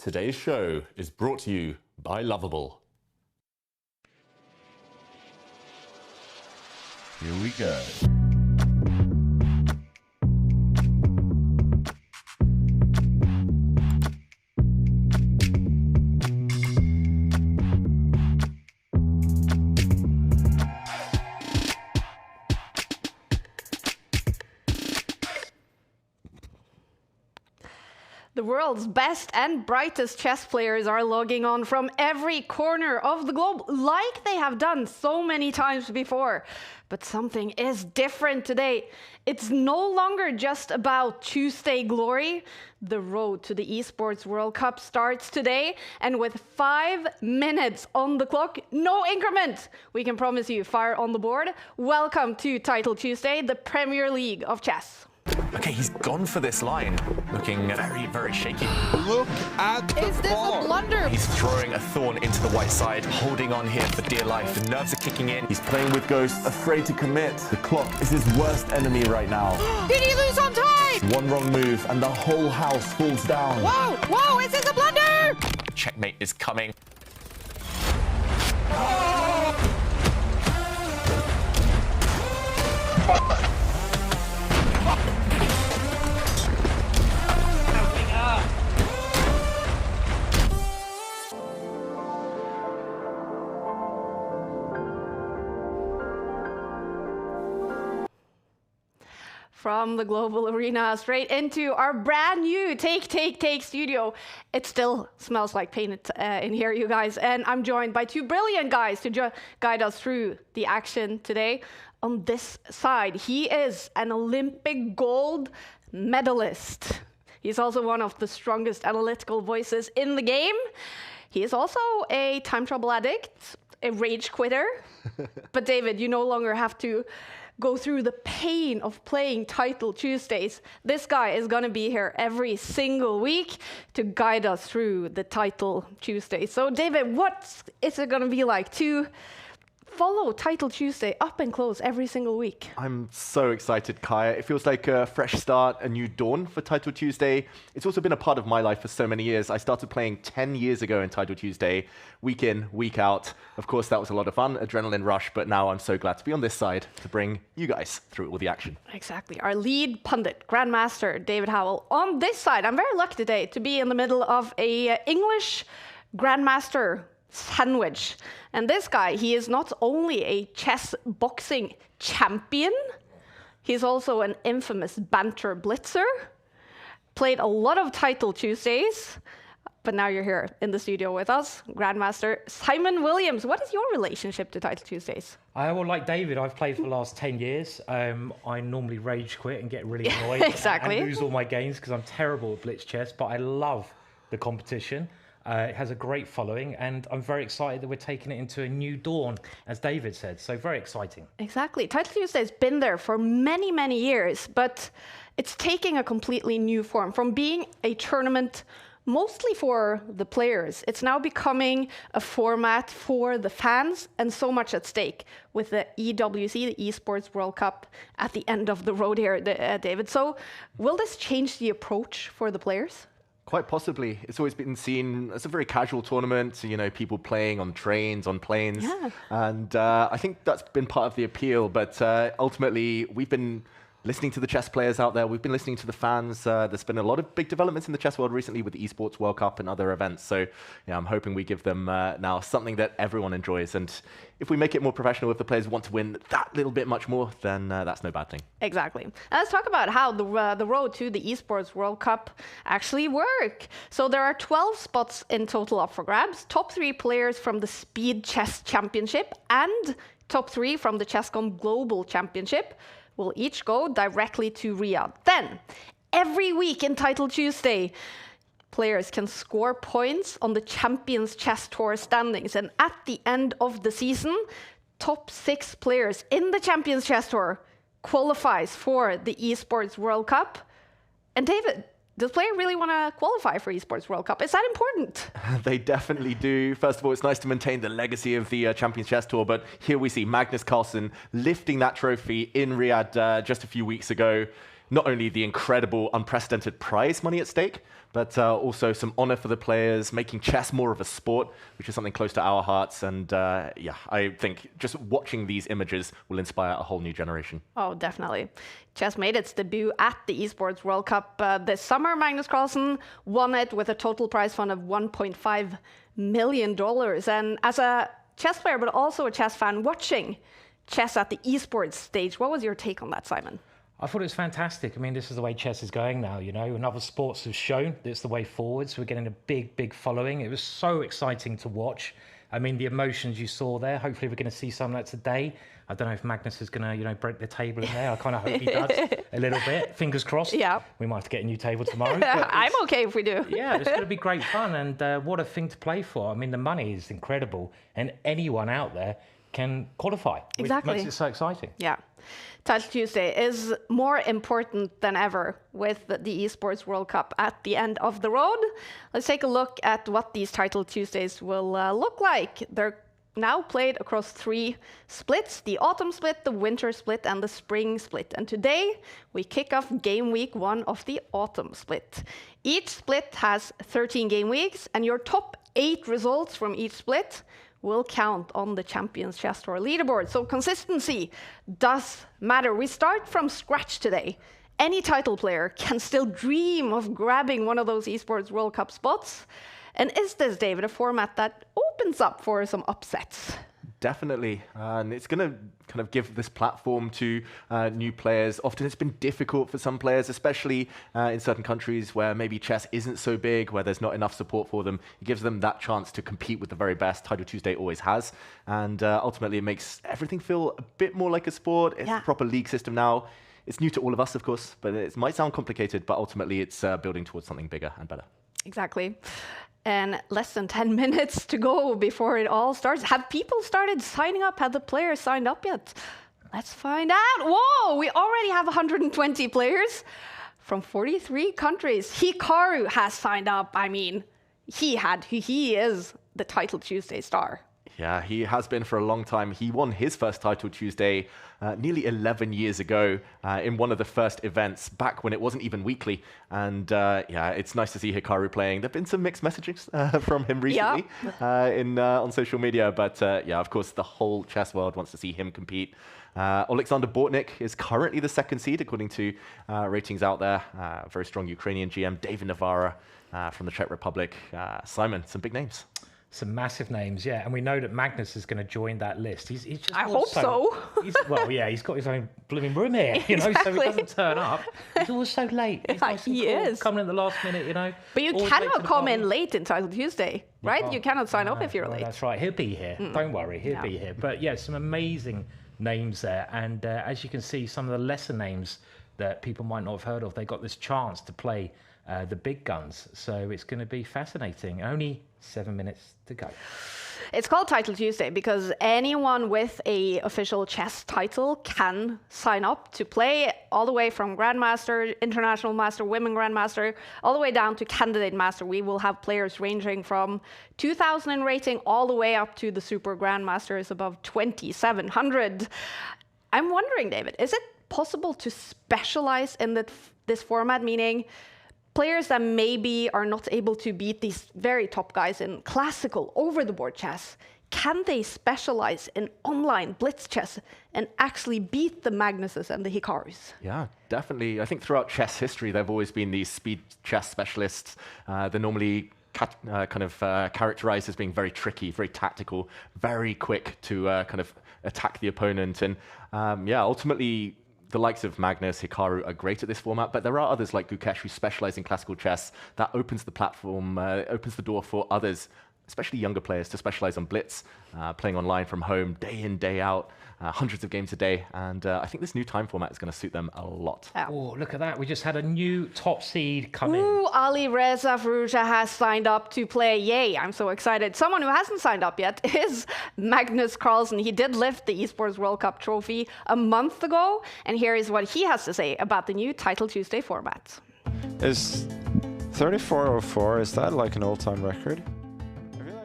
Today's show is brought to you by Lovable. Here we go. The world's best and brightest chess players are logging on from every corner of the globe, like they have done so many times before. But something is different today. It's no longer just about Tuesday glory. The road to the Esports World Cup starts today, and with 5 minutes on the clock, no increment, we can promise you fire on the board. Welcome to Title Tuesday, the Premier League of chess. Okay, he's gone for this line, looking very, very shaky. Look at the Is this a blunder? He's throwing a thorn into the white side, holding on here for dear life. The nerves are kicking in. He's playing with Ghost, afraid to commit. The clock is his worst enemy right now. Did he lose on time? One wrong move and the whole house falls down. Whoa, whoa, is this a blunder? Checkmate is coming. from the global arena straight into our brand new Take studio. It still smells like paint in here, you guys. And I'm joined by two brilliant guys to guide us through the action today. On this side, he is an Olympic gold medalist. He's also one of the strongest analytical voices in the game. He is also a time travel addict, a rage quitter. But David, you no longer have to go through the pain of playing Title Tuesdays. This guy is going to be here every single week to guide us through the Title Tuesdays. So David, what is it going to be like to follow Title Tuesday up and close every single week? I'm so excited, Kaya. It feels like a fresh start, a new dawn for Title Tuesday. It's also been a part of my life for so many years. I started playing 10 years ago in Title Tuesday, week in, week out. Of course, that was a lot of fun, adrenaline rush, but now I'm so glad to be on this side to bring you guys through all the action. Exactly. Our lead pundit, Grandmaster David Howell. On this side, I'm very lucky today to be in the middle of a English Grandmaster sandwich. And this guy, he is not only a chess boxing champion, he's also an infamous banter blitzer, played a lot of Title Tuesdays, but now you're here in the studio with us, Grandmaster Simon Williams. What is your relationship to Title Tuesdays? Well, like David, I've played for the last 10 years. I normally rage quit and get really annoyed Exactly. and lose all my games because I'm terrible at blitz chess, but I love the competition. It has a great following, and I'm very excited that we're taking it into a new dawn, as David said. So very exciting. Exactly. Title Tuesday has been there for many, many years, but it's taking a completely new form. From being a tournament mostly for the players, it's now becoming a format for the fans, and so much at stake with the EWC, the Esports World Cup, at the end of the road here, David. So will this change the approach for the players? Quite possibly. It's always been seen as a very casual tournament, you know, people playing on trains, on planes. Yeah. And I think that's been part of the appeal. But ultimately, we've been listening to the chess players out there. We've been listening to the fans. There's been a lot of big developments in the chess world recently with the Esports World Cup and other events. So yeah, I'm hoping we give them now something that everyone enjoys. And if we make it more professional, if the players want to win that little bit much more, then that's no bad thing. Exactly. And let's talk about how the road to the Esports World Cup actually work. So there are 12 spots in total up for grabs. Top 3 players from the Speed Chess Championship and top 3 from the Chess.com Global Championship will each go directly to Riyadh. Then, every week in Title Tuesday, players can score points on the Champions Chess Tour standings. And at the end of the season, top 6 players in the Champions Chess Tour qualifies for the Esports World Cup. And David, does player really want to qualify for Esports World Cup? Is that important? They definitely do. First of all, it's nice to maintain the legacy of the Champions Chess Tour, but here we see Magnus Carlsen lifting that trophy in Riyadh just a few weeks ago. Not only the incredible, unprecedented prize money at stake, but also some honor for the players, making chess more of a sport, which is something close to our hearts. And yeah, I think just watching these images will inspire a whole new generation. Oh, definitely. Chess made its debut at the Esports World Cup this summer. Magnus Carlsen won it with a total prize fund of $1.5 million. And as a chess player, but also a chess fan watching chess at the esports stage, what was your take on that, Simon? I thought it was fantastic. I mean, this is the way chess is going now, you know, and other sports have shown that it's the way forwards. We're getting a big following. It was so exciting to watch. I mean, the emotions you saw there, hopefully we're going to see some of that today. I don't know if Magnus is going to, you know, break the table in there. I kind of hope he does a little bit. Fingers crossed. Yeah. We might have to get a new table tomorrow. I'm okay if we do. Yeah, it's going to be great fun. And what a thing to play for. I mean, the money is incredible. And anyone out there can qualify. Exactly. Which makes it so exciting. Yeah. Title Tuesday is more important than ever with the Esports World Cup at the end of the road. Let's take a look at what these Title Tuesdays will look like. They're now played across 3 splits: the autumn split, the winter split, and the spring split. And today we kick off game week 1 of the autumn split. Each split has 13 game weeks, and your top 8 results from each split will count on the Champions Chess Tour leaderboard. So consistency does matter. We start from scratch today. Any title player can still dream of grabbing one of those Esports World Cup spots. And is this, David, a format that opens up for some upsets? Definitely, and it's going to kind of give this platform to new players. Often it's been difficult for some players, especially in certain countries where maybe chess isn't so big, where there's not enough support for them. It gives them that chance to compete with the very best. Title Tuesday always has, and ultimately it makes everything feel a bit more like a sport. It's a proper league system now. It's new to all of us, of course, but it might sound complicated, but ultimately it's building towards something bigger and better. Exactly. And less than 10 minutes to go before it all starts. Have people started signing up? Have the players signed up yet? Let's find out. Whoa, we already have 120 players from 43 countries. Hikaru has signed up. I mean, he is the Title Tuesday star. Yeah, he has been for a long time. He won his first Title Tuesday nearly 11 years ago in one of the first events, back when it wasn't even weekly. And yeah, it's nice to see Hikaru playing. There have been some mixed messages from him recently on social media. But yeah, of course, the whole chess world wants to see him compete. Alexander Bortnik is currently the second seed, according to ratings out there. Very strong Ukrainian GM, David Navarra from the Czech Republic. Simon, some big names. Some massive names, yeah, and we know that Magnus is going to join that list. He's just I hope so. Well, yeah, he's got his own blooming room here, you know, so he doesn't turn up. He's always so late. He's nice and cool, is coming in the last minute, you know. But you cannot come in late in Title Tuesday, right? You cannot sign up if you're late. That's right. He'll be here. Don't worry, he'll be here. But yeah, some amazing names there, and as you can see, some of the lesser names that people might not have heard of, they got this chance to play the big guns. So it's going to be fascinating. Only 7 minutes to go. It's called Title Tuesday because anyone with a official chess title can sign up to play, all the way from Grandmaster, International Master, Women Grandmaster, all the way down to Candidate Master. We will have players ranging from 2,000 in rating all the way up to the Super Grandmasters above 2,700. I'm wondering, David, is it possible to specialize in this format, meaning players that maybe are not able to beat these very top guys in classical over-the-board chess, can they specialize in online blitz chess and actually beat the Magnuses and the Hikarus? Yeah, definitely. I think throughout chess history, there have always been these speed chess specialists. They're normally characterized as being very tricky, very tactical, very quick to kind of attack the opponent. And yeah, ultimately, the likes of Magnus, Hikaru are great at this format, but there are others like Gukesh who specialize in classical chess. That opens the platform, opens the door for others, especially younger players, to specialize on blitz, playing online from home, day in, day out, hundreds of games a day. And I think this new time format is going to suit them a lot. Oh, look at that. We just had a new top seed come in. Ali Reza Firouzja has signed up to play. Yay, I'm so excited. Someone who hasn't signed up yet is Magnus Carlsen. He did lift the Esports World Cup trophy a month ago. And here is what he has to say about the new Title Tuesday format. Is 3404, is that like an all-time record?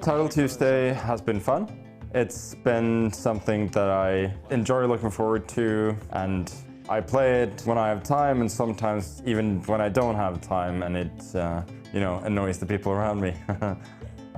Title Tuesday has been fun. It's been something that I enjoy looking forward to, and I play it when I have time and sometimes even when I don't have time, and it you know, annoys the people around me.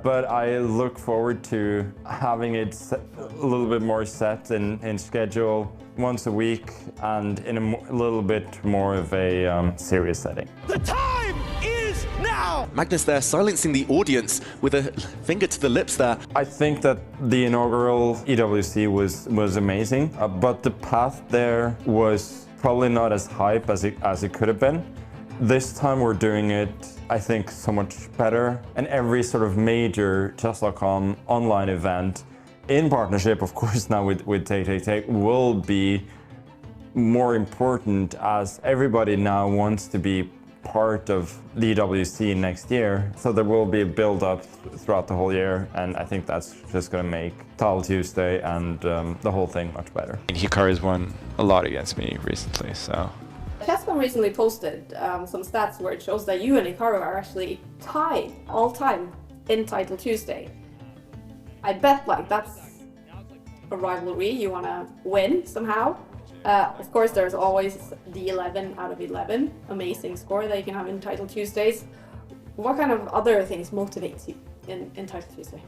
But I look forward to having it a little bit more set in schedule, once a week, and in a little bit more of a serious setting. The time is now! Magnus there silencing the audience with a finger to the lips there. I think that the inaugural EWC was amazing, but the path there was probably not as hype as it could have been. This time we're doing it, I think, so much better, and every sort of major chess.com online event, in partnership, of course, now with Take, will be more important, as everybody now wants to be part of the EWC next year. So there will be a build-up throughout the whole year, and I think that's just going to make Title Tuesday and the whole thing much better. Hikaru's won a lot against me recently, so... Chess.com recently posted some stats where it shows that you and Hikaru are actually tied all time in Title Tuesday. I bet like that's a rivalry you want to win somehow. Of course, there's always the 11 out of 11 amazing score that you can have in Title Tuesdays. What kind of other things motivates you in Title Tuesday?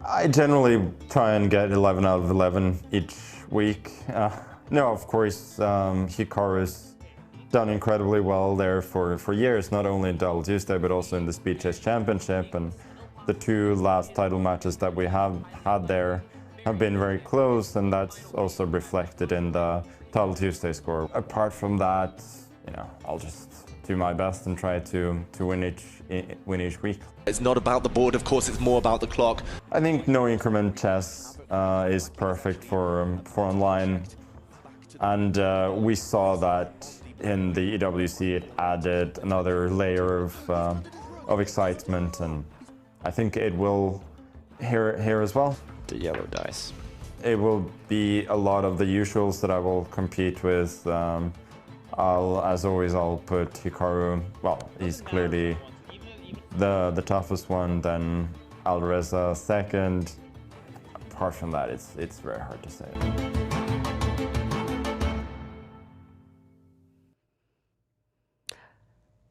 I generally try and get 11 out of 11 each week. No, of course, Hikaru's done incredibly well there for years, not only in Title Tuesday, but also in the Speed Chess Championship, and the two last title matches that we have had there have been very close, and that's also reflected in the Title Tuesday score. Apart from that, I'll just do my best and try to win each week. It's not about the board, of course, it's more about the clock. I think no increment chess is perfect for online, and we saw that in the EWC. It added another layer of excitement, and I think it will here as well. The yellow dice. It will be a lot of the usuals that I will compete with. As always, I'll put Hikaru. Well, he's clearly the toughest one. Then Alreza second. Apart from that, it's very hard to say.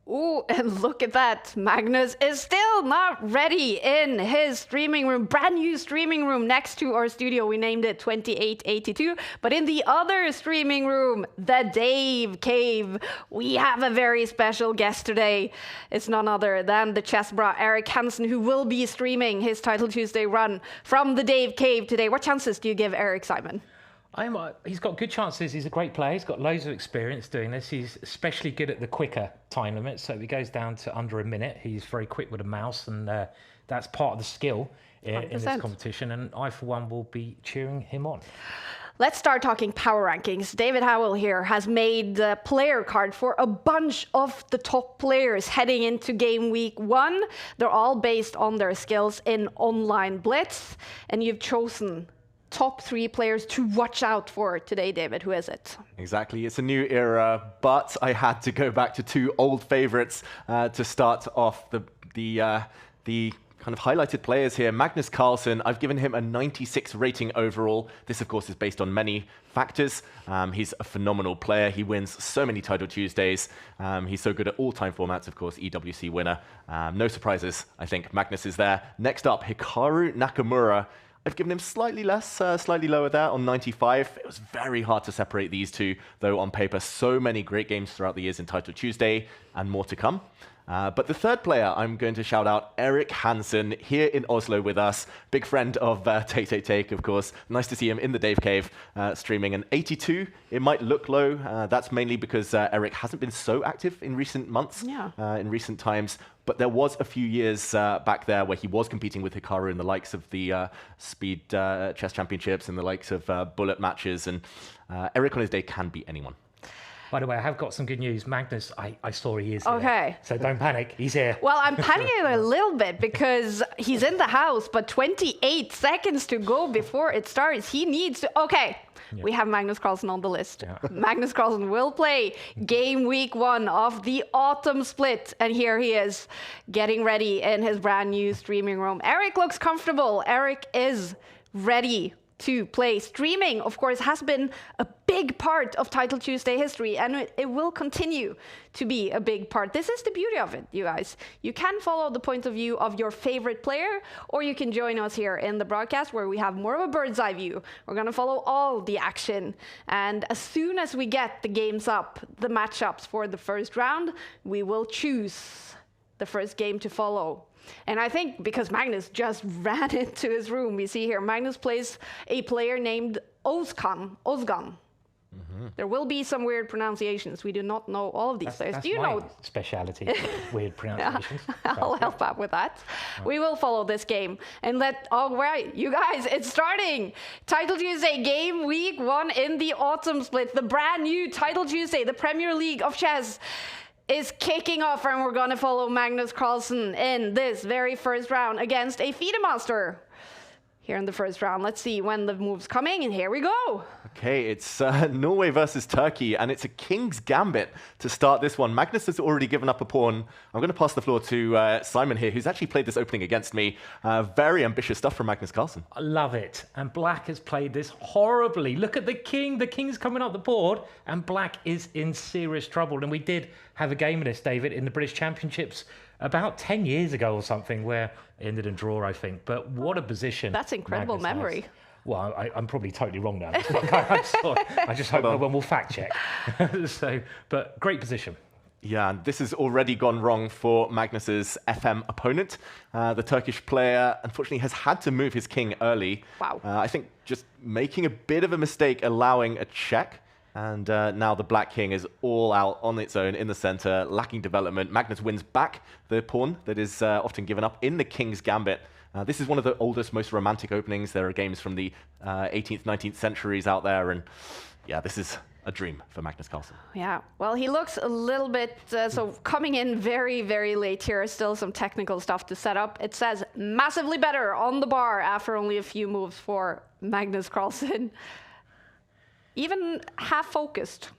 Ooh, and look at that. Magnus is still not ready in his streaming room, brand new streaming room next to our studio. We named it 2882. But in the other streaming room, the Dave Cave, we have a very special guest today. It's none other than the chess bra Erik Hansen, who will be streaming his Title Tuesday run from the Dave Cave today. What chances do you give Erik, Simon? He's got good chances. He's a great player. He's got loads of experience doing this. He's especially good at the quicker time limits. So if he goes down to under a minute, he's very quick with a mouse, and that's part of the skill in this competition. And I, for one, will be cheering him on. Let's start talking power rankings. David Howell here has made the player card for a bunch of the top players heading into game week 1. They're all based on their skills in online blitz, and you've chosen top 3 players to watch out for today, David. Who is it? Exactly. It's a new era, but I had to go back to 2 old favorites to start off the kind of highlighted players here. Magnus Carlsen, I've given him a 96 rating overall. This, of course, is based on many factors. He's a phenomenal player. He wins so many Title Tuesdays. He's so good at all-time formats, of course, EWC winner. No surprises, I think. Magnus is there. Next up, Hikaru Nakamura. I've given him slightly less, slightly lower there on 95. It was very hard to separate these two, though on paper, so many great games throughout the years in Title Tuesday and more to come. But the third player, I'm going to shout out Erik Hansen here in Oslo with us. Big friend of Take, of course. Nice to see him in the Dave Cave streaming an 82. It might look low. That's mainly because Erik hasn't been so active in recent months, in recent times. But there was a few years back there where he was competing with Hikaru in the likes of the Speed Chess Championships and the likes of Bullet matches. And Erik on his day can beat anyone. By the way, I have got some good news. Magnus, I saw he is here. Okay. So don't panic. He's here. Well, I'm panicking a little bit because he's in the house, but 28 seconds to go before it starts. He needs to... Okay. Yeah. We have Magnus Carlsen on the list. Yeah. Magnus Carlsen will play game week 1 of the autumn split. And here he is getting ready in his brand new streaming room. Erik looks comfortable. Erik is ready to play. Streaming, of course, has been a big part of Title Tuesday history, and it will continue to be a big part. This is the beauty of it, you guys. You can follow the point of view of your favorite player, or you can join us here in the broadcast where we have more of a bird's eye view. We're going to follow all the action, and as soon as we get the games up, the matchups for the first round, we will choose the first game to follow. And I think because Magnus just ran into his room, we see here, Magnus plays a player named Ozgan. Mm-hmm. There will be some weird pronunciations. We do not know all of these players. That's do you know? Speciality, weird pronunciations. I'll help out with that. Right. We will follow this game. And all right, you guys, it's starting. Title Tuesday, game week 1 in the autumn split. The brand new Title Tuesday, the Premier League of chess, is kicking off, and we're going to follow Magnus Carlsen in this very first round against a FIDE master. Here in the first round, let's see when the move's coming, and here we go. Okay, it's Norway versus Turkey, and it's a King's Gambit to start this one. Magnus has already given up a pawn. I'm going to pass the floor to Simon here, who's actually played this opening against me. Very ambitious stuff from Magnus Carlsen. I love it. And Black has played this horribly. Look at the king. The king's coming up the board, and Black is in serious trouble. And we did have a game of this, David, in the British Championships about 10 years ago or something, where it ended in draw, I think. But what a position. That's incredible Magnus memory. has. Well, I'm probably totally wrong now. I'm sorry. I just hope no one will fact check. But great position. Yeah, and this has already gone wrong for Magnus's FM opponent. The Turkish player, unfortunately, has had to move his king early. Wow. I think just making a bit of a mistake, allowing a check. And now the black king is all out on its own in the center, lacking development. Magnus wins back the pawn that is often given up in the king's gambit. This is one of the oldest, most romantic openings. There are games from the 18th, 19th centuries out there. And yeah, this is a dream for Magnus Carlsen. Yeah, well, he looks a little bit, so coming in very, very late here, still some technical stuff to set up. It says massively better on the bar after only a few moves for Magnus Carlsen. Even half focused.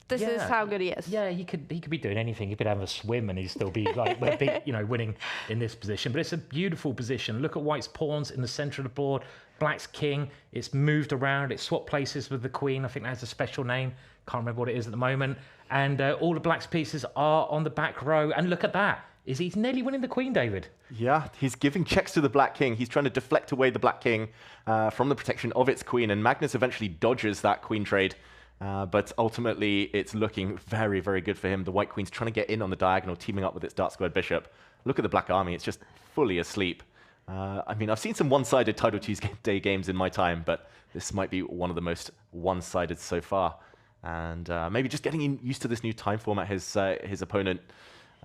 This is how good he is. Yeah, he could be doing anything. He could have a swim and he'd still be like, winning in this position. But it's a beautiful position. Look at White's pawns in the center of the board. Black's king. It's moved around. It's swapped places with the queen. I think that has a special name. Can't remember what it is at the moment. And all the Black's pieces are on the back row. And look at that. He's nearly winning the queen, David. Yeah, he's giving checks to the black king. He's trying to deflect away the black king from the protection of its queen. And Magnus eventually dodges that queen trade. But ultimately, it's looking very, very good for him. The white queen's trying to get in on the diagonal, teaming up with its dark squared bishop. Look at the black army. It's just fully asleep. I mean, I've seen some one-sided Title Tuesday games in my time, but this might be one of the most one-sided so far. And maybe just getting used to this new time format. His opponent,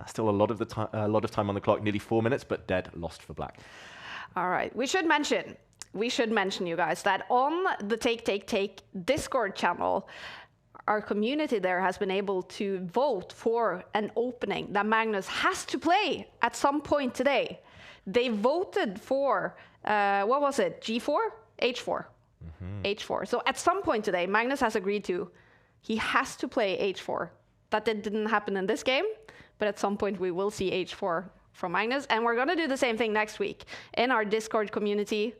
still a lot of time on the clock, nearly 4 minutes, but dead lost for black. All right, we should mention, you guys, that on the Take Discord channel, our community there has been able to vote for an opening that Magnus has to play at some point today. They voted for, what was it, G4? H4. H4. So at some point today, Magnus has agreed he has to play H4. That didn't happen in this game, but at some point we will see H4 from Magnus. And we're going to do the same thing next week. In our Discord community,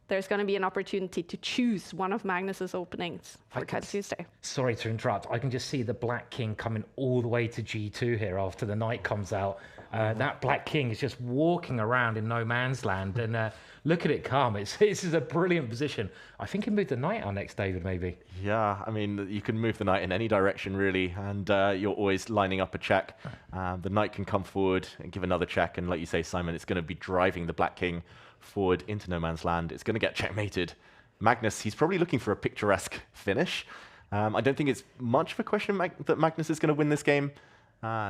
there's going to be an opportunity to choose one of Magnus's openings for Title Tuesday. Sorry to interrupt. I can just see the black king coming all the way to G2 here after the knight comes out. That black king is just walking around in no man's land. And look at it come. This is a brilliant position. I think he moved the knight out next, David, maybe. Yeah, I mean, you can move the knight in any direction, really. And you're always lining up a check. The knight can come forward and give another check. And like you say, Simon, it's going to be driving the black king forward into no man's land. It's going to get checkmated. Magnus, he's probably looking for a picturesque finish. I don't think it's much of a question that Magnus is going to win this game,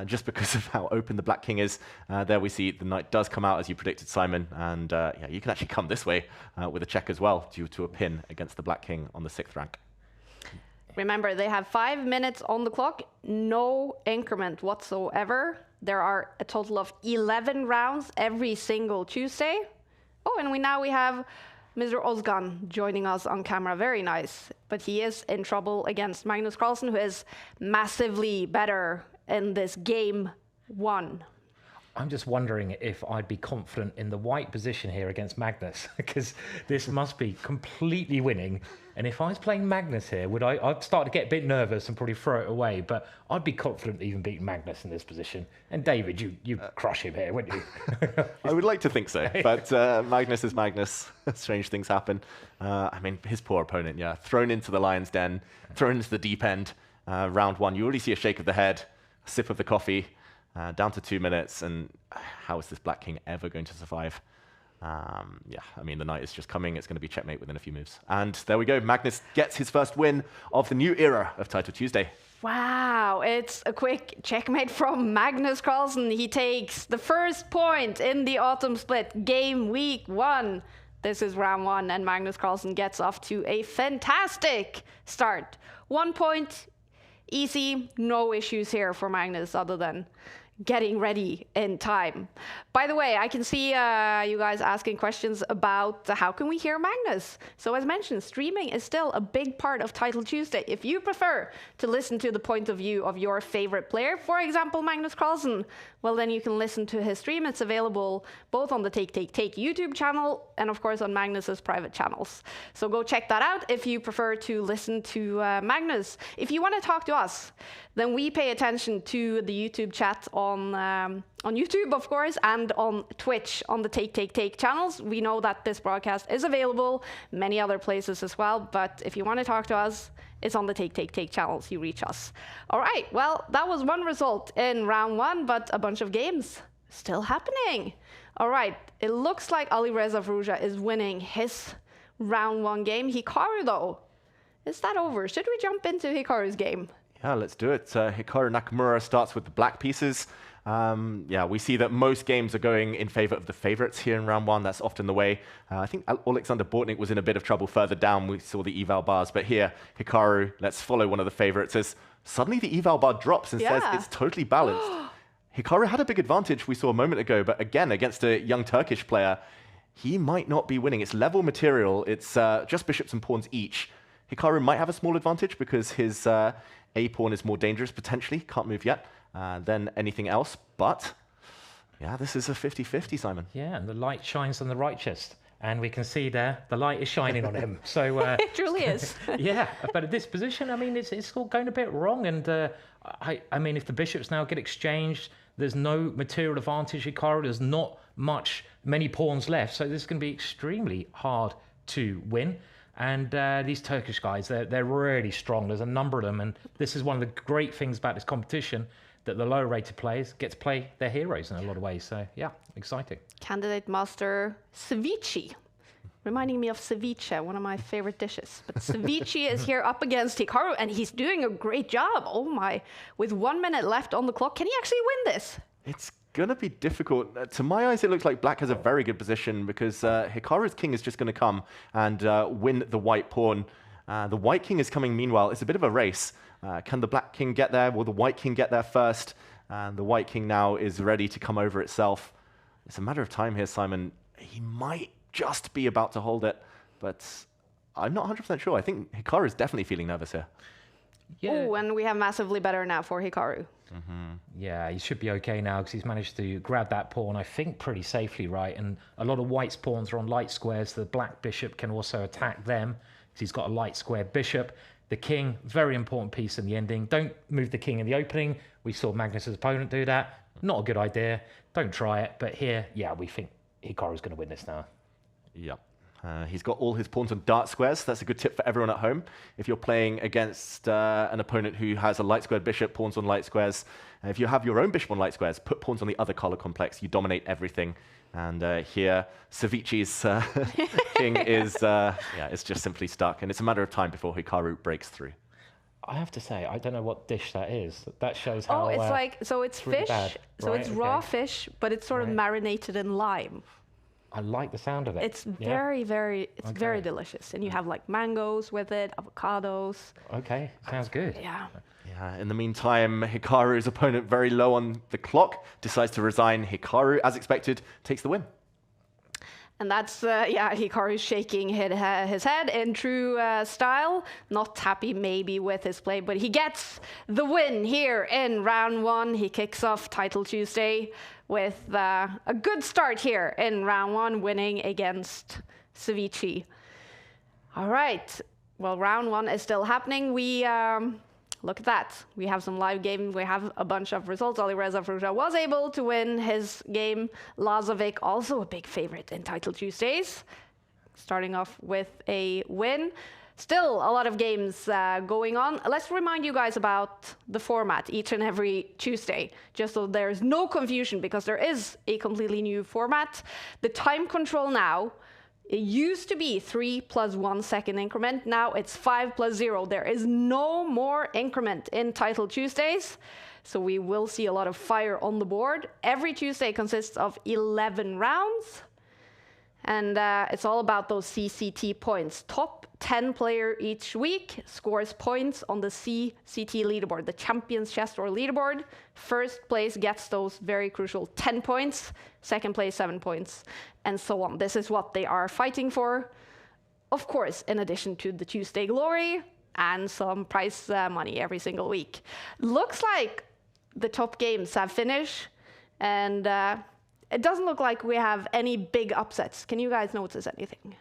just because of how open the black king is. There we see the knight does come out as you predicted, Simon, and yeah, you can actually come this way with a check as well due to a pin against the black king on the 6th rank. Remember, they have 5 minutes on the clock, no increment whatsoever. There are a total of 11 rounds every single Tuesday. Oh, and we have Mr. Ozgan joining us on camera. Very nice. But he is in trouble against Magnus Carlsen, who is massively better in this game 1. I'm just wondering if I'd be confident in the white position here against Magnus, because this must be completely winning. And if I was playing Magnus here, I'd start to get a bit nervous and probably throw it away, but I'd be confident even beating Magnus in this position. And David, you crush him here, wouldn't you? I would like to think so, but Magnus is Magnus. Strange things happen. I mean, his poor opponent, yeah, thrown into the lion's den, thrown into the deep end. Round 1, you already see a shake of the head, a sip of the coffee, down to 2 minutes, and how is this black king ever going to survive? Yeah, I mean, the knight is just coming. It's going to be checkmate within a few moves. And there we go. Magnus gets his first win of the new era of Title Tuesday. Wow, it's a quick checkmate from Magnus Carlsen. He takes the first point in the autumn split, game week 1. This is round 1, and Magnus Carlsen gets off to a fantastic start. 1 point, easy, no issues here for Magnus other than getting ready in time. By the way, I can see you guys asking questions about how can we hear Magnus. So as mentioned, streaming is still a big part of Title Tuesday. If you prefer to listen to the point of view of your favorite player, for example, Magnus Carlsen, well, then you can listen to his stream. It's available both on the Take YouTube channel and, of course, on Magnus's private channels. So go check that out if you prefer to listen to Magnus. If you want to talk to us, then we pay attention to the YouTube chat on YouTube, of course, and on Twitch on the Take channels. We know that this broadcast is available many other places as well, but if you want to talk to us, it's on the Take channels. You reach us. All right, well, that was one result in round 1, but a bunch of games still happening. All right, it looks like Alireza Firouzja is winning his round 1 game. Hikaru, though, is that over? Should we jump into Hikaru's game? Yeah, let's do it. Hikaru Nakamura starts with the black pieces. Yeah, we see that most games are going in favor of the favorites here in round 1. That's often the way. I think Alexander Bortnik was in a bit of trouble further down. We saw the eval bars, but here, Hikaru, let's follow one of the favorites, as suddenly the eval bar drops and says it's totally balanced. Hikaru had a big advantage we saw a moment ago, but again, against a young Turkish player, he might not be winning. It's level material. It's just bishops and pawns each. Hikaru might have a small advantage because his A pawn is more dangerous, potentially. Can't move yet. Than anything else. But, yeah, this is a 50-50, Simon. Yeah, and the light shines on the right chest. And we can see there, the light is shining on him. So it truly is. Yeah, but at this position, I mean, it's all going a bit wrong. And I mean, if the bishops now get exchanged, there's no material advantage, Hikaru. There's not many pawns left. So this is going to be extremely hard to win. And these Turkish guys, they're really strong. There's a number of them. And this is one of the great things about this competition, that the lower rated players get to play their heroes in a lot of ways. So, yeah, exciting. Candidate master Ceviche. Reminding me of ceviche, one of my favorite dishes. But ceviche is here up against Hikaru, and he's doing a great job. Oh my. With 1 minute left on the clock, can he actually win this? It's going to be difficult. To my eyes, it looks like black has a very good position because Hikaru's king is just going to come and win the white pawn. The white king is coming meanwhile. It's a bit of a race. Can the black king get there? Will the white king get there first? And the white king now is ready to come over itself. It's a matter of time here, Simon. He might just be about to hold it, but I'm not 100% sure. I think Hikaru is definitely feeling nervous here. Yeah. Oh, and we have massively better now for Hikaru. Yeah, he should be okay now because he's managed to grab that pawn, I think, pretty safely, right? And a lot of white's pawns are on light squares. The black bishop can also attack them because he's got a light square bishop. The king, very important piece in the ending. Don't move the king in the opening. We saw Magnus' opponent do that. Not a good idea. Don't try it. But here, yeah, we think Hikaru's going to win this now. Yep. He's got all his pawns on dark squares. That's a good tip for everyone at home. If you're playing against an opponent who has a light squared bishop, pawns on light squares, if you have your own bishop on light squares, put pawns on the other color complex. You dominate everything. And here, Ceviche's king is it's just simply stuck. And it's a matter of time before Hikaru breaks through. I have to say, I don't know what dish that is. That shows how... Oh, it's it's really fish. Bad. So right, it's raw fish, but it's sort of marinated in lime. I like the sound of it. It's very delicious. And you have like mangoes with it, avocados. Okay, sounds good. Yeah. Yeah, in the meantime, Hikaru's opponent, very low on the clock, decides to resign. Hikaru, as expected, takes the win. And that's, Hikaru shaking his head in true style. Not happy maybe with his play, but he gets the win here in round 1. He kicks off Title Tuesday with a good start here in round 1, winning against Ceviche. All right. Well, round 1 is still happening. We... Look at that. We have some live game. We have a bunch of results. Alireza Firouzja was able to win his game. Lazovic, also a big favorite in Title Tuesdays. Starting off with a win. Still a lot of games going on. Let's remind you guys about the format each and every Tuesday, just so there's no confusion, because there is a completely new format. The time control now, it used to be 3 + 1 second increment. Now it's 5 + 0. There is no more increment in Title Tuesdays. So we will see a lot of fire on the board. Every Tuesday consists of 11 rounds. And it's all about those CCT points. Top 10 player each week scores points on the CCT leaderboard, the Champions Chess Tour leaderboard. First place gets those very crucial 10 points, second place 7 points, and so on. This is what they are fighting for. Of course, in addition to the Tuesday glory and some prize money every single week. Looks like the top games have finished, and it doesn't look like we have any big upsets. Can you guys notice anything?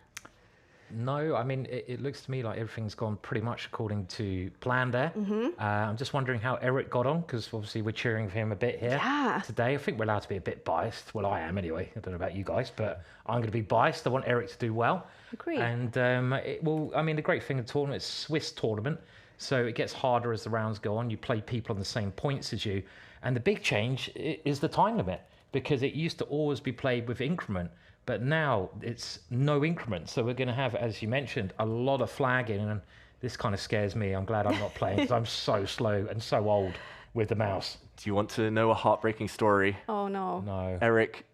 No, I mean, it looks to me like everything's gone pretty much according to plan there. I'm just wondering how Eric got on, because obviously we're cheering for him a bit here today. I think we're allowed to be a bit biased. Well, I am anyway. I don't know about you guys, but I'm going to be biased. I want Eric to do well. Agree. And the great thing of the tournament, it's a Swiss tournament, so it gets harder as the rounds go on. You play people on the same points as you. And the big change is the time limit, because it used to always be played with increment. But now it's no increment. So we're going to have, as you mentioned, a lot of flagging. And this kind of scares me. I'm glad I'm not playing, because I'm so slow and so old with the mouse. Do you want to know a heartbreaking story? Oh, no. No. Eric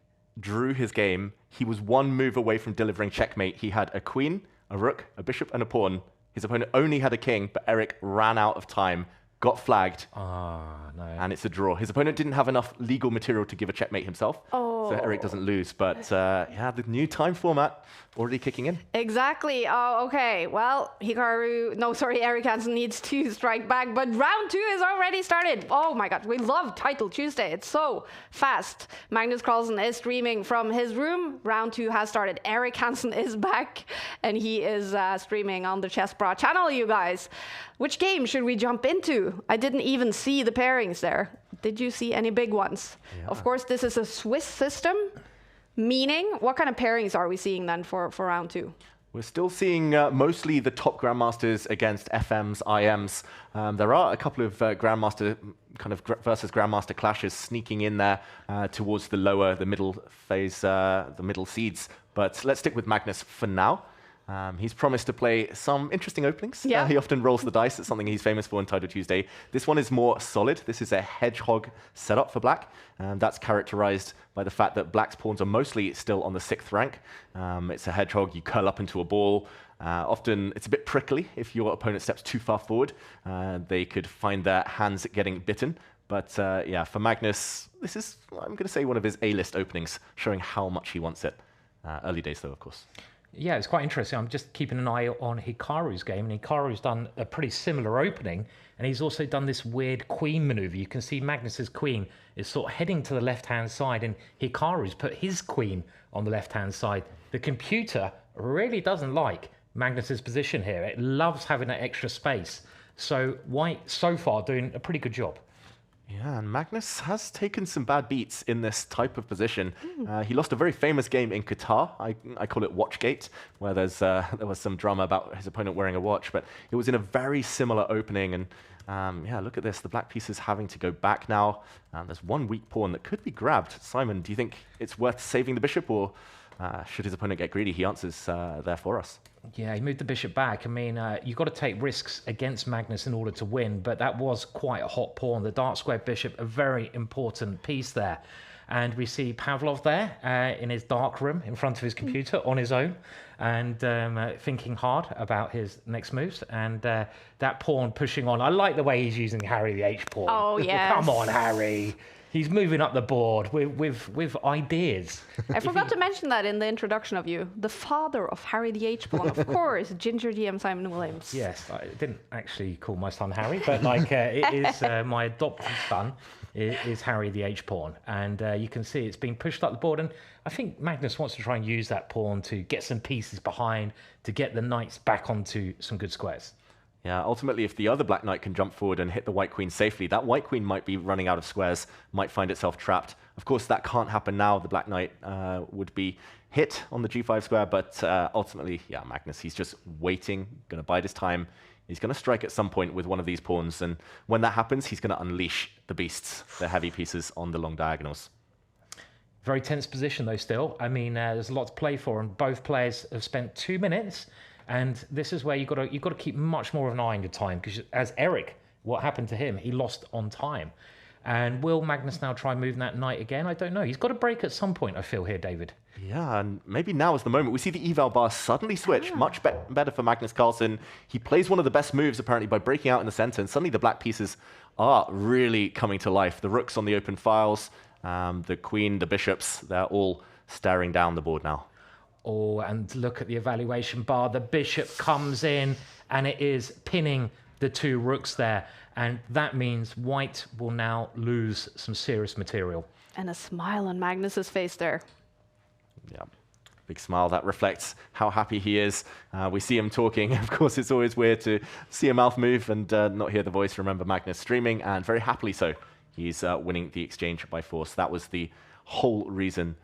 drew his game. He was one move away from delivering checkmate. He had a queen, a rook, a bishop, and a pawn. His opponent only had a king, but Eric ran out of time, got flagged, no. and it's a draw. His opponent didn't have enough legal material to give a checkmate himself, so Eric doesn't lose. But the new time format already kicking in. Exactly. Okay. Well, Eric Hansen needs to strike back, but round 2 is already started. Oh my God, we love Title Tuesday. It's so fast. Magnus Carlsen is streaming from his room. Round 2 has started. Eric Hansen is back, and he is streaming on the Chess Bra channel, you guys. Which game should we jump into? I didn't even see the pairings there. Did you see any big ones? Yeah. Of course, this is a Swiss system, meaning what kind of pairings are we seeing then for round 2? We're still seeing mostly the top grandmasters against FMs, IMs. There are a couple of grandmaster kind of versus grandmaster clashes sneaking in there towards the middle phase, the middle seeds. But let's stick with Magnus for now. He's promised to play some interesting openings. Yeah. He often rolls the dice. It's something he's famous for on Title Tuesday. This one is more solid. This is a hedgehog setup for black. That's characterized by the fact that black's pawns are mostly still on the 6th rank. It's a hedgehog. You curl up into a ball. Often it's a bit prickly if your opponent steps too far forward. They could find their hands getting bitten. But for Magnus, this is, I'm going to say, one of his A-list openings, showing how much he wants it. Early days, though, of course. Yeah, it's quite interesting. I'm just keeping an eye on Hikaru's game, and Hikaru's done a pretty similar opening, and he's also done this weird queen maneuver. You can see Magnus's queen is sort of heading to the left-hand side, and Hikaru's put his queen on the left-hand side. The computer really doesn't like Magnus's position here. It loves having that extra space. So White, so far, doing a pretty good job. Yeah, and Magnus has taken some bad beats in this type of position. He lost a very famous game in Qatar. I call it Watchgate, where there was some drama about his opponent wearing a watch, but it was in a very similar opening. And look at this. The black piece is having to go back now. There's one weak pawn that could be grabbed. Simon, do you think it's worth saving the bishop, or should his opponent get greedy? He answers there for us. Yeah, he moved the bishop back. I mean, you've got to take risks against Magnus in order to win, but that was quite a hot pawn. The dark square bishop, a very important piece there. And we see Pavlov there in his dark room in front of his computer on his own, and thinking hard about his next moves. And that pawn pushing on. I like the way he's using Harry the H pawn. Oh, yes. Come on, Harry. He's moving up the board with ideas. I forgot to mention that in the introduction of you. The father of Harry the H-Pawn, of course, Ginger GM Simon Williams. Yes, I didn't actually call my son Harry, but it is my adopted son is Harry the H-Pawn. And you can see it's being pushed up the board. And I think Magnus wants to try and use that pawn to get some pieces behind, to get the knights back onto some good squares. Yeah, ultimately, if the other black knight can jump forward and hit the white queen safely, that white queen might be running out of squares, might find itself trapped. Of course, that can't happen now. The black knight would be hit on the g5 square, but ultimately, Magnus, he's just waiting, going to bide his time. He's going to strike at some point with one of these pawns, and when that happens, he's going to unleash the beasts, the heavy pieces on the long diagonals. Very tense position, though, still. I mean, there's a lot to play for, and both players have spent 2 minutes. And this is where you've got to keep much more of an eye on your time, because as Eric, what happened to him? He lost on time. And will Magnus now try moving that knight again? I don't know. He's got to break at some point, I feel here, David. Yeah, and maybe now is the moment. We see the eval bar suddenly switch, much better for Magnus Carlsen. He plays one of the best moves, apparently, by breaking out in the center, and suddenly the black pieces are really coming to life. The rooks on the open files, the queen, the bishops, they're all staring down the board now. Oh, and look at the evaluation bar. The bishop comes in, and it is pinning the 2 rooks there. And that means White will now lose some serious material. And a smile on Magnus's face there. Yeah. Big smile that reflects how happy he is. We see him talking. Of course, it's always weird to see a mouth move and not hear the voice. Remember Magnus streaming, and very happily so. He's winning the exchange by force. That was the whole reason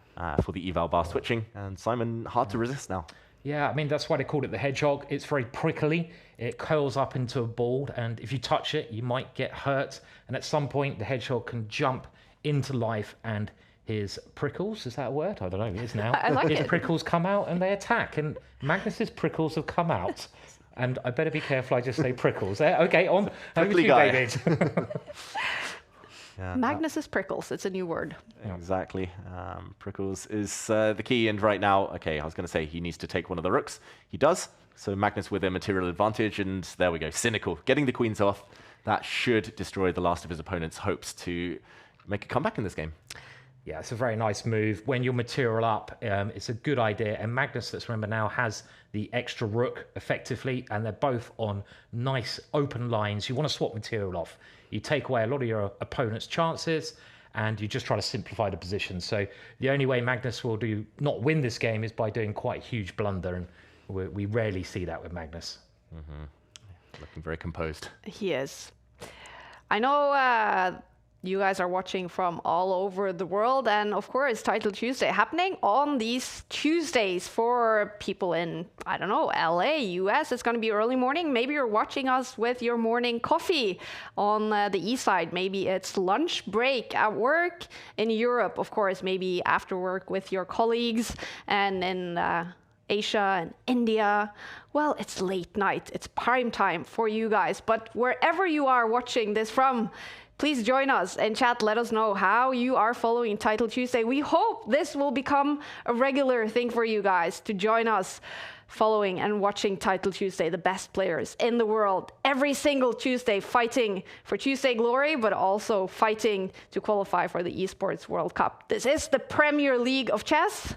for the eval bar switching. And Simon, hard to resist now. Yeah, I mean, that's why they called it the hedgehog. It's very prickly. It curls up into a ball, and if you touch it, you might get hurt. And at some point, the hedgehog can jump into life, and his prickles, is that a word? I don't know, it is now. I like his it. prickles come out and they attack, and Magnus's prickles have come out. And I better be careful I just say prickles. Okay, on. Prickly guy. David. Yeah, Magnus's prickles, it's a new word. Exactly. Prickles is the key, and right now, okay, I was going to say he needs to take one of the rooks. He does. So Magnus with a material advantage, and there we go. Cynical, getting the queens off. That should destroy the last of his opponent's hopes to make a comeback in this game. Yeah, it's a very nice move. When you're material up, it's a good idea. And Magnus, let's remember now, has the extra rook effectively, and they're both on nice open lines. You want to swap material off. You take away a lot of your opponent's chances, and you just try to simplify the position. So the only way Magnus will not win this game is by doing quite a huge blunder, and we rarely see that with Magnus. Mm-hmm. Looking very composed. He is. I know you guys are watching from all over the world, and of course, Title Tuesday happening on these Tuesdays for people in, I don't know, LA, US. It's going to be early morning. Maybe you're watching us with your morning coffee on the east side. Maybe it's lunch break at work. In Europe, of course, maybe after work with your colleagues, and in Asia and India. Well, it's late night. It's prime time for you guys. But wherever you are watching this from, please join us in chat. Let us know how you are following Title Tuesday. We hope this will become a regular thing for you guys to join us following and watching Title Tuesday, the best players in the world, every single Tuesday fighting for Tuesday glory, but also fighting to qualify for the Esports World Cup. This is the Premier League of chess,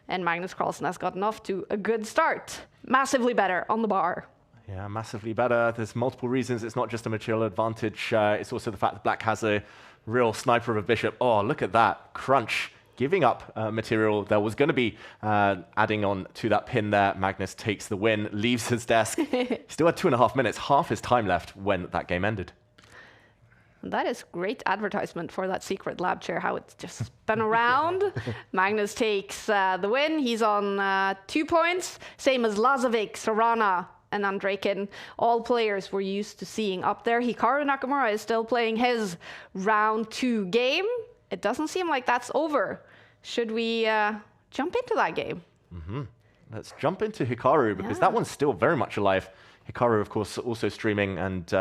and Magnus Carlsen has gotten off to a good start. Massively better on the bar. Yeah, massively better. There's multiple reasons. It's not just a material advantage. It's also the fact that Black has a real sniper of a bishop. Oh, look at that. Crunch. Giving up material. There was going to be adding on to that pin there. Magnus takes the win, leaves his desk. Still had 2.5 minutes, half his time left when that game ended. That is great advertisement for that secret lab chair, how it's just spun around. Magnus takes the win. He's on 2 points, same as Lazovic, Sorana, and Andrejkin. All players we're used to seeing up there. Hikaru Nakamura is still playing his round 2 game. It doesn't seem like that's over. Should we jump into that game? Mm-hmm. Let's jump into Hikaru, because that one's still very much alive. Hikaru, of course, also streaming, and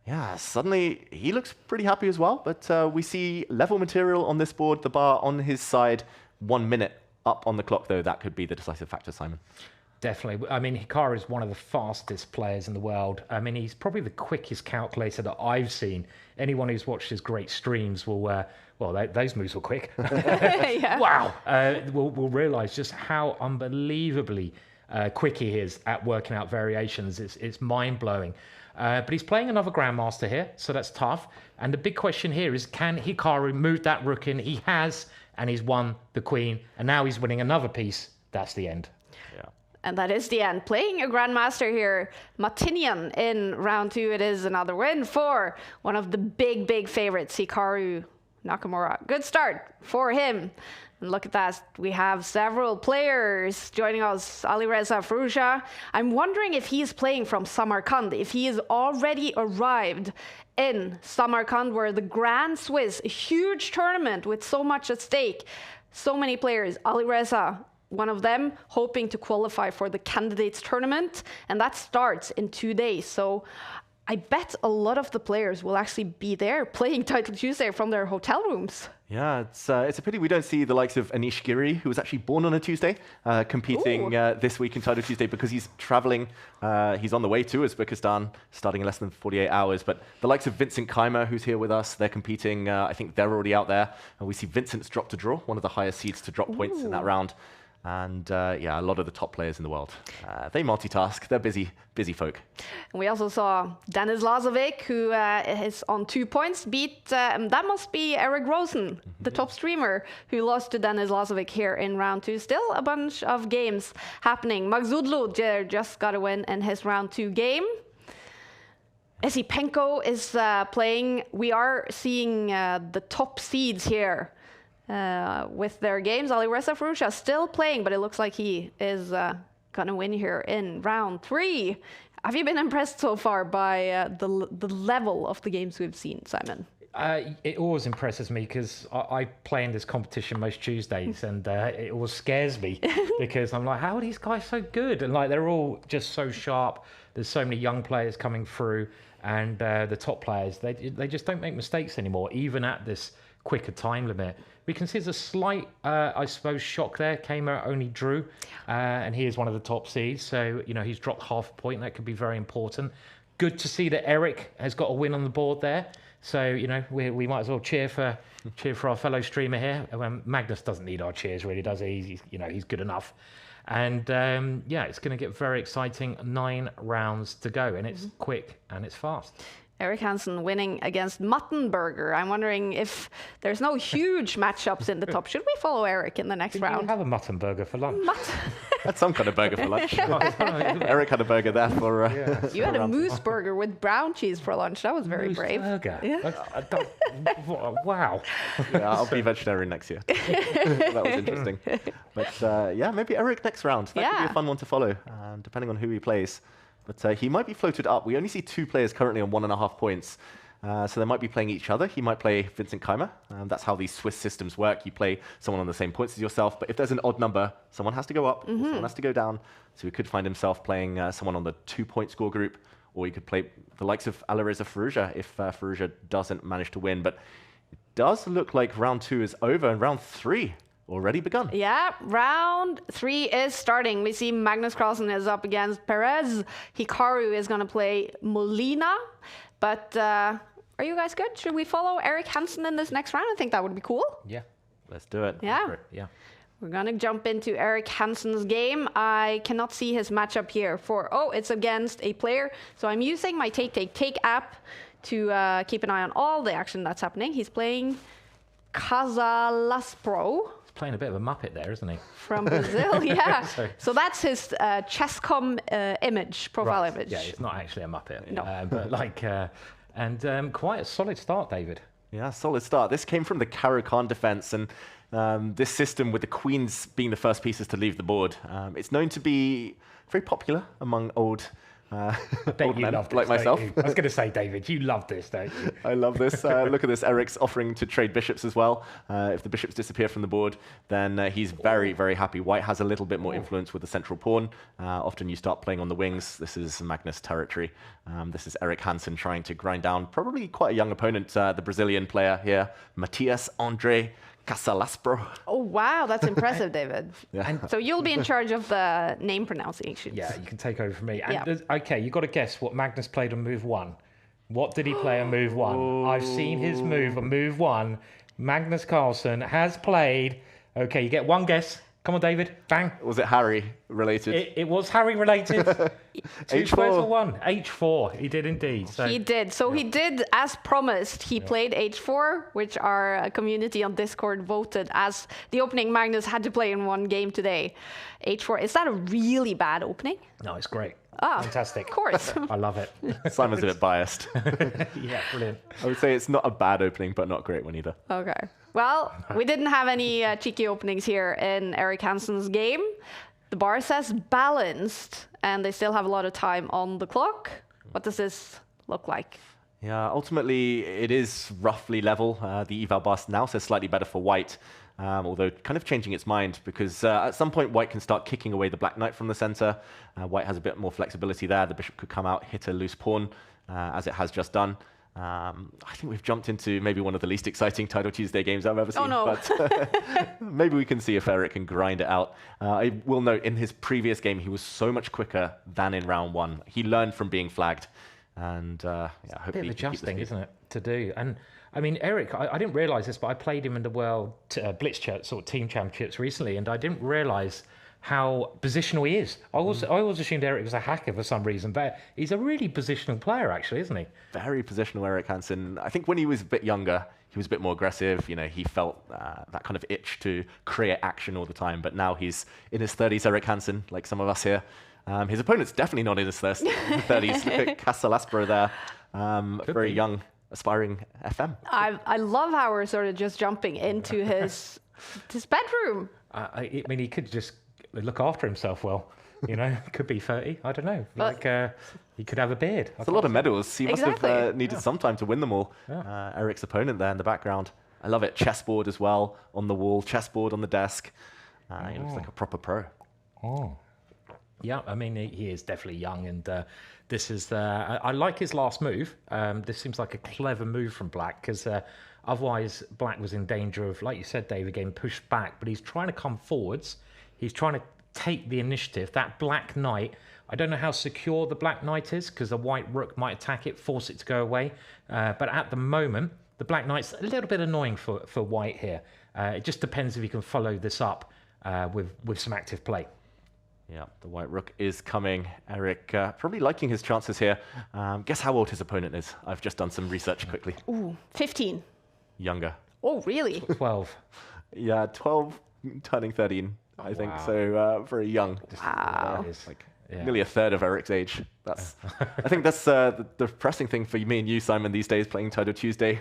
yeah, suddenly he looks pretty happy as well. But we see level material on this board, the bar on his side. 1 minute up on the clock, though. That could be the decisive factor, Simon. Definitely. I mean, Hikaru is one of the fastest players in the world. I mean, he's probably the quickest calculator that I've seen. Anyone who's watched his great streams will, those moves were quick. Yeah. Wow. Will realize just how unbelievably quick he is at working out variations. It's mind-blowing. But he's playing another Grandmaster here, so that's tough. And the big question here is, can Hikaru move that rook in? He has, and he's won the queen, and now he's winning another piece. That's the end. Yeah. And that is the end. Playing a Grandmaster here, Matinian in round 2. It is another win for one of the big favorites, Hikaru Nakamura. Good start for him. And look at that. We have several players joining us. Alireza Frouja. I'm wondering if he's playing from Samarkand, if he has already arrived in Samarkand, where the Grand Swiss, a huge tournament with so much at stake, so many players. Alireza, one of them, hoping to qualify for the candidates tournament, and that starts in 2 days. So I bet a lot of the players will actually be there playing Title Tuesday from their hotel rooms. Yeah, it's a pity we don't see the likes of Anish Giri, who was actually born on a Tuesday, competing this week in Title Tuesday, because he's traveling. He's on the way to Uzbekistan, starting in less than 48 hours. But the likes of Vincent Keimer, who's here with us, they're competing. I think they're already out there. And we see Vincent's drop to draw, one of the highest seeds to drop points in that round. And yeah, a lot of the top players in the world, they multitask. They're busy folk. And we also saw Denis Lazovic, who is on 2 points, beat, that must be Eric Rosen, the top streamer, who lost to Denis Lazovic here in round 2. Still a bunch of games happening. Magzudlu just got a win in his round 2 game. Esipenko is playing. We are seeing the top seeds here with their games. Alireza Firouzja still playing, but it looks like he is going to win here in round 3. Have you been impressed so far by the level of the games we've seen, Simon? It always impresses me because I play in this competition most Tuesdays, and it always scares me because I'm like, how are these guys so good? And like, they're all just so sharp. There's so many young players coming through, and the top players, they just don't make mistakes anymore, even at this quicker time limit. We can see there's a slight, I suppose, shock there. Kamer only drew, and he is one of the top seeds. So, you know, he's dropped half a point. That could be very important. Good to see that Eric has got a win on the board there. So, you know, we might as well cheer for our fellow streamer here. Magnus doesn't need our cheers, really, does he? He's good enough. And, yeah, it's going to get very exciting. 9 rounds to go, and it's quick and it's fast. Eric Hansen winning against Muttenberger. I'm wondering if there's no huge matchups in the top. Should we follow Eric in the next round? You have a Muttenberger for lunch. Had some kind of burger for lunch. Eric had a burger there for. You had a moose burger with brown cheese for lunch. That was very moose brave. Burger. Yeah. Wow. Yeah, I'll be vegetarian next year. That was interesting. But yeah, maybe Eric next round. That could be a fun one to follow, depending on who he plays. But he might be floated up. We only see 2 players currently on 1.5 points. So they might be playing each other. He might play Vincent Keimer. That's how these Swiss systems work. You play someone on the same points as yourself, but if there's an odd number, someone has to go up, someone has to go down. So he could find himself playing someone on the 2-point score group, or he could play the likes of Alireza Firouzja if Firouzja doesn't manage to win. But it does look like round 2 is over, and round 3 already begun. Yeah, round 3 is starting. We see Magnus Carlsen is up against Perez. Hikaru is going to play Molina. But are you guys good? Should we follow Eric Hansen in this next round? I think that would be cool. Yeah. Let's do it. Yeah. Yeah. We're going to jump into Eric Hansen's game. I cannot see his matchup here it's against a player. So I'm using my Take app to keep an eye on all the action that's happening. He's playing Casalaspro. Playing a bit of a Muppet there, isn't he? From Brazil, yeah. So that's his Chesscom profile image. Yeah, it's not actually a Muppet. No. But quite a solid start, David. Yeah, solid start. This came from the Karo Khan defense, and this system with the queens being the first pieces to leave the board. It's known to be very popular among old old men like myself. I was going to say, David, you love this, don't you? I love this. Look at this. Eric's offering to trade bishops as well. If the bishops disappear from the board, then he's very, very happy. White has a little bit more influence with the central pawn. Often you start playing on the wings. This is Magnus territory. This is Eric Hansen trying to grind down probably quite a young opponent, the Brazilian player here, Matias Andre Casalaspro. Oh, wow. That's impressive, David. Yeah. And so you'll be in charge of the name pronunciations. Yeah, you can take over from me. And okay, you've got to guess what Magnus played on move 1. What did he play on move 1? I've seen his move on move 1. Magnus Carlsen has played... Okay, you get one guess. Come on, David. Bang. Was it Harry related? It was Harry related. 2 squares for 1. H4. He did indeed. So, he did. So he did, as promised, he played H4, which our community on Discord voted as the opening Magnus had to play in one game today. H4. Is that a really bad opening? No, it's great. Fantastic. Of course. I love it. Simon's a bit biased. Yeah, brilliant. I would say it's not a bad opening, but not a great one either. Okay. Well, we didn't have any cheeky openings here in Eric Hansen's game. The bar says balanced, and they still have a lot of time on the clock. What does this look like? Yeah, ultimately, it is roughly level. The eval bar now says slightly better for white, although kind of changing its mind, because at some point, white can start kicking away the black knight from the center. White has a bit more flexibility there. The bishop could come out, hit a loose pawn, as it has just done. I think we've jumped into maybe one of the least exciting Title Tuesday games I've ever seen. Oh, no. But maybe we can see if Eric can grind it out. I will note, in his previous game, he was so much quicker than in round 1. He learned from being flagged. And hopefully... A bit of adjusting, isn't it, to do? And I mean, Eric, I didn't realize this, but I played him in the World Blitz sort of team championships recently, and I didn't realize how positional he is. I always assumed Eric was a hacker for some reason, but he's a really positional player, actually, isn't he? Very positional, Eric Hansen. I think when he was a bit younger, he was a bit more aggressive. You know, he felt that kind of itch to create action all the time. But now he's in his 30s, Eric Hansen, like some of us here. His opponent's definitely not in his 30s. Look at Casalaspera there, very young, aspiring FM. I love how we're sort of just jumping into his bedroom. I mean, he could just look after himself well. You know, could be 30. I don't know. Like he could have a beard. It's a lot of medals. He must have needed some time to win them all. Yeah. Eric's opponent there in the background. I love it. Chessboard as well on the wall. Chessboard on the desk. He looks like a proper pro. Oh. Yeah, I mean, he is definitely young, and this is. I like his last move. This seems like a clever move from Black, because otherwise Black was in danger of, like you said, David, getting pushed back. But he's trying to come forwards. He's trying to take the initiative. That Black Knight, I don't know how secure the Black Knight is, because the White Rook might attack it, force it to go away. But at the moment, the Black Knight's a little bit annoying for White here. It just depends if you can follow this up with some active play. Yeah, the White Rook is coming. Eric probably liking his chances here. Guess how old his opponent is? I've just done some research quickly. Ooh, 15. Younger. Oh, really? 12. Yeah, 12 turning 13, I think. So very young. Wow. Nearly a third of Eric's age. I think that's the depressing thing for me and you, Simon, these days playing Title Tuesday.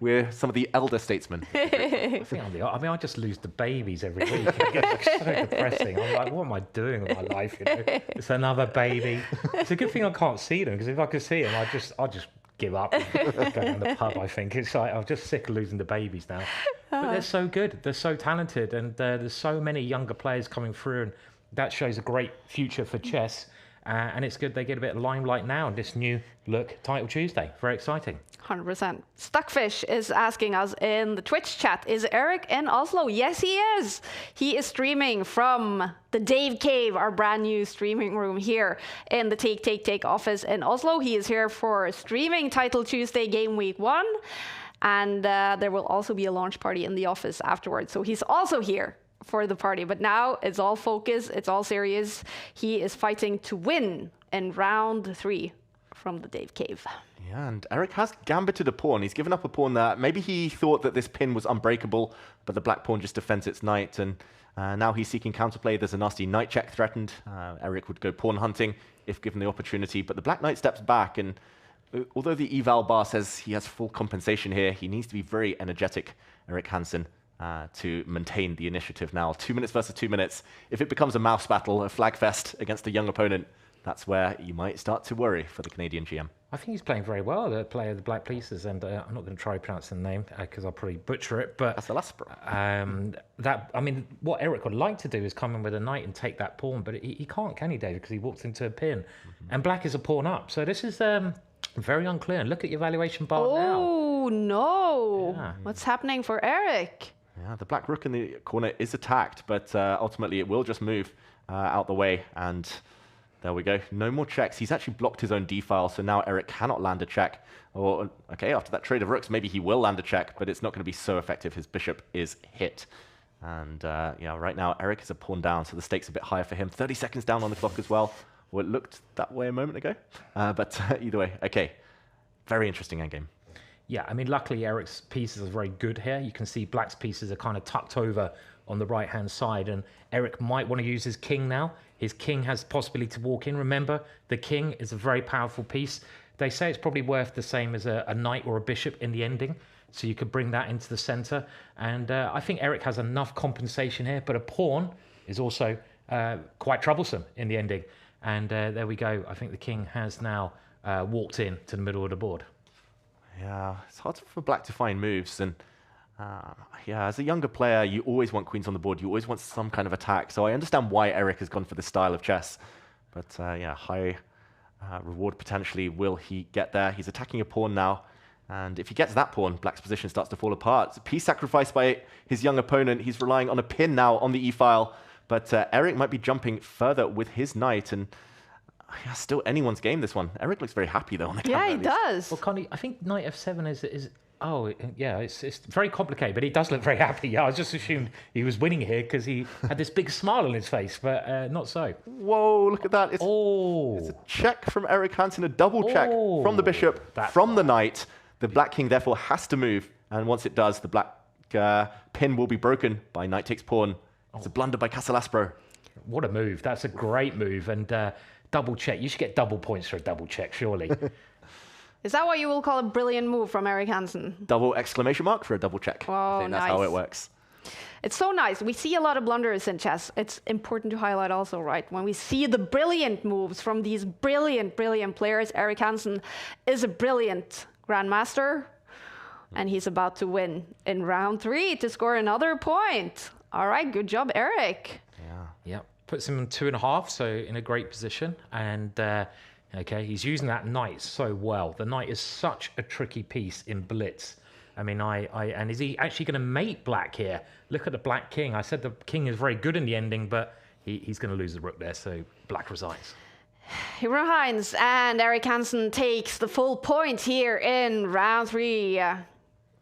We're some of the elder statesmen. I just lose the babies every week. It's so depressing. I'm like, what am I doing with my life? You know? It's another baby. It's a good thing I can't see them, because if I could see them, I'll just give up and go down the pub. I think it's like I'm just sick of losing the babies now. But they're so good. They're so talented, and there's so many younger players coming through, and that shows a great future for chess. And it's good they get a bit of limelight now in this new look Title Tuesday. Very exciting. 100%. Stuckfish is asking us in the Twitch chat, is Eric in Oslo? Yes, he is. He is streaming from the Dave Cave, our brand new streaming room here in the Take office in Oslo. He is here for streaming Title Tuesday Game Week 1. And there will also be a launch party in the office afterwards. So he's also here for the party, but now it's all focus, it's all serious. He is fighting to win in round 3 from the Dave Cave. Yeah, and Eric has gambited a pawn. He's given up a pawn there. Maybe he thought that this pin was unbreakable, but the black pawn just defends its knight, and now he's seeking counterplay. There's a nasty knight check threatened. Eric would go pawn hunting if given the opportunity, but the black knight steps back, and although the eval bar says he has full compensation here, he needs to be very energetic, Eric Hansen, to maintain the initiative now. 2 minutes versus 2 minutes. If it becomes a mouse battle, a flag fest against a young opponent, that's where you might start to worry for the Canadian GM. I think he's playing very well, the player of the Black Pieces, and I'm not going to try pronouncing the name because I'll probably butcher it. But what Eric would like to do is come in with a knight and take that pawn, but he can't, can he, David? Because he walked into a pin, and Black is a pawn up. So this is very unclear. Look at your valuation bar now. Oh no! Yeah. What's happening for Eric? Yeah, the black rook in the corner is attacked, but ultimately it will just move out the way, and there we go. No more checks. He's actually blocked his own d-file, so now Eric cannot land a check. Or, okay, after that trade of rooks, maybe he will land a check, but it's not going to be so effective. His bishop is hit. And yeah, right now Eric is a pawn down, so the stakes are a bit higher for him. 30 seconds down on the clock as well. Well, it looked that way a moment ago. But either way, okay. Very interesting endgame. Yeah, I mean, luckily Eric's pieces are very good here. You can see Black's pieces are kind of tucked over on the right-hand side, and Eric might want to use his king now. His king has the possibility to walk in. Remember, the king is a very powerful piece. They say it's probably worth the same as a knight or a bishop in the ending, so you could bring that into the center. And I think Eric has enough compensation here, but a pawn is also quite troublesome in the ending. And there we go. I think the king has now walked in to the middle of the board. Yeah, it's hard for Black to find moves, and yeah, as a younger player, you always want queens on the board. You always want some kind of attack. So I understand why Eric has gone for this style of chess. But yeah, high reward potentially. Will he get there? He's attacking a pawn now, and if he gets that pawn, Black's position starts to fall apart. It's a piece sacrificed by his young opponent. He's relying on a pin now on the e-file, but Eric might be jumping further with his knight, and yeah, still anyone's game, this one. Eric looks very happy, though, on the camera. Yeah, he does. Well, Connie, I think knight f7 Oh, yeah, it's very complicated, but he does look very happy. Yeah, I just assumed he was winning here because he had this big smile on his face, but not so. Whoa, look at that. It's a check from Eric Hansen, a double check from the bishop, from the knight. The black king, therefore, has to move. And once it does, the black pin will be broken by knight takes pawn. It's a blunder by Casalaspro. What a move. That's a great move. And double check. You should get double points for a double check, surely. Is that what you will call a brilliant move from Eric Hansen? Double exclamation mark for a double check. Oh, I think that's how it works. It's so nice. We see a lot of blunders in chess. It's important to highlight also, right? When we see the brilliant moves from these brilliant, brilliant players, Eric Hansen is a brilliant grandmaster, and he's about to win in round 3 to score another point. All right, good job, Eric. Yeah, puts him in 2.5, so in a great position. And okay, he's using that knight so well. The knight is such a tricky piece in blitz. I mean, and is he actually going to mate black here? Look at the black king. I said the king is very good in the ending, but he's going to lose the rook there, so black resigns. He resigns, and Eric Hansen takes the full point here in round 3.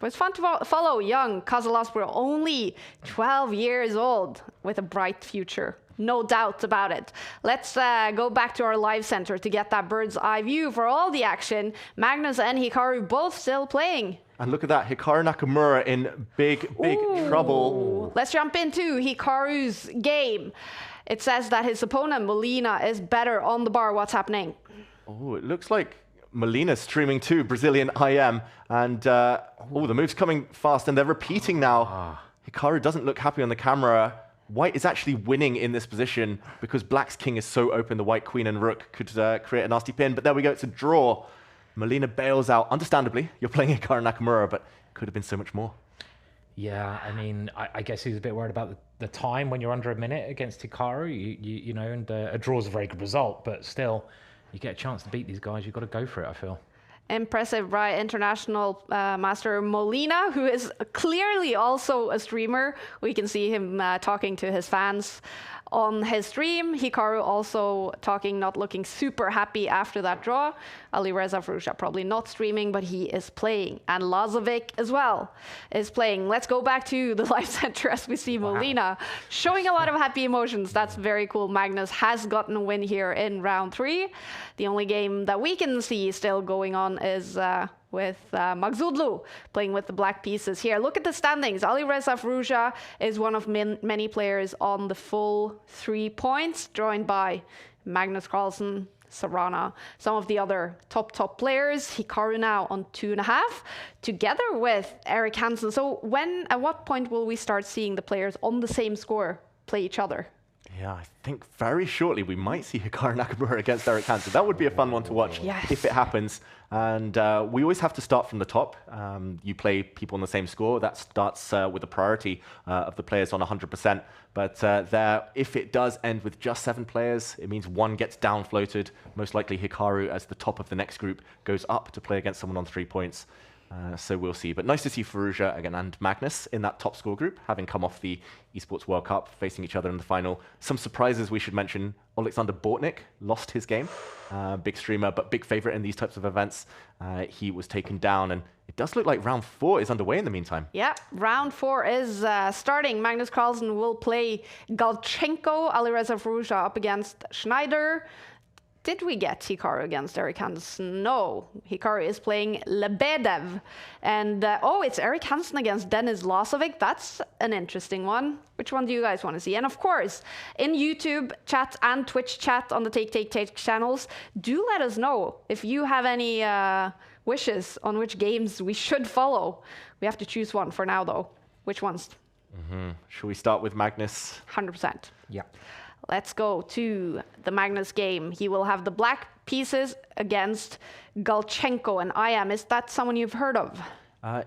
But it's fun to follow young Casalaspro, only 12 years old, with a bright future. No doubt about it. Let's go back to our live center to get that bird's eye view for all the action. Magnus and Hikaru both still playing. And look at that, Hikaru Nakamura in big trouble. Let's jump into Hikaru's game. It says that his opponent, Molina, is better on the bar. What's happening? Oh, it looks like Molina's streaming too, Brazilian IM. And the move's coming fast, and they're repeating now. Hikaru doesn't look happy on the camera. White is actually winning in this position because black's king is so open. The white queen and rook could create a nasty pin. But there we go, it's a draw. Molina bails out. Understandably, you're playing Hikaru Nakamura, but it could have been so much more. Yeah, I mean, I guess he's a bit worried about the time when you're under a minute against Hikaru, you know, and a draw is a very good result, but still, you get a chance to beat these guys, you've got to go for it, I feel. Impressive, right? International master Molina, who is clearly also a streamer. We can see him talking to his fans on his stream. Hikaru also talking, not looking super happy after that draw. Alireza Firouzja probably not streaming, but he is playing. And Lazovic as well is playing. Let's go back to the live center as we see Molina showing a lot of happy emotions. That's very cool. Magnus has gotten a win here in round 3. The only game that we can see still going on is with Magzudlu playing with the black pieces here. Look at the standings. Alireza Firouzja is one of many players on the full 3 points, joined by Magnus Carlsen, Sarana, some of the other top players. Hikaru now on 2.5, together with Eric Hansen. So at what point will we start seeing the players on the same score play each other? Yeah, I think very shortly we might see Hikaru Nakamura against Eric Hansen. That would be a fun one to watch if it happens. And we always have to start from the top. You play people on the same score. That starts with the priority of the players on 100%. But if it does end with just 7 players, it means one gets down floated. Most likely Hikaru, as the top of the next group, goes up to play against someone on 3 points. So we'll see. But nice to see Firouzja again and Magnus in that top score group, having come off the Esports World Cup, facing each other in the final. Some surprises we should mention. Alexander Bortnik lost his game. Big streamer, but big favorite in these types of events. He was taken down, and it does look like round 4 is underway in the meantime. Yeah, round 4 is starting. Magnus Carlsen will play Galchenko, Alireza Firouzja up against Schneider. Did we get Hikaru against Eric Hansen? No. Hikaru is playing Lebedev. And, it's Eric Hansen against Denis Lazovic. That's an interesting one. Which one do you guys want to see? And of course, in YouTube chat and Twitch chat on the Take channels, do let us know if you have any wishes on which games we should follow. We have to choose one for now, though. Which ones? Should we start with Magnus? 100%. Yeah. Let's go to the Magnus game. He will have the black pieces against Galchenko and IM. Is that someone you've heard of?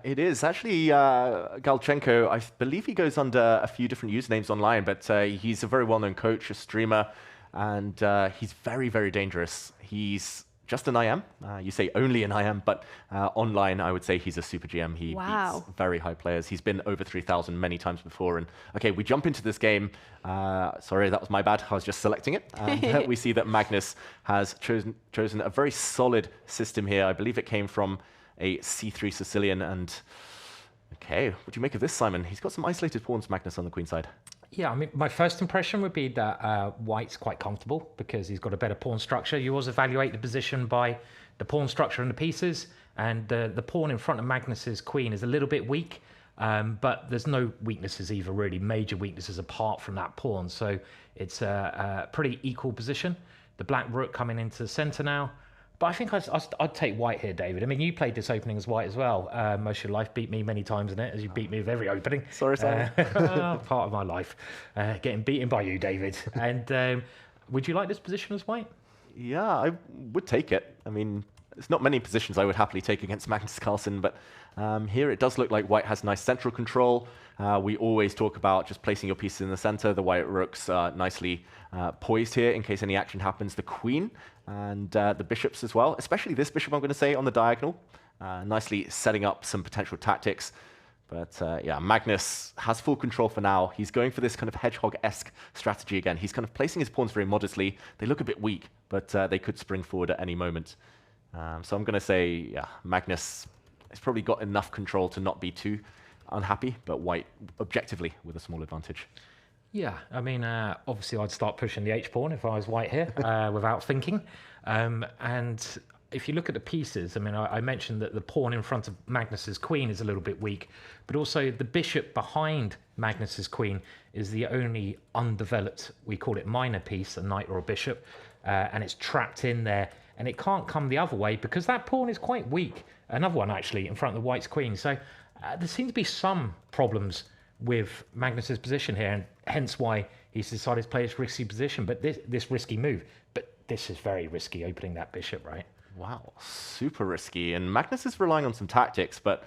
It is. Actually, Galchenko, I believe he goes under a few different usernames online, but he's a very well-known coach, a streamer, and he's very, very dangerous. He's just an IM. You say only an IM, but online, I would say he's a super GM. He beats very high players. He's been over 3,000 many times before. And okay, we jump into this game. Sorry, that was my bad. I was just selecting it. And we see that Magnus has chosen a very solid system here. I believe it came from a c3 Sicilian. And okay, what do you make of this, Simon? He's got some isolated pawns, Magnus, on the queen side. Yeah, I mean, my first impression would be that White's quite comfortable because he's got a better pawn structure. You always evaluate the position by the pawn structure and the pieces, and the pawn in front of Magnus's queen is a little bit weak, but there's no weaknesses either, really, major weaknesses apart from that pawn. So it's a pretty equal position. The black rook coming into the center now. But I think I'd take White here, David. I mean, you played this opening as White as well. Most of your life, beat me many times in it, as you beat me with every opening. Sorry, Simon. Part of my life. Getting beaten by you, David. And would you like this position as White? Yeah, I would take it. I mean, there's not many positions I would happily take against Magnus Carlsen, but here it does look like White has nice central control. We always talk about just placing your pieces in the center. The White rooks are nicely poised here in case any action happens. The queen and the bishops as well, especially this bishop, I'm going to say, on the diagonal. Nicely setting up some potential tactics. But yeah, Magnus has full control for now. He's going for this kind of hedgehog-esque strategy again. He's kind of placing his pawns very modestly. They look a bit weak, but they could spring forward at any moment. So I'm going to say, yeah, Magnus has probably got enough control to not be too unhappy, but White objectively with a small advantage. Yeah, I mean, obviously I'd start pushing the H-pawn if I was White here without thinking. And if you look at the pieces, I mean, I mentioned that the pawn in front of Magnus's queen is a little bit weak, but also the bishop behind Magnus's queen is the only undeveloped, we call it minor piece, a knight or a bishop, and it's trapped in there, and it can't come the other way because that pawn is quite weak. Another one, actually, in front of the White's queen. So there seem to be some problems with Magnus's position here, and hence why he's decided to play this risky position, but this risky move. But this is very risky, opening that bishop, right? Wow, super risky. And Magnus is relying on some tactics, but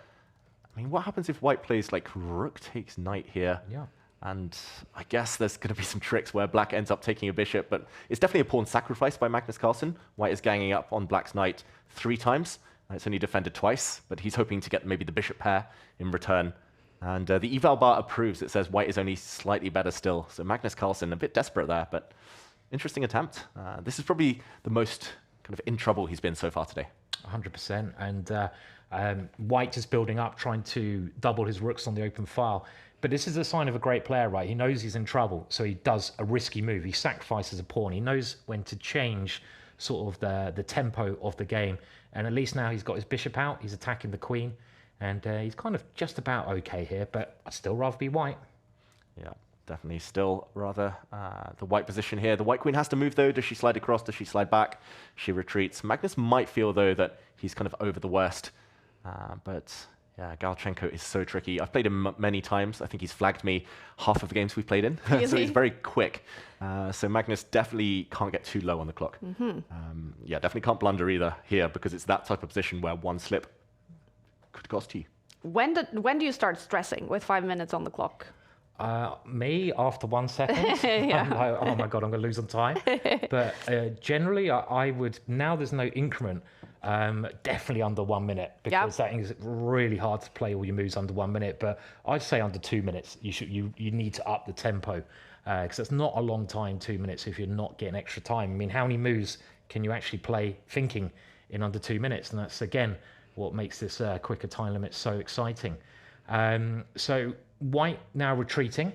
I mean, what happens if White plays like rook takes knight here? Yeah. And I guess there's going to be some tricks where Black ends up taking a bishop, but it's definitely a pawn sacrifice by Magnus Carlsen. White is ganging up on Black's knight 3 times. It's only defended twice, but he's hoping to get maybe the bishop pair in return. And the eval bar approves. It says White is only slightly better still. So Magnus Carlsen, a bit desperate there, but interesting attempt. This is probably the most kind of in trouble he's been so far today. 100%. And White is building up, trying to double his rooks on the open file. But this is a sign of a great player, right? He knows he's in trouble, so he does a risky move. He sacrifices a pawn. He knows when to change sort of the tempo of the game. And at least now he's got his bishop out. He's attacking the queen. And he's kind of just about okay here, but I'd still rather be White. Yeah, definitely still rather the White position here. The White queen has to move, though. Does she slide across? Does she slide back? She retreats. Magnus might feel, though, that he's kind of over the worst. But yeah, Galchenko is so tricky. I've played him many times. I think he's flagged me half of the games we've played in. So he's very quick. So Magnus definitely can't get too low on the clock. Yeah, definitely can't blunder either here because it's that type of position where one slip could cost you. When do you start stressing with 5 minutes on the clock? Me, after 1 second. Yeah. I'm like, oh my God, I'm going to lose on time. But generally, I would, now there's no increment, definitely under 1 minute, because that is really hard to play all your moves under 1 minute. But I'd say under 2 minutes, you need to up the tempo, because it's not a long time, 2 minutes, if you're not getting extra time. I mean, how many moves can you actually play thinking in under 2 minutes? And that's, again, what makes this quicker time limit so exciting. So White now retreating.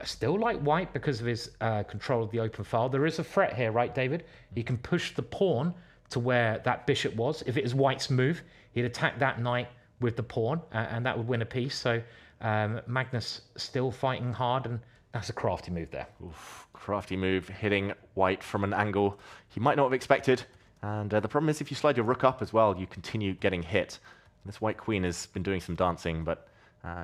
Still like White because of his control of the open file. There is a threat here, right, David? He can push the pawn to where that bishop was. If it is White's move, he'd attack that knight with the pawn, and that would win a piece. So Magnus still fighting hard, and that's a crafty move there. Oof, crafty move, hitting White from an angle he might not have expected. And the problem is if you slide your rook up as well, you continue getting hit. This White queen has been doing some dancing, but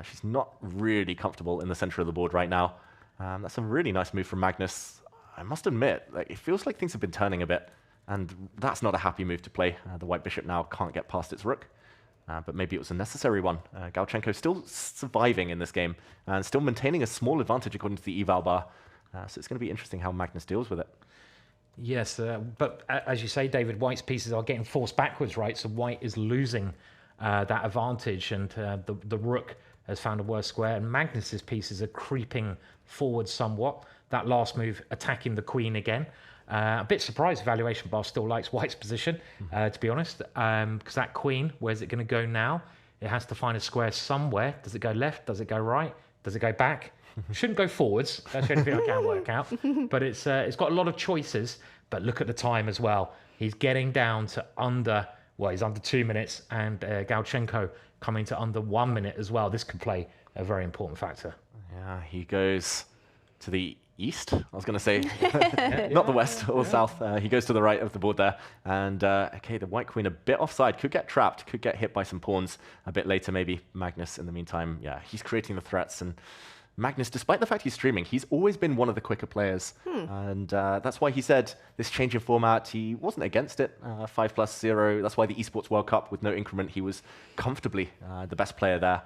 she's not really comfortable in the center of the board right now. That's a really nice move from Magnus. I must admit, like, it feels like things have been turning a bit, and that's not a happy move to play. The White bishop now can't get past its rook, but maybe it was a necessary one. Galchenko still surviving in this game and still maintaining a small advantage according to the eval bar. So it's going to be interesting how Magnus deals with it. Yes, but as you say, David, White's pieces are getting forced backwards, right? So White is losing that advantage, and the rook has found a worse square, and Magnus's pieces are creeping forward somewhat. That last move attacking the queen again. A bit surprised Valuation Bar still likes White's position, to be honest, because that queen, where's it going to go now? It has to find a square somewhere. Does it go left? Does it go right? Does it go back? Shouldn't go forwards. That's the only thing I can work out. But it's got a lot of choices. But look at the time as well. He's getting down to he's under 2 minutes, and Galchenko coming to under 1 minute as well. This could play a very important factor. Yeah, he goes to the east, I was going to say, not the west or south. He goes to the right of the board there. And, okay, the white queen a bit offside, could get trapped, could get hit by some pawns a bit later, maybe. Magnus, in the meantime, yeah, he's creating the threats. And Magnus, despite the fact he's streaming, he's always been one of the quicker players. And that's why he said this change in format, he wasn't against it, 5+0. That's why the Esports World Cup with no increment, he was comfortably the best player there.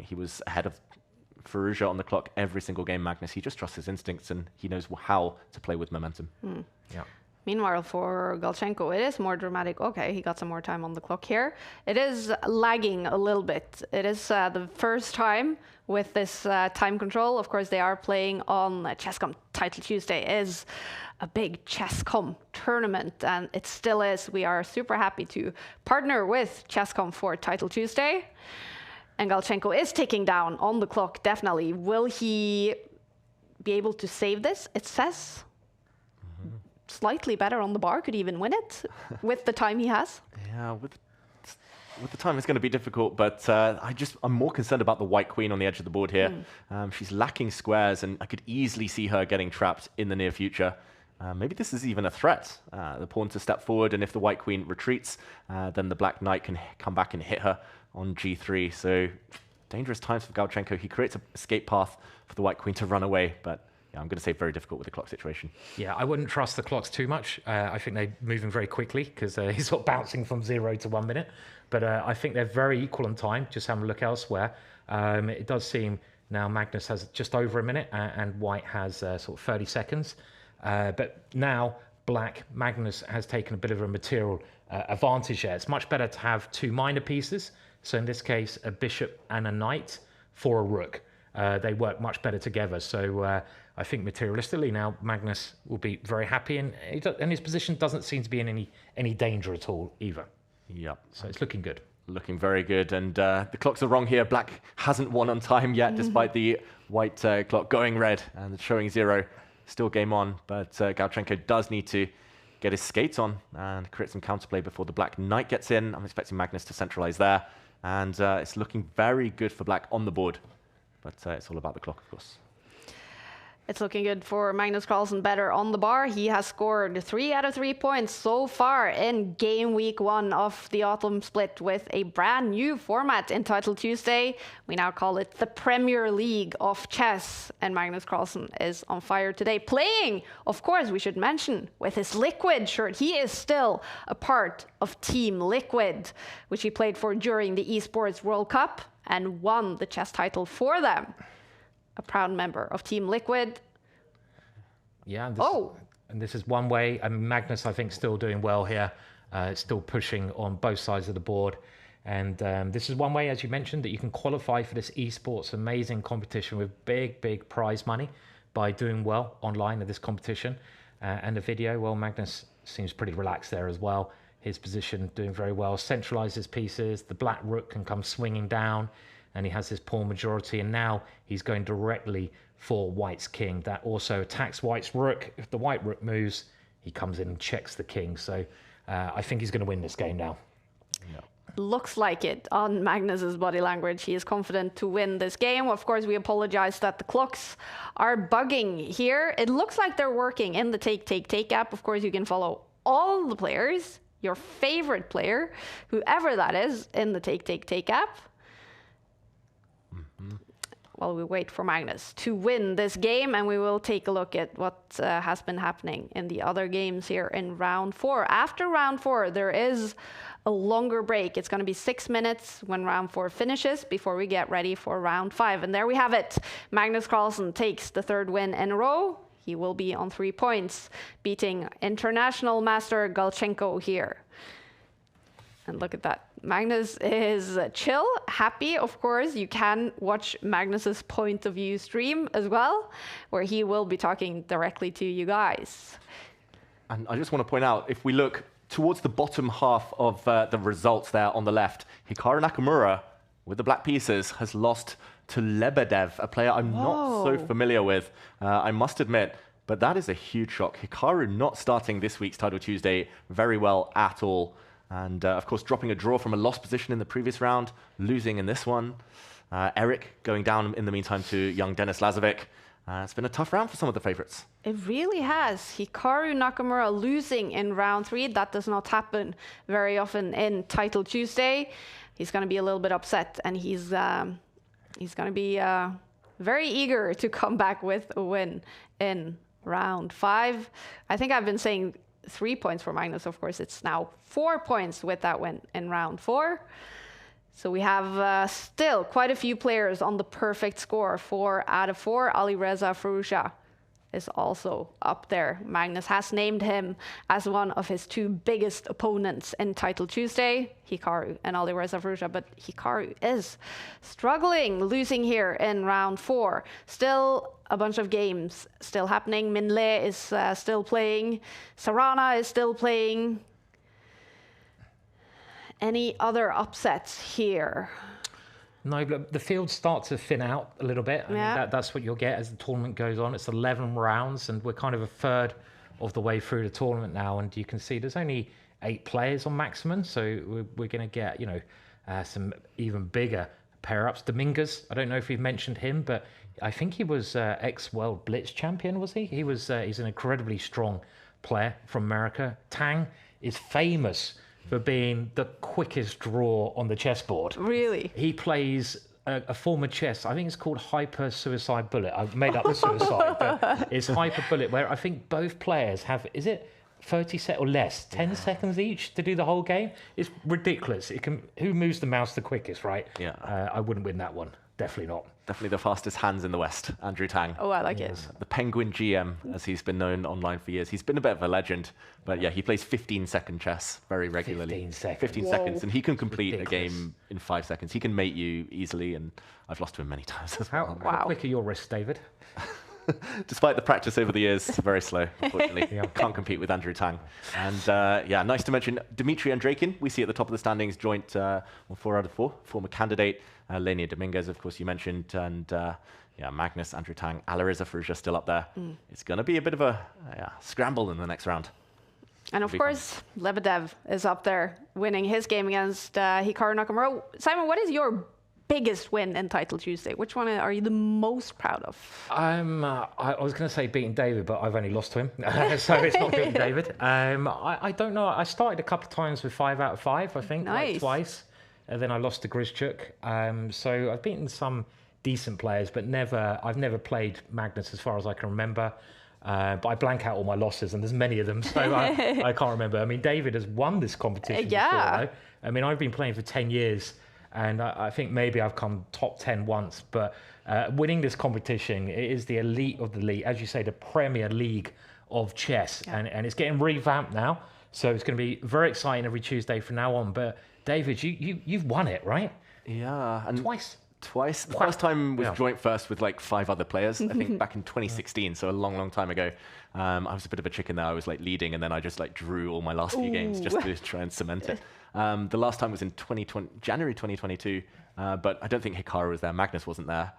He was ahead of Faruja on the clock every single game. Magnus, he just trusts his instincts and he knows how to play with momentum. Yeah. Meanwhile, for Galchenko, it is more dramatic. Okay, he got some more time on the clock here. It is lagging a little bit. It is the first time with this time control. Of course, they are playing on Chesscom. Title Tuesday is a big Chesscom tournament, and it still is. We are super happy to partner with Chesscom for Title Tuesday. And Galchenko is ticking down on the clock, definitely. Will he be able to save this? It says slightly better on the bar, could even win it with the time he has. Yeah, with the time it's going to be difficult, but I'm more concerned about the white queen on the edge of the board here. She's lacking squares, and I could easily see her getting trapped in the near future. Maybe this is even a threat. The pawn to step forward, and if the white queen retreats, then the black knight can come back and hit her on g3. So dangerous times for Galchenko. He creates an escape path for the white queen to run away, but yeah, I'm going to say very difficult with the clock situation. Yeah, I wouldn't trust the clocks too much. I think they're moving very quickly because he's sort of bouncing from 0 to 1 minute. But I think they're very equal on time. Just have a look elsewhere. It does seem now Magnus has just over a minute and White has sort of 30 seconds. But now Magnus has taken a bit of a material advantage there. It's much better to have 2 minor pieces. So in this case, a bishop and a knight for a rook. They work much better together. So I think materialistically now Magnus will be very happy, and his position doesn't seem to be in any danger at all either. Yep. So it's looking good. Looking very good, and the clocks are wrong here. Black hasn't won on time yet, despite the white clock going red and showing 0. Still game on, but Galchenko does need to get his skates on and create some counterplay before the black knight gets in. I'm expecting Magnus to centralize there, and it's looking very good for black on the board, but it's all about the clock, of course. It's looking good for Magnus Carlsen, better on the bar. He has scored 3 out of 3 points so far in game week 1 of the autumn split with a brand new format in Title Tuesday. We now call it the Premier League of Chess. And Magnus Carlsen is on fire today, playing, of course, we should mention, with his Liquid shirt. He is still a part of Team Liquid, which he played for during the Esports World Cup and won the chess title for them. A proud member of Team Liquid. Yeah. And this is one way. I mean, Magnus, I think, still doing well here. Still pushing on both sides of the board. And this is one way, as you mentioned, that you can qualify for this esports amazing competition with big prize money by doing well online at this competition. And the video, well, Magnus seems pretty relaxed there as well. His position doing very well. Centralizes pieces. The black rook can come swinging down. And he has his pawn majority, and now he's going directly for White's king. That also attacks White's rook. If the white rook moves, he comes in and checks the king. So I think he's going to win this game now. Yeah. Looks like it on Magnus's body language. He is confident to win this game. Of course, we apologize that the clocks are bugging here. It looks like they're working in the take app. Of course, you can follow all the players, your favorite player, whoever that is, in the take app. While we wait for Magnus to win this game, and we will take a look at what has been happening in the other games here in round 4. After round 4, there is a longer break. It's going to be 6 minutes when round 4 finishes before we get ready for round 5. And there we have it. Magnus Carlsen takes the 3rd win in a row. He will be on 3 points, beating international master Galchenko here. And look at that. Magnus is chill, happy. Of course, you can watch Magnus's point of view stream as well, where he will be talking directly to you guys. And I just want to point out, if we look towards the bottom half of the results there on the left, Hikaru Nakamura with the black pieces has lost to Lebedev, a player I'm not so familiar with, I must admit. But that is a huge shock. Hikaru not starting this week's Title Tuesday very well at all. And of course, dropping a draw from a lost position in the previous round, losing in this one. Eric going down in the meantime to young Denis Lazovic. It's been a tough round for some of the favorites. It really has. Hikaru Nakamura losing in round 3. That does not happen very often in Title Tuesday. He's going to be a little bit upset, and he's going to be very eager to come back with a win in round 5. I think I've been saying 3 points for Magnus. Of course, it's now 4 points with that win in round 4. So we have still quite a few players on the perfect score. 4 out of 4. Alireza Firouzja is also up there. Magnus has named him as one of his 2 biggest opponents in Title Tuesday, Hikaru and Alireza Firouzja, but Hikaru is struggling, losing here in round 4. Still a bunch of games still happening. Minle is still playing. Sarana is still playing. Any other upsets here? No, but the fields start to thin out a little bit. I mean, that's what you'll get as the tournament goes on. It's 11 rounds, and we're kind of a third of the way through the tournament now. And you can see there's only 8 players on maximum, so we're going to get, you know, some even bigger pair-ups. Dominguez, I don't know if we've mentioned him, but I think he was ex-World Blitz champion, was he? He's an incredibly strong player from America. Tang is famous for being the quickest draw on the chessboard. Really? He plays a form of chess, I think it's called Hyper Suicide Bullet. I've made up the suicide, but it's Hyper Bullet, where I think both players have, is it 30 seconds or less, 10 seconds each to do the whole game? It's ridiculous. Who moves the mouse the quickest, right? Yeah. I wouldn't win that one. Definitely not. Definitely the fastest hands in the West, Andrew Tang. Oh, I like it. The Penguin GM, as he's been known online for years. He's been a bit of a legend, but yeah, he plays 15-second chess very regularly. 15 seconds. 15 seconds, and he can complete a game in 5 seconds. He can mate you easily, and I've lost to him many times as well. How quick are your wrists, David? Despite the practice over the years, very slow, unfortunately. Can't compete with Andrew Tang. And yeah, nice to mention Dmitry Andreikin, we see at the top of the standings, joint on 4 out of 4, former candidate. Lenia Dominguez, of course, you mentioned, and yeah, Magnus, Andrew Tang, Alireza Firouzja still up there. It's going to be a bit of a scramble in the next round. And of course, Lebedev is up there, winning his game against Hikaru Nakamura. Simon, what is your biggest win in Title Tuesday? Which one are you the most proud of? I was going to say beating David, but I've only lost to him, so it's not beating David. I don't know. I started a couple of times with 5 out of 5, I think, like twice. And then I lost to Grizchuk. So I've beaten some decent players, but I've never played Magnus as far as I can remember. But I blank out all my losses, and there's many of them, so I can't remember. I mean, David has won this competition before, though. I mean, I've been playing for 10 years, and I think maybe I've come top 10 once. But winning this competition, it is the elite of the elite. As you say, the Premier League of chess, and it's getting revamped now. So it's going to be very exciting every Tuesday from now on. But David, you've won it, right? Yeah. And Twice. The first time was joint first with like 5 other players, I think back in 2016, so a long, long time ago. I was a bit of a chicken there. I was like leading, and then I just like drew all my last few games just to try and cement it. The last time was in January 2022, but I don't think Hikaru was there. Magnus wasn't there.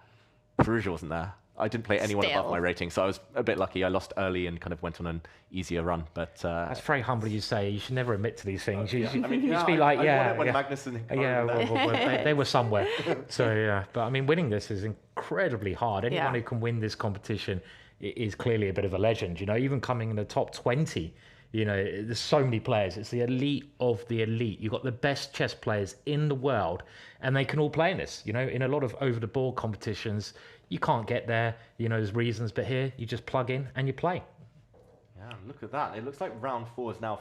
Firouzja wasn't there. I didn't play anyone above my rating, so I was a bit lucky. I lost early and kind of went on an easier run. But that's very humble, you say. You should never admit to these things. You should be I like, won it when Magnus and Hikaru they were somewhere. So yeah, but I mean, winning this is incredibly hard. Anyone who can win this competition is clearly a bit of a legend. You know, even coming in the top 20. You know, there's so many players. It's the elite of the elite. You've got the best chess players in the world, and they can all play in this. You know, in a lot of over-the-board competitions, you can't get there. You know, there's reasons, but here you just plug in and you play. Yeah, look at that. It looks like round 4 is now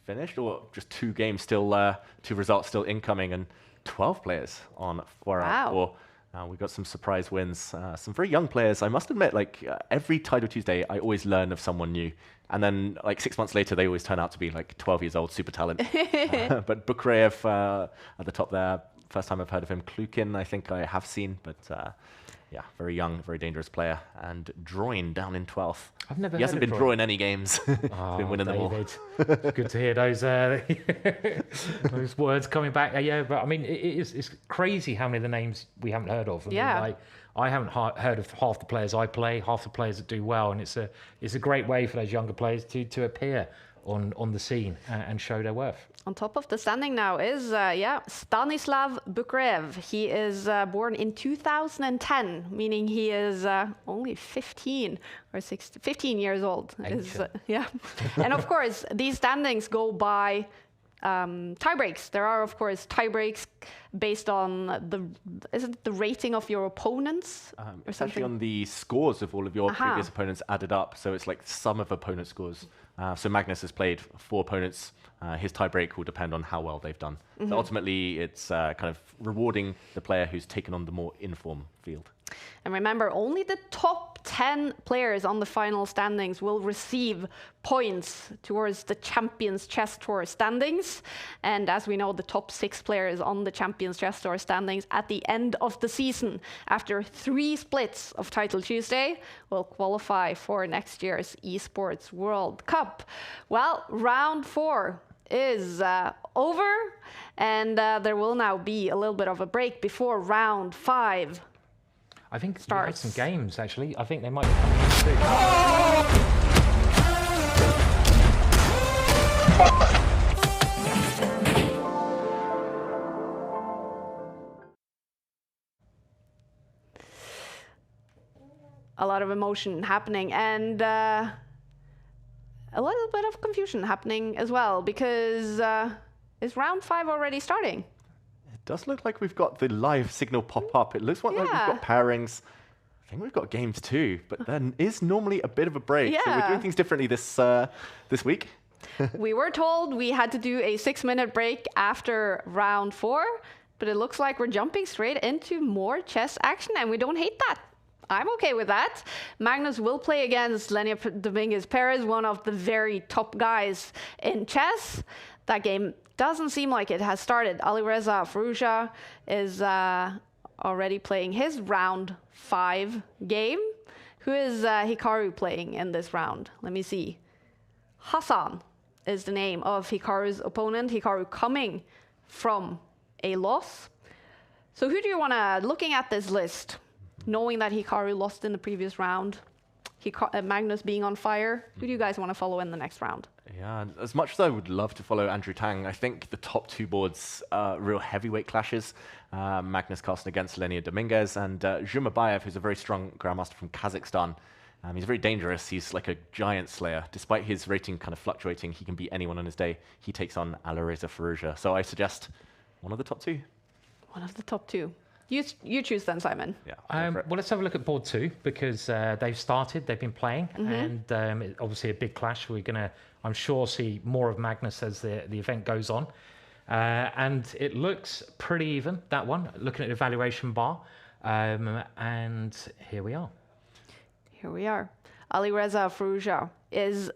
finished, or just 2 games still, 2 results still incoming, and 12 players on 4 out of 4. We got some surprise wins, some very young players. I must admit, like every Title Tuesday, I always learn of someone new. And then like 6 months later, they always turn out to be like 12 years old, super talent. But Bukreyev at the top there, first time I've heard of him. Klukin, I think I have seen, but Yeah, very young, very dangerous player. And drawing down in 12th. I've never He heard hasn't of been drawing any games. He's been winning them all. David. Good to hear those those words coming back. Yeah, but I mean, it's crazy how many of the names we haven't heard of. I mean, like, I haven't heard of half the players I play, half the players that do well, and it's a great way for those younger players to appear on the scene and show their worth. On top of the standing now is, Stanislav Bukarev. He is born in 2010, meaning he is only 15 or 15 years old. And of course, these standings go by tie breaks. There are, of course, tie breaks based on the rating of your opponents? It's actually on the scores of all of your previous opponents added up. So it's like sum of opponent scores. So Magnus has played 4 opponents. His tiebreak will depend on how well they've done. So ultimately, it's kind of rewarding the player who's taken on the more informed field. And remember, only the top 10 players on the final standings will receive points towards the Champions Chess Tour standings. And as we know, the top 6 players on the Champions Chess Tour standings at the end of the season, after 3 splits of Title Tuesday, will qualify for next year's Esports World Cup. Well, round 4 is over, and there will now be a little bit of a break before round 5. I think we had some games, actually. I think they might be coming in soon. A lot of emotion happening, and a little bit of confusion happening as well, because is round 5 already starting? It does look like we've got the live signal pop up. It looks like we've got pairings. I think we've got games too, but there is normally a bit of a break. So we're doing things differently this week. We were told we had to do a 6-minute break after round 4, but it looks like we're jumping straight into more chess action, and we don't hate that. I'm okay with that. Magnus will play against Lenia Dominguez Perez, one of the very top guys in chess. That game doesn't seem like it has started. Alireza Firouzja is already playing his round 5 game. Who is Hikaru playing in this round? Let me see. Hassan is the name of Hikaru's opponent. Hikaru coming from a loss. So who do you want to, looking at this list, knowing that Hikaru lost in the previous round, Magnus being on fire, who do you guys want to follow in the next round? Yeah, as much as I would love to follow Andrew Tang, I think the top 2 boards are real heavyweight clashes. Magnus Carlsen against Lenia Dominguez, and Zhumabayev, who's a very strong grandmaster from Kazakhstan. He's very dangerous. He's like a giant slayer. Despite his rating kind of fluctuating, he can beat anyone on his day. He takes on Alireza Firouzja. So I suggest one of the top 2. One of the top 2. You choose then, Simon. Yeah. Well, let's have a look at board 2, because they've started, they've been playing, and obviously a big clash. We're going to, I'm sure, see more of Magnus as the event goes on. And it looks pretty even, that one, looking at the evaluation bar. And here we are. Here we are. Alireza Firouzja is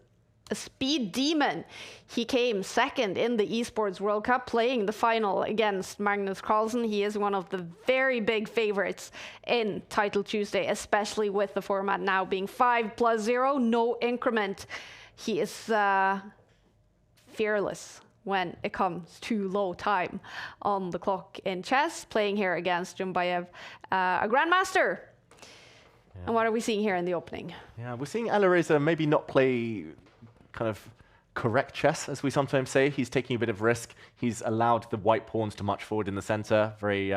a speed demon. He came second in the Esports World Cup, playing the final against Magnus Carlsen. He is one of the very big favorites in Title Tuesday, especially with the format now being 5+0, no increment. He is fearless when it comes to low time on the clock in chess, playing here against Zhumabayev, a grandmaster. Yeah. And what are we seeing here in the opening? Yeah, we're seeing Alireza maybe not play kind of correct chess, as we sometimes say. He's taking a bit of risk. He's allowed the white pawns to march forward in the center, very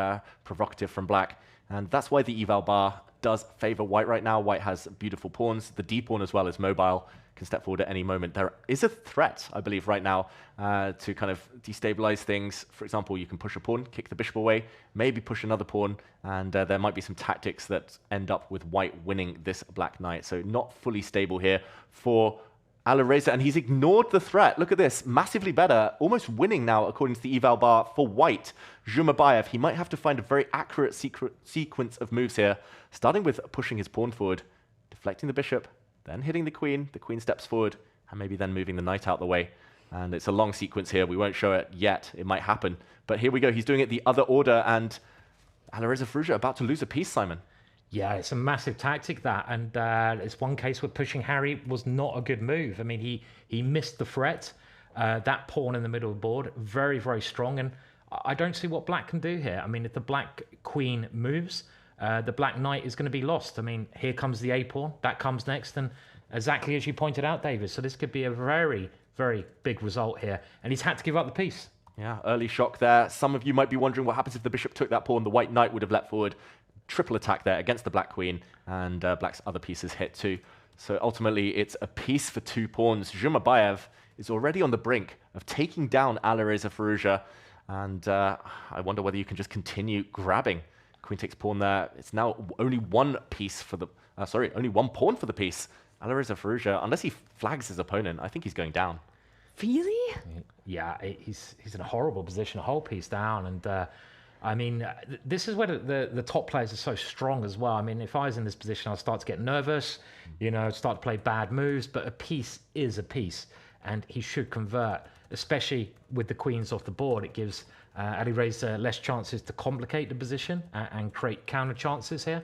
provocative from black. And that's why the eval bar does favor white right now. White has beautiful pawns. The d pawn as well is mobile, can step forward at any moment. There is a threat, I believe, right now to kind of destabilize things. For example, you can push a pawn, kick the bishop away, maybe push another pawn, and there might be some tactics that end up with white winning this black knight. So not fully stable here for Alireza, and he's ignored the threat. Look at this, massively better, almost winning now according to the eval bar for white. Zhumabayev, he might have to find a very accurate sequence of moves here, starting with pushing his pawn forward, deflecting the bishop, then hitting the queen steps forward, and maybe then moving the knight out the way. And it's a long sequence here, we won't show it yet, it might happen. But here we go, he's doing it the other order, and Alireza Firouzja about to lose a piece, Simon. Yeah, it's a massive tactic that, and it's one case where pushing Harry was not a good move. I mean, he missed the threat. That pawn in the middle of the board, very, very strong, and I don't see what black can do here. I mean, if the black queen moves, the black knight is going to be lost. I mean, here comes the a pawn, that comes next, and exactly as you pointed out, David, so this could be a very, very big result here, and he's had to give up the piece. Yeah, early shock there. Some of you might be wondering what happens if the bishop took that pawn. The white knight would have leapt forward. Triple attack there against the black queen, and black's other pieces hit too. So ultimately, it's a piece for 2 pawns. Zhumabayev is already on the brink of taking down Alireza Firouzja, and I wonder whether you can just continue grabbing. Queen takes pawn there. It's now only one piece for the... only one pawn for the piece. Alireza Firouzja, unless he flags his opponent, I think he's going down. Really? Yeah, he's in a horrible position, a whole piece down, and I mean, this is where the top players are so strong as well. I mean, if I was in this position, I'd start to get nervous, you know, start to play bad moves, but a piece is a piece, and he should convert, especially with the queens off the board. It gives Alireza less chances to complicate the position and create counter chances here.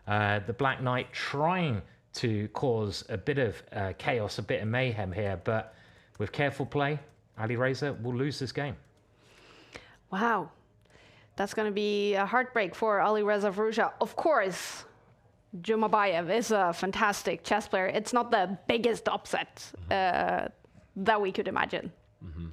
The black knight trying to cause a bit of chaos, a bit of mayhem here, but with careful play, Alireza will lose this game. Wow. That's going to be a heartbreak for Alireza Firouzja. Of course, Zhumabayev is a fantastic chess player. It's not the biggest upset that we could imagine.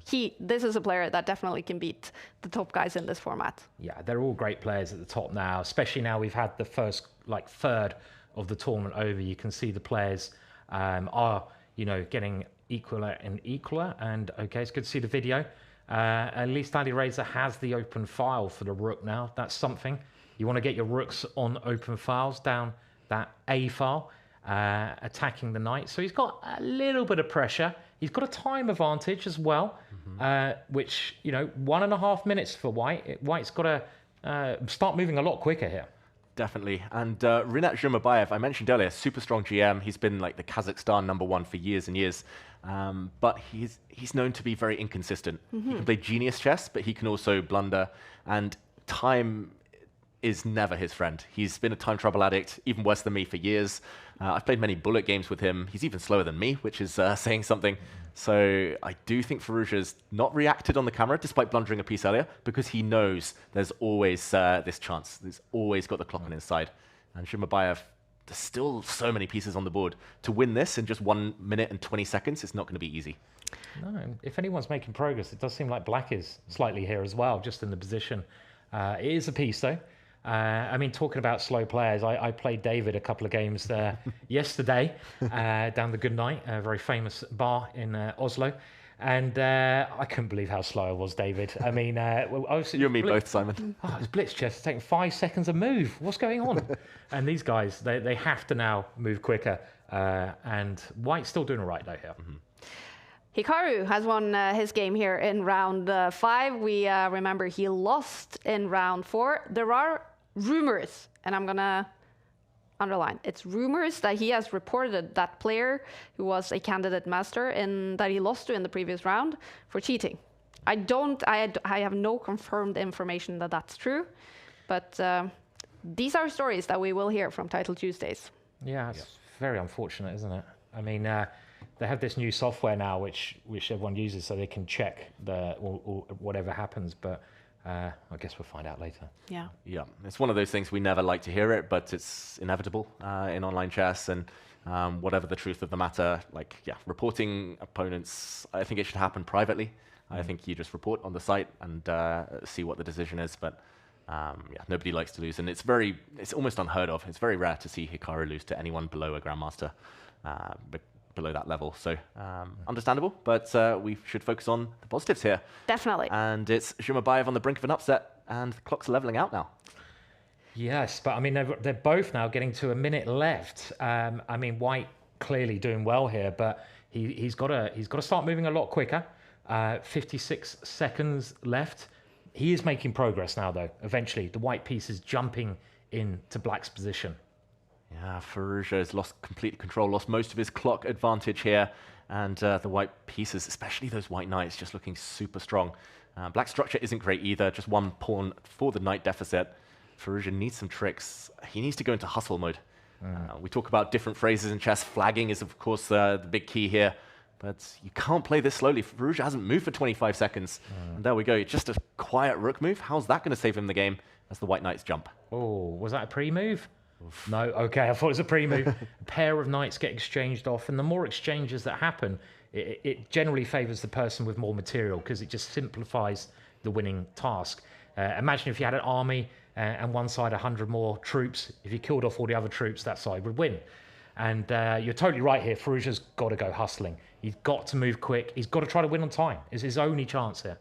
This is a player that definitely can beat the top guys in this format. Yeah, they're all great players at the top now, especially now we've had the first third of the tournament over. You can see the players are, you know, getting equaler and equaler, and okay, it's good to see the video. At least Alireza has the open file for the rook now. That's something. You want to get your rooks on open files down that A file, attacking the knight. So he's got a little bit of pressure. He's got a time advantage as well, which, you know, 1.5 minutes for White. White's got to start moving a lot quicker here. Definitely. And Rinat Zhumabayev, I mentioned earlier, super strong GM. He's been like the Kazakhstan #1 for years and years. But he's known to be very inconsistent. He can play genius chess, but he can also blunder. And time is never his friend. He's been a time trouble addict, even worse than me for years. I've played many bullet games with him. He's even slower than me, which is saying something. So I do think Firouzja's not reacted on the camera, despite blundering a piece earlier, because he knows there's always this chance. He's always got the clock on his side. And Zhumabayev, there's still so many pieces on the board. To win this in just 1 minute and 20 seconds, it's not going to be easy. No, if anyone's making progress, it does seem like black is slightly here as well, just in the position. It is a piece, though. I mean, talking about slow players, I played David a couple of games yesterday down the Good Night, a very famous bar in Oslo. And I couldn't believe how slow I was, David. I mean, you and me both, Simon. Oh, it's blitz chess. It's taking 5 seconds to move. What's going on? And these guys, they have to now move quicker. And White's still doing all right, though, here. Hikaru has won his game here in round 5. We remember he lost in round 4. There are rumors, and I'm going to underline, it's rumors that he has reported that player who was a candidate master that he lost to in the previous round for cheating. I have no confirmed information that that's true, but these are stories that we will hear from Title Tuesdays. Yeah, it's very unfortunate, isn't it? I mean, they have this new software now, which everyone uses, so they can check or whatever happens. But I guess we'll find out later. Yeah. Yeah, it's one of those things we never like to hear it, but it's inevitable in online chess. And whatever the truth of the matter, reporting opponents, I think it should happen privately. I think you just report on the site and see what the decision is. But nobody likes to lose, and it's almost unheard of. It's very rare to see Hikaru lose to anyone below a grandmaster. Below that level. So understandable, but we should focus on the positives here. Definitely. And it's Zhumabayev on the brink of an upset, and the clock's leveling out now. Yes, but I mean, they're both now getting to a minute left. I mean, White clearly doing well here, but he's got to start moving a lot quicker. 56 seconds left. He is making progress now, though. Eventually, the White piece is jumping into Black's position. Yeah, Firouzja has lost complete control, lost most of his clock advantage here, and the White pieces, especially those White knights, just looking super strong. Black structure isn't great either, just one pawn for the knight deficit. Firouzja needs some tricks. He needs to go into hustle mode. We talk about different phrases in chess. Flagging is, of course, the big key here. But you can't play this slowly. Firouzja hasn't moved for 25 seconds. And there we go. Just a quiet rook move. How's that going to save him the game as the white knights jump? Oh, was that a pre-move? No, okay, I thought it was a pre-move. A pair of knights get exchanged off, and the more exchanges that happen, it generally favors the person with more material because it just simplifies the winning task. Imagine if you had an army and one side 100 more troops. If you killed off all the other troops, that side would win. And you're totally right here. Firouzja's got to go hustling. He's got to move quick. He's got to try to win on time. It's his only chance here.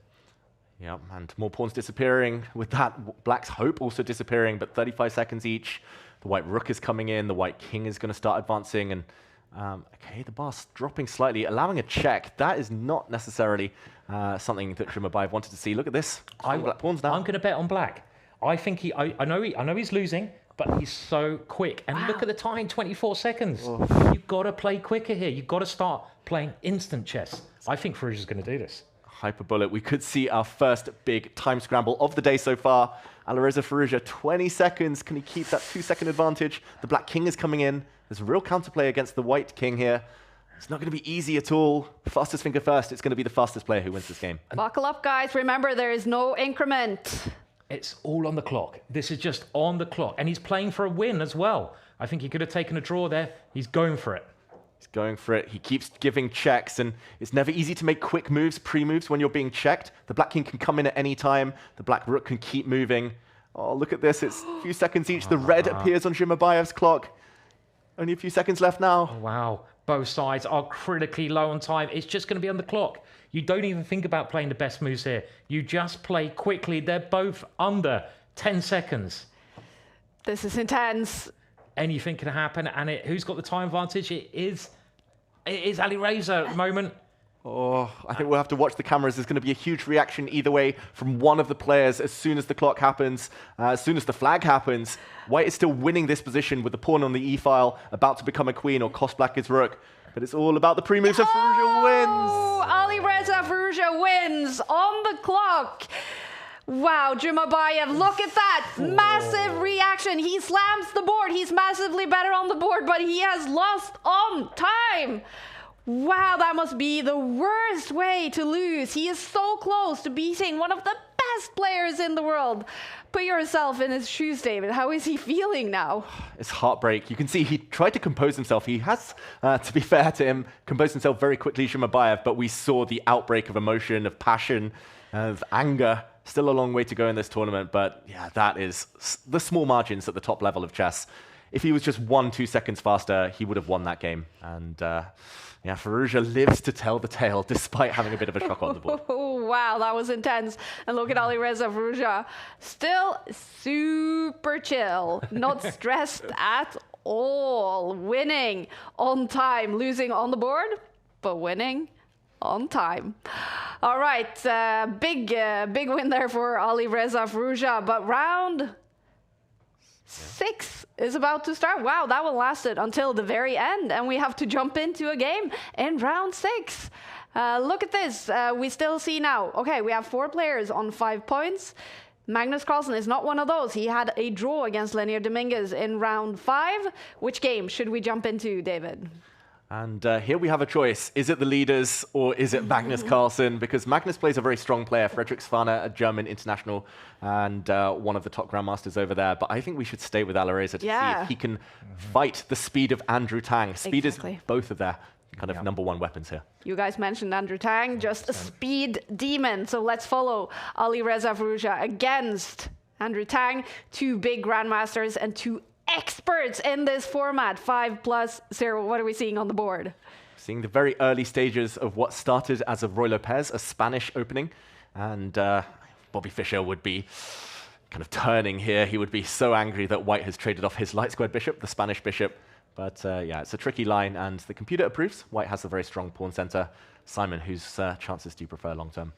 Yeah, and more pawns disappearing. With that, black's hope also disappearing, but 35 seconds each. The white rook is coming in. The white king is going to start advancing. And okay, the bar's dropping slightly, allowing a check. That is not necessarily something that Zhumabаев wanted to see. Look at this. Black pawns now. I'm going to bet on black. I think I know he's losing, but he's so quick. And look at the time, 24 seconds. You've got to play quicker here. You've got to start playing instant chess. I think Firouzja's going to do this. Hyperbullet. We could see our first big time scramble of the day so far. Alireza Firouzja, 20 seconds. Can he keep that 2-second advantage? The black king is coming in. There's a real counterplay against the white king here. It's not going to be easy at all. Fastest finger first. It's going to be the fastest player who wins this game. Buckle up, guys. Remember, there is no increment. It's all on the clock. This is just on the clock. And he's playing for a win as well. I think he could have taken a draw there. He's going for it. He's going for it. He keeps giving checks, and it's never easy to make quick moves, pre-moves when you're being checked. The black king can come in at any time. The black rook can keep moving. Oh, look at this. It's a few seconds each. The red appears on Zhumabаев's clock. Only a few seconds left now. Oh, wow. Both sides are critically low on time. It's just going to be on the clock. You don't even think about playing the best moves here. You just play quickly. They're both under 10 seconds. This is intense. Anything can happen, and who's got the time advantage? It is Alireza at the moment. Oh, I think we'll have to watch the cameras. There's going to be a huge reaction either way from one of the players as soon as the clock happens, as soon as the flag happens. White is still winning this position with the pawn on the e-file, about to become a queen or cost black his rook. But it's all about the pre-moves, and Firouzja wins! Alireza Firouzja wins on the clock. Wow, Zhumabаев, look at that. Massive reaction. He slams the board. He's massively better on the board, but he has lost on time. Wow, that must be the worst way to lose. He is so close to beating one of the best players in the world. Put yourself in his shoes, David. How is he feeling now? It's heartbreak. You can see he tried to compose himself. He has, to be fair to him, composed himself very quickly, Zhumabаев, but we saw the outbreak of emotion, of passion, of anger. Still a long way to go in this tournament, but yeah, that is the small margins at the top level of chess. If he was just 1-2 seconds faster, he would have won that game. And yeah, Firouzja lives to tell the tale despite having a bit of a shock on the board. Wow, that was intense. And look at Alireza Firouzja, still super chill, not stressed at all. Winning on time, losing on the board, but winning on time. All right, big win there for Alireza Firouzja, but round 6 is about to start. Wow, that one lasted until the very end, and we have to jump into a game in round 6. Look at this. We still see now, okay, we have 4 players on 5 points. Magnus Carlsen is not one of those. He had a draw against Lenier Dominguez in round 5. Which game should we jump into, David? And here we have a choice. Is it the leaders or is it Magnus Carlsen? Because Magnus plays a very strong player. Friedrichsfahne, a German international, and one of the top grandmasters over there. But I think we should stay with Alireza to see if he can fight the speed of Andrew Tang. Speed is both of their kind of number one weapons here. You guys mentioned Andrew Tang, just a speed demon. So let's follow Alireza Firouzja against Andrew Tang. 2 big grandmasters and 2 experts in this format. 5+0. What are we seeing on the board? Seeing the very early stages of what started as a Roy Lopez, a Spanish opening. And Bobby Fischer would be kind of turning here. He would be so angry that White has traded off his light squared bishop, the Spanish bishop. But yeah, it's a tricky line, and the computer approves. White has a very strong pawn center. Simon, whose chances do you prefer long term?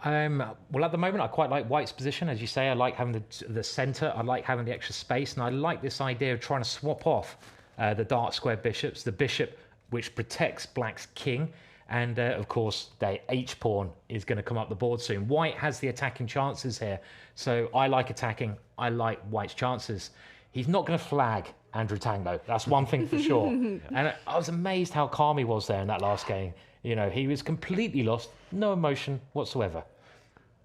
Well, at the moment, I quite like White's position. As you say, I like having the center. I like having the extra space. And I like this idea of trying to swap off the dark square bishops, the bishop which protects Black's king. And of course, the H pawn is going to come up the board soon. White has the attacking chances here. So I like attacking. I like White's chances. He's not going to flag Andrew Tang, though. That's one thing for sure. And I was amazed how calm he was there in that last game. You know, he was completely lost, no emotion whatsoever.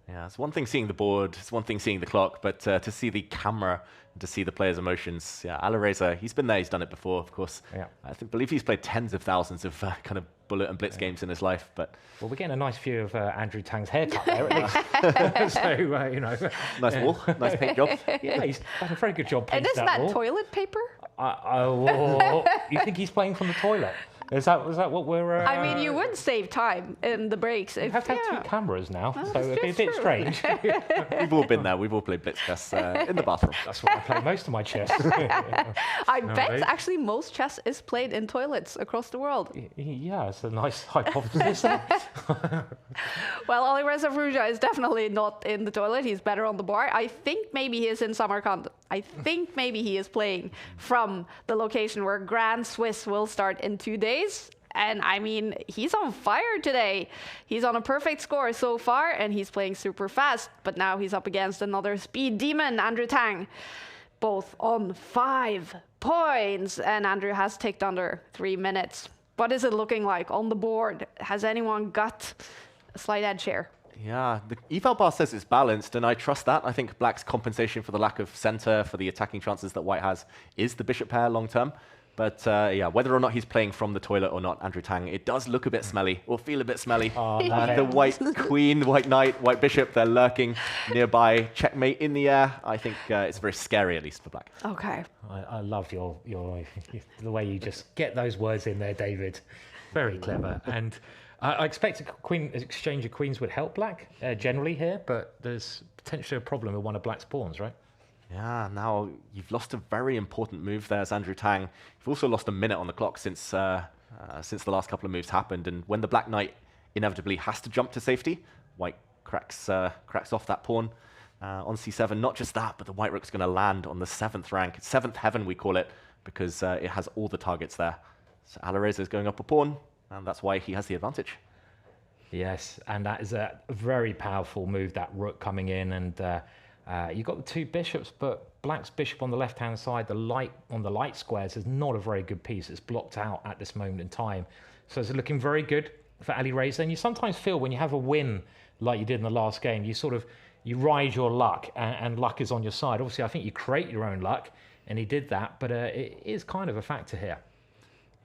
Yeah, it's one thing seeing the board, it's one thing seeing the clock, but to see the camera, to see the players' emotions, yeah, Alireza, he's been there, he's done it before, of course. Yeah. I believe he's played tens of thousands of kind of bullet and blitz games in his life, but... Well, we're getting a nice view of Andrew Tang's haircut there, at least. So, you know... Nice wall, nice paint job. Yeah, he's done a very good job painting And that is wall. that toilet paper? You think he's playing from the toilet? Is that what we're... I mean, you would save time in the breaks. We have to have 2 cameras now, so it'd be a bit true. strange. We've all been there, we've all played blitz chess in the bathroom. That's what I play most of my chess. I bet actually most chess is played in toilets across the world. Yeah, it's a nice hypothesis. Well, Alireza Firouzja is definitely not in the toilet. He's better on the bar. I think maybe he is in Samarkand. I think maybe he is playing from the location where Grand Swiss will start in 2 days. And I mean, he's on fire today. He's on a perfect score so far, and he's playing super fast. But now he's up against another speed demon, Andrew Tang, both on 5 points. And Andrew has ticked under 3 minutes. What is it looking like on the board? Has anyone got a slight edge here? Yeah, the eval bar says it's balanced, and I trust that. I think Black's compensation for the lack of center, for the attacking chances that White has, is the bishop pair long term. But yeah, whether or not he's playing from the toilet or not, Andrew Tang, it does look a bit smelly, or feel a bit smelly. The White Queen, the White Knight, White Bishop, they're lurking nearby. Checkmate in the air. I think it's very scary, at least for Black. Okay. I love your the way you just get those words in there, David. Very clever. And I expect an exchange of queens would help Black generally here, but there's potentially a problem with one of Black's pawns, right? Yeah, now you've lost a very important move there as Andrew Tang. You've also lost a minute on the clock since the last couple of moves happened, and when the Black Knight inevitably has to jump to safety, White cracks off that pawn on c7. Not just that, but the White Rook's going to land on the 7th rank, 7th heaven we call it, because it has all the targets there. So Alireza is going up a pawn, and that's why he has the advantage. Yes, and that is a very powerful move, that rook coming in, and you've got the 2 bishops, but Black's bishop on the left-hand side, the light on the light squares, is not a very good piece. It's blocked out at this moment in time. So it's looking very good for Alireza, and you sometimes feel when you have a win like you did in the last game, you ride your luck, and luck is on your side. Obviously, I think you create your own luck, and he did that, but it is kind of a factor here.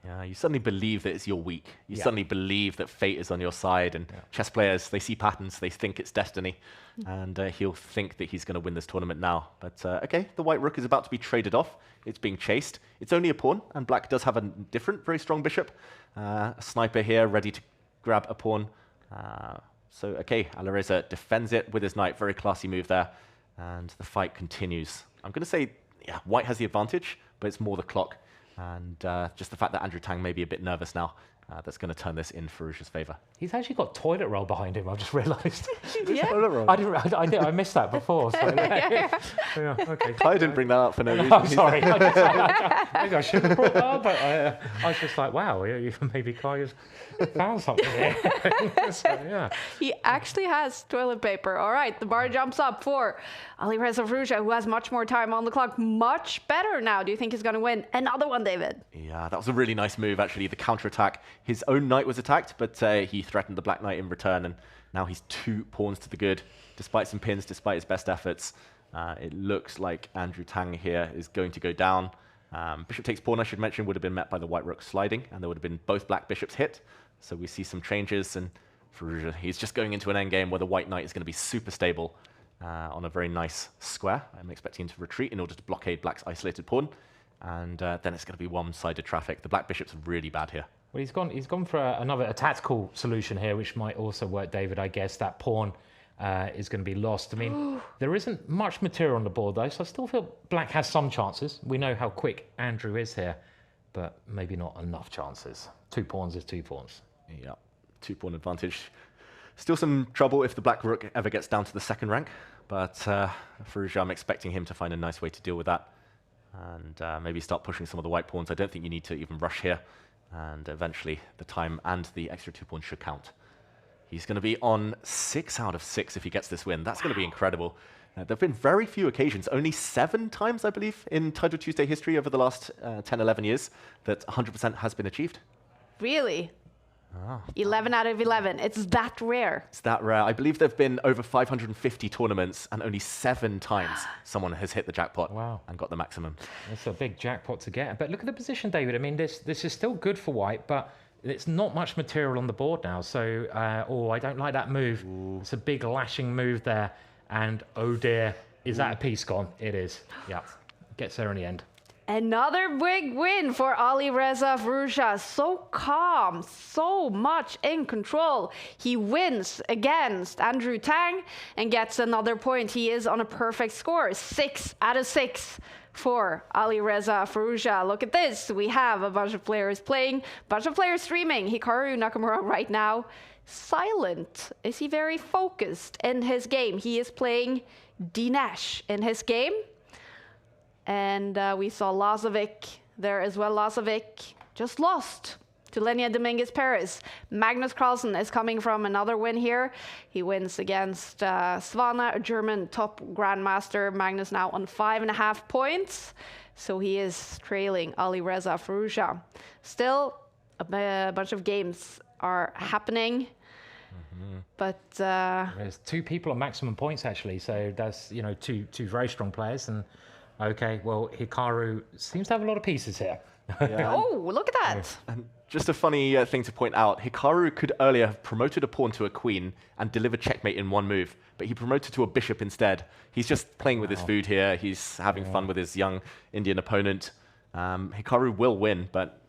Yeah, you suddenly believe that it's your week. You suddenly believe that fate is on your side, and chess players, they see patterns, they think it's destiny, and he'll think that he's going to win this tournament now. But okay, the White Rook is about to be traded off. It's being chased. It's only a pawn, and Black does have a different, very strong bishop. A sniper here, ready to grab a pawn. So okay, Alireza defends it with his knight. Very classy move there, and the fight continues. I'm going to say, yeah, White has the advantage, but it's more the clock. And just the fact that Andrew Tang may be a bit nervous now, that's going to turn this in Firouzja's favour. He's actually got toilet roll behind him, I've just realised. Toilet roll? I missed that before. So, yeah, okay. I didn't bring that up for no reason. I'm sorry. Maybe I should have brought that up, but I was just like, wow, maybe Kai has found something here. So, yeah. He actually has toilet paper. All right, the bar jumps up for Alireza Firouzja, who has much more time on the clock. Much better now. Do you think he's going to win? Another one, David. Yeah, that was a really nice move, actually. The counterattack. His own knight was attacked, but he threatened the Black Knight in return, and now he's 2 pawns to the good, despite some pins, despite his best efforts. It looks like Andrew Tang here is going to go down. Bishop takes pawn, I should mention, would have been met by the White Rook sliding, and there would have been both Black bishops hit. So we see some changes, and Firouzja, he's just going into an endgame where the White Knight is going to be super stable on a very nice square. I'm expecting him to retreat in order to blockade Black's isolated pawn, and then it's going to be one-sided traffic. The Black bishop's really bad here. Well, he's gone for a tactical solution here, which might also work, David. I guess that pawn is going to be lost. I mean, there isn't much material on the board, though, so I still feel Black has some chances. We know how quick Andrew is here, but maybe not enough chances. 2 pawns is 2 pawns. Yeah, 2-pawn advantage. Still some trouble if the Black Rook ever gets down to the 2nd rank, but Firouzja, I'm expecting him to find a nice way to deal with that, and maybe start pushing some of the white pawns. I don't think you need to even rush here. And eventually, the time and the extra 2 points should count. He's going to be on 6 out of 6 if he gets this win. That's going to be incredible. There have been very few occasions, only 7 times, I believe, in Title Tuesday history over the last 10, 11 years that 100% has been achieved. Really? 11 out of 11. It's that rare. It's that rare. I believe there have been over 550 tournaments, and only 7 times someone has hit the jackpot and got the maximum. It's a big jackpot to get. But look at the position, David. I mean, this is still good for white, but it's not much material on the board now. So, I don't like that move. Ooh. It's a big lashing move there. And oh dear, is that a piece gone? It is. Yeah, gets there in the end. Another big win for Alireza Firouzja. So calm, so much in control. He wins against Andrew Tang and gets another point. He is on a perfect score, 6 out of 6 for Alireza Firouzja. Look at this. We have a bunch of players playing, a bunch of players streaming. Hikaru Nakamura right now, silent. Is he very focused in his game? He is playing Dinesh in his game. And we saw Lazovic there as well. Lazovic just lost to Lenia Dominguez Perez. Magnus Carlsen is coming from another win here. He wins against Svana, a German top grandmaster. Magnus now on 5.5 points. So he is trailing Alireza Firouzja. Still, a bunch of games are happening. But there's 2 people on maximum points actually. So that's, two very strong players. And okay, well, Hikaru seems to have a lot of pieces here. Yeah. Oh, look at that. And just a funny thing to point out, Hikaru could earlier have promoted a pawn to a queen and delivered checkmate in one move, but he promoted to a bishop instead. He's just playing with his food here. He's having fun with his young Indian opponent. Hikaru will win, but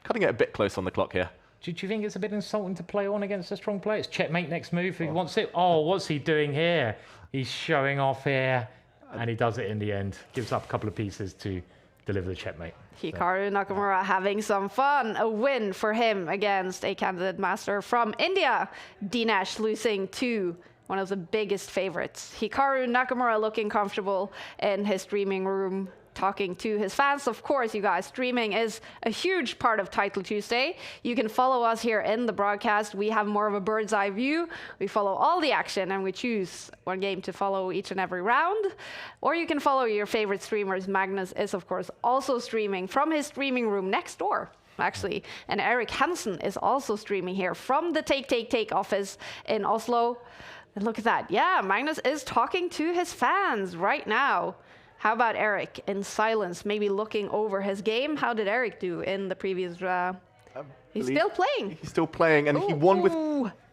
cutting it a bit close on the clock here. Do you think it's a bit insulting to play on against a strong player? It's checkmate next move. He wants it. Oh, what's he doing here? He's showing off here. And he does it in the end. Gives up a couple of pieces to deliver the checkmate. Hikaru Nakamura having some fun. A win for him against a candidate master from India. Dinesh losing to one of the biggest favorites. Hikaru Nakamura looking comfortable in his streaming room, talking to his fans. Of course, you guys, streaming is a huge part of Title Tuesday. You can follow us here in the broadcast. We have more of a bird's eye view. We follow all the action and we choose one game to follow each and every round. Or you can follow your favorite streamers. Magnus is, of course, also streaming from his streaming room next door, actually. And Eric Hansen is also streaming here from the Take office in Oslo. And look at that. Yeah, Magnus is talking to his fans right now. How about Eric in silence, maybe looking over his game? How did Eric do in the previous? He's still playing. He's still playing, and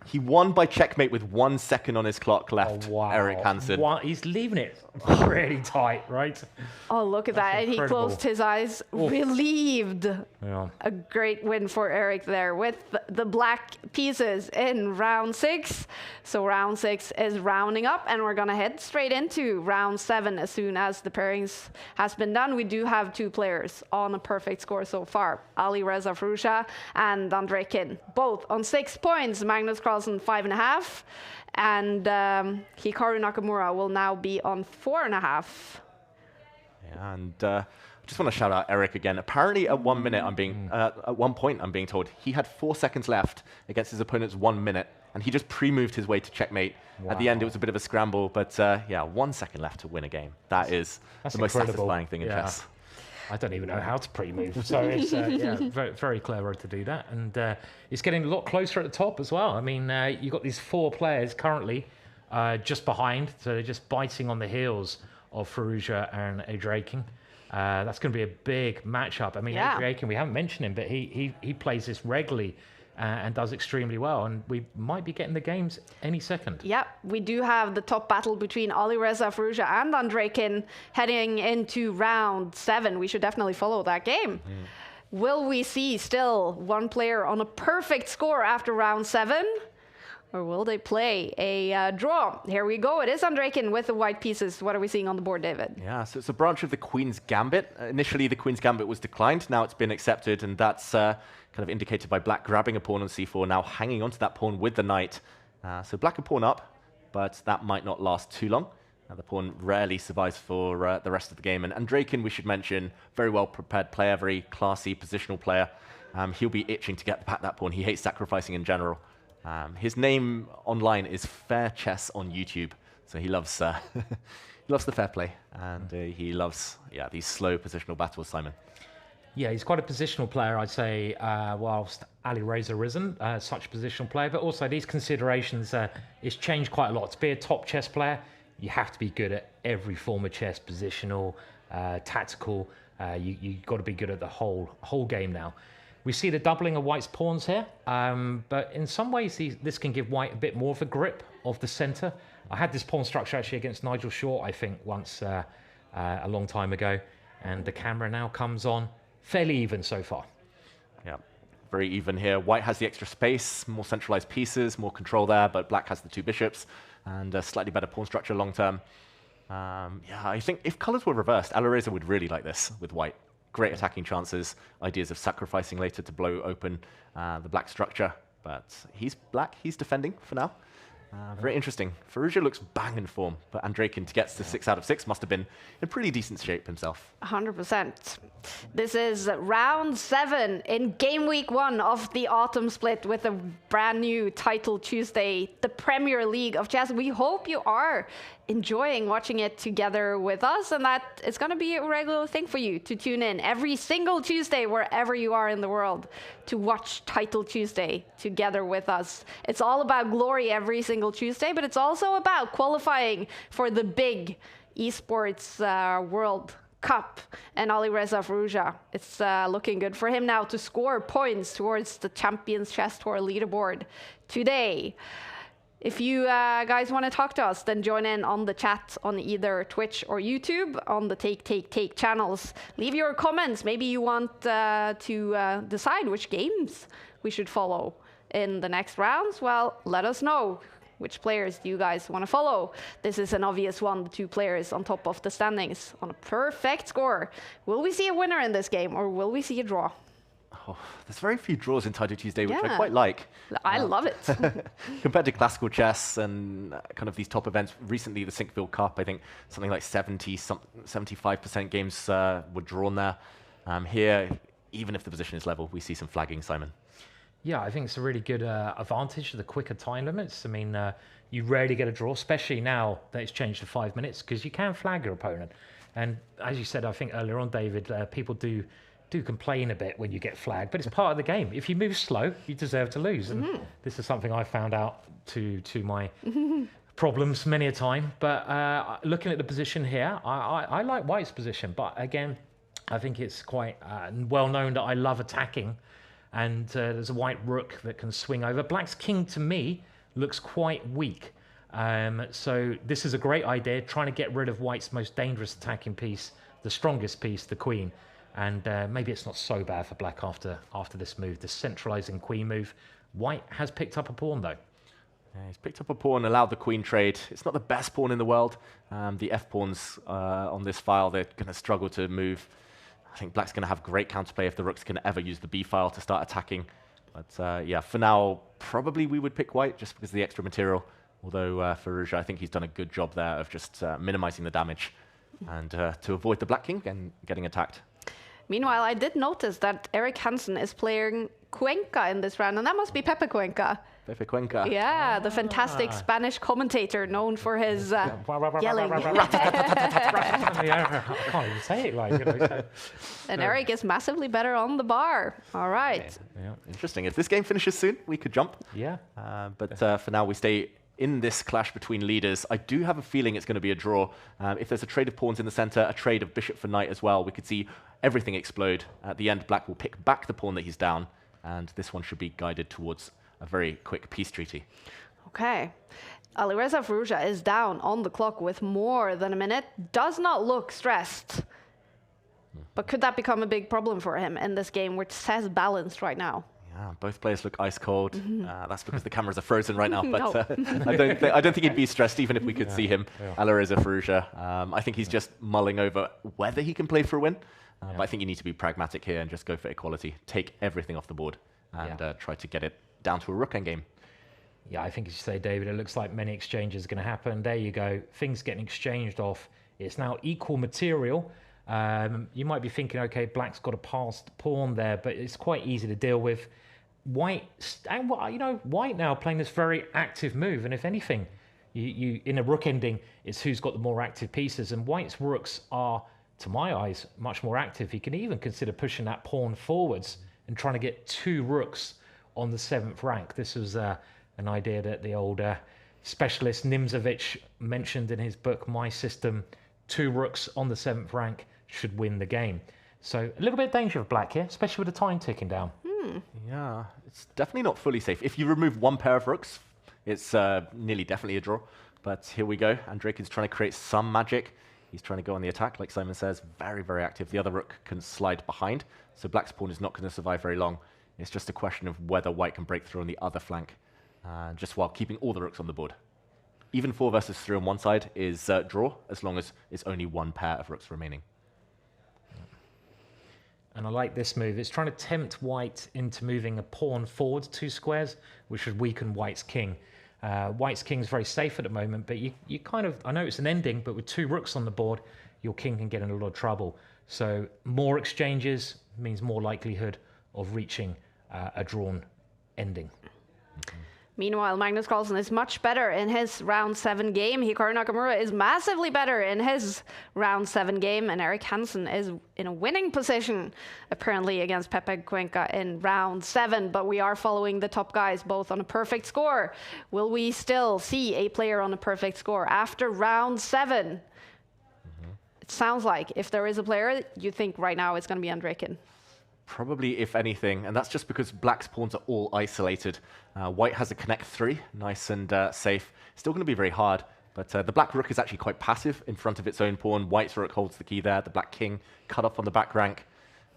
he won by checkmate with 1 second on his clock left. Oh, wow. Eric Hansen. He's leaving it really tight, right? Oh, look at that. And he closed his eyes, relieved. Yeah. A great win for Eric there with the black pieces in round 6. So round 6 is rounding up, and we're going to head straight into round 7 as soon as the pairings has been done. We do have 2 players on a perfect score so far. Alireza Firouzja and Andre Kin, both on 6 points. Magnus Carlsen 5.5. And Hikaru Nakamura will now be on 4.5. Yeah, and I just want to shout out Eric again. Apparently, at 1 minute, at one point, I'm being told he had 4 seconds left against his opponent's 1 minute, and he just pre-moved his way to checkmate. Wow. At the end, it was a bit of a scramble, but 1 second left to win a game. That's the most satisfying thing in chess. I don't even know how to pre-move, so it's very, very clever to do that. And it's getting a lot closer at the top as well. I mean, you've got these 4 players currently just behind, so they're just biting on the heels of Firouzja and Adrakin. That's going to be a big matchup. I mean, Adrakin, we haven't mentioned him, but he plays this regularly and does extremely well. And we might be getting the games any second. Yeah, we do have the top battle between Alireza Firouzja and Andre Kin heading into round 7. We should definitely follow that game. Will we see still one player on a perfect score after round 7? Or will they play a draw? Here we go. It is Andre Kin with the white pieces. What are we seeing on the board, David? Yeah, so it's a branch of the Queen's Gambit. Initially, the Queen's Gambit was declined. Now it's been accepted, and that's kind of indicated by black grabbing a pawn on c4, now hanging onto that pawn with the knight. So black a pawn up, but that might not last too long. The pawn rarely survives for the rest of the game. And Andre Kin, we should mention, very well prepared player, very classy positional player. he'll be itching to get back that pawn. He hates sacrificing in general. His name online is Fair Chess on YouTube, so he loves he loves the fair play, and he loves these slow positional battles, Simon. Yeah, he's quite a positional player, I'd say, whilst Ali Reza isn't such a positional player, but also these considerations, it's changed quite a lot. To be a top chess player, you have to be good at every form of chess, positional, tactical. You've got to be good at the whole game now. We see the doubling of White's pawns here, but in some ways this can give White a bit more of a grip of the centre. I had this pawn structure actually against Nigel Short, I think, once a long time ago, and the camera now comes on. Fairly even so far. Yeah, very even here. White has the extra space, more centralized pieces, more control there, but Black has the 2 bishops and a slightly better pawn structure long term. Yeah, I think if colors were reversed, Alireza would really like this with White. Great attacking chances, ideas of sacrificing later to blow open the Black structure, but he's Black, he's defending for now. Very interesting. Firouzja looks bang in form, but Andreykin to get to 6 out of 6 must have been in pretty decent shape himself. 100%. This is round 7 in game week 1 of the autumn split with a brand new title Tuesday, the Premier League of Chess. We hope you are enjoying watching it together with us, and that it's going to be a regular thing for you to tune in every single Tuesday wherever you are in the world to watch Title Tuesday together with us. It's all about glory every single Tuesday, but it's also about qualifying for the big esports World Cup. And Alireza Firouzja, it's looking good for him now to score points towards the Champions Chess Tour leaderboard today. If you guys want to talk to us, then join in on the chat on either Twitch or YouTube on the Take channels. Leave your comments. Maybe you want to decide which games we should follow in the next rounds. Well, let us know. Which players do you guys want to follow? This is an obvious one, the 2 players on top of the standings on a perfect score. Will we see a winner in this game, or will we see a draw? Oh, there's very few draws in Title Tuesday, which I quite like. I love it. Compared to classical chess and kind of these top events, recently the Sinkfield Cup, I think something like 75% games were drawn there. Here, even if the position is level, we see some flagging, Simon. Yeah, I think it's a really good advantage of the quicker time limits. I mean, you rarely get a draw, especially now that it's changed to 5 minutes, because you can flag your opponent. And as you said, I think earlier on, David, people do complain a bit when you get flagged, but it's part of the game. If you move slow, you deserve to lose. And this is something I found out to my problems many a time. But looking at the position here, I like White's position. But again, I think it's quite well known that I love attacking. And there's a White rook that can swing over. Black's king, to me, looks quite weak. So this is a great idea, trying to get rid of White's most dangerous attacking piece, the strongest piece, the queen. And maybe it's not so bad for Black after this move, the centralizing queen move. White has picked up a pawn, though. Yeah, he's picked up a pawn, allowed the queen trade. It's not the best pawn in the world. The f-pawns on this file, they're going to struggle to move. I think Black's going to have great counterplay if the rooks can ever use the b file to start attacking. But yeah, for now, probably we would pick White just because of the extra material. Although Firouzja, I think he's done a good job there of just minimizing the damage and to avoid the Black king and getting attacked. Meanwhile, I did notice that Eric Hansen is playing Cuenca in this round, and that must be Pepe Cuenca. Pepe Cuenca. Yeah, the fantastic Spanish commentator known for his yelling. I can't even say it right. You know, and Eric is massively better on the bar. All right. Yeah. Interesting. If this game finishes soon, we could jump. Yeah. But for now, we stay in this clash between leaders. I do have a feeling it's going to be a draw. If there's a trade of pawns in the center, a trade of bishop for knight as well, we could see everything explode. At the end, Black will pick back the pawn that he's down, and this one should be guided towards a very quick peace treaty. Okay. Alireza Firouzja is down on the clock with more than a minute. Does not look stressed. But could that become a big problem for him in this game, which says balanced right now? Yeah, both players look ice cold. That's because the cameras are frozen right now. But No. I don't think he'd be stressed even if we could see him. Alireza Firouzja. I think he's just mulling over whether he can play for a win. But I think you need to be pragmatic here and just go for equality. Take everything off the board and try to get it down to a rook endgame. Yeah, I think as you say, David, it looks like many exchanges are going to happen. There you go. Things getting exchanged off. It's now equal material. You might be thinking, okay, black's got a passed pawn there, but it's quite easy to deal with. White now playing this very active move, and if anything, you in a rook ending, it's who's got the more active pieces, and white's rooks are, to my eyes, much more active. He can even consider pushing that pawn forwards and trying to get 2 rooks on the 7th rank. This was an idea that the old specialist Nimzovich mentioned in his book, My System. 2 rooks on the 7th rank should win the game. So a little bit of danger of black here, especially with the time ticking down. Yeah, it's definitely not fully safe. If you remove 1 pair of rooks, it's nearly definitely a draw. But here we go. Andrekin's trying to create some magic. He's trying to go on the attack, like Simon says, very, very active. The other rook can slide behind, so black's pawn is not going to survive very long. It's just a question of whether white can break through on the other flank, just while keeping all the rooks on the board. Even 4 versus 3 on one side is draw, as long as it's only 1 pair of rooks remaining. And I like this move. It's trying to tempt white into moving a pawn forward 2 squares, which would weaken white's king. White's king is very safe at the moment, but you kind of, I know it's an ending, but with 2 rooks on the board, your king can get in a lot of trouble. So more exchanges means more likelihood of reaching a drawn ending. Meanwhile, Magnus Carlsen is much better in his round 7 game. Hikaru Nakamura is massively better in his round 7 game, and Erik Hansen is in a winning position, apparently, against Pepe Cuenca in round 7. But we are following the top guys both on a perfect score. Will we still see a player on a perfect score after round 7? It sounds like if there is a player, you think right now it's going to be Andrekin. Probably, if anything, and that's just because black's pawns are all isolated. White has a connect 3, nice and safe. Still going to be very hard, but the black rook is actually quite passive in front of its own pawn. White's rook holds the key there. The black king cut off on the back rank.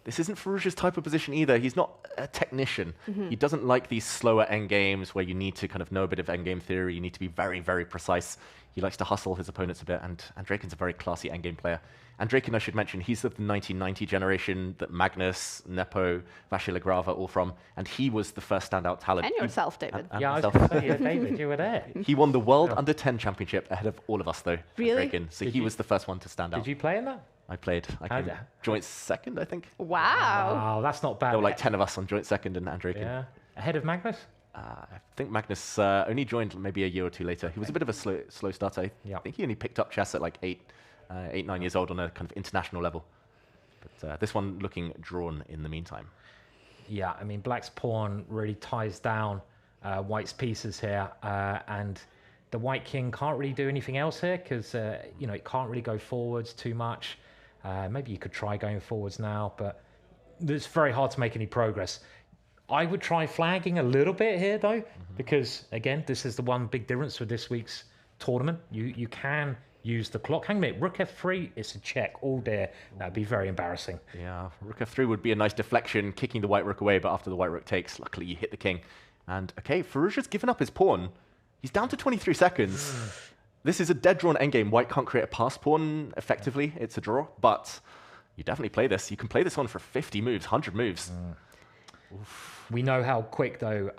This isn't Firouzja's type of position either. He's not a technician. He doesn't like these slower endgames where you need to kind of know a bit of endgame theory. You need to be very, very precise. He likes to hustle his opponents a bit, and Andrekin's a very classy endgame player. Andrekin, I should mention, he's of the 1990 generation that Magnus, Nepo, Vasily Grava all from, and he was the first standout talent. And yourself, David. Yeah, I was going to say, David, you were there. He won the World Under 10 Championship ahead of all of us, though. Really? Andrekin. So he was the first one to stand out. Did you play in that? I played. I came joint 2nd, I think. Wow. Oh, that's not bad. There were like 10 of us on joint 2nd and Andrekin. Yeah. Ahead of Magnus? I think Magnus only joined maybe a year or 2 later. He was a bit of a slow starter. I think he only picked up chess at like 9 years old on a kind of international level. But this one looking drawn in the meantime. Yeah, I mean, black's pawn really ties down white's pieces here, and the white king can't really do anything else here because, it can't really go forwards too much. Maybe you could try going forwards now, but it's very hard to make any progress. I would try flagging a little bit here, though, because, again, this is the one big difference with this week's tournament. You can use the clock. Hang on a minute, rook f3, it's a check all day. That'd be very embarrassing. Yeah, rook f3 would be a nice deflection, kicking the white rook away, but after the white rook takes, luckily you hit the king. And, okay, Firouzja's given up his pawn. He's down to 23 seconds. This is a dead-drawn endgame. White can't create a pass pawn effectively. It's a draw, but you definitely play this. You can play this on for 50 moves, 100 moves. We know how quick, though,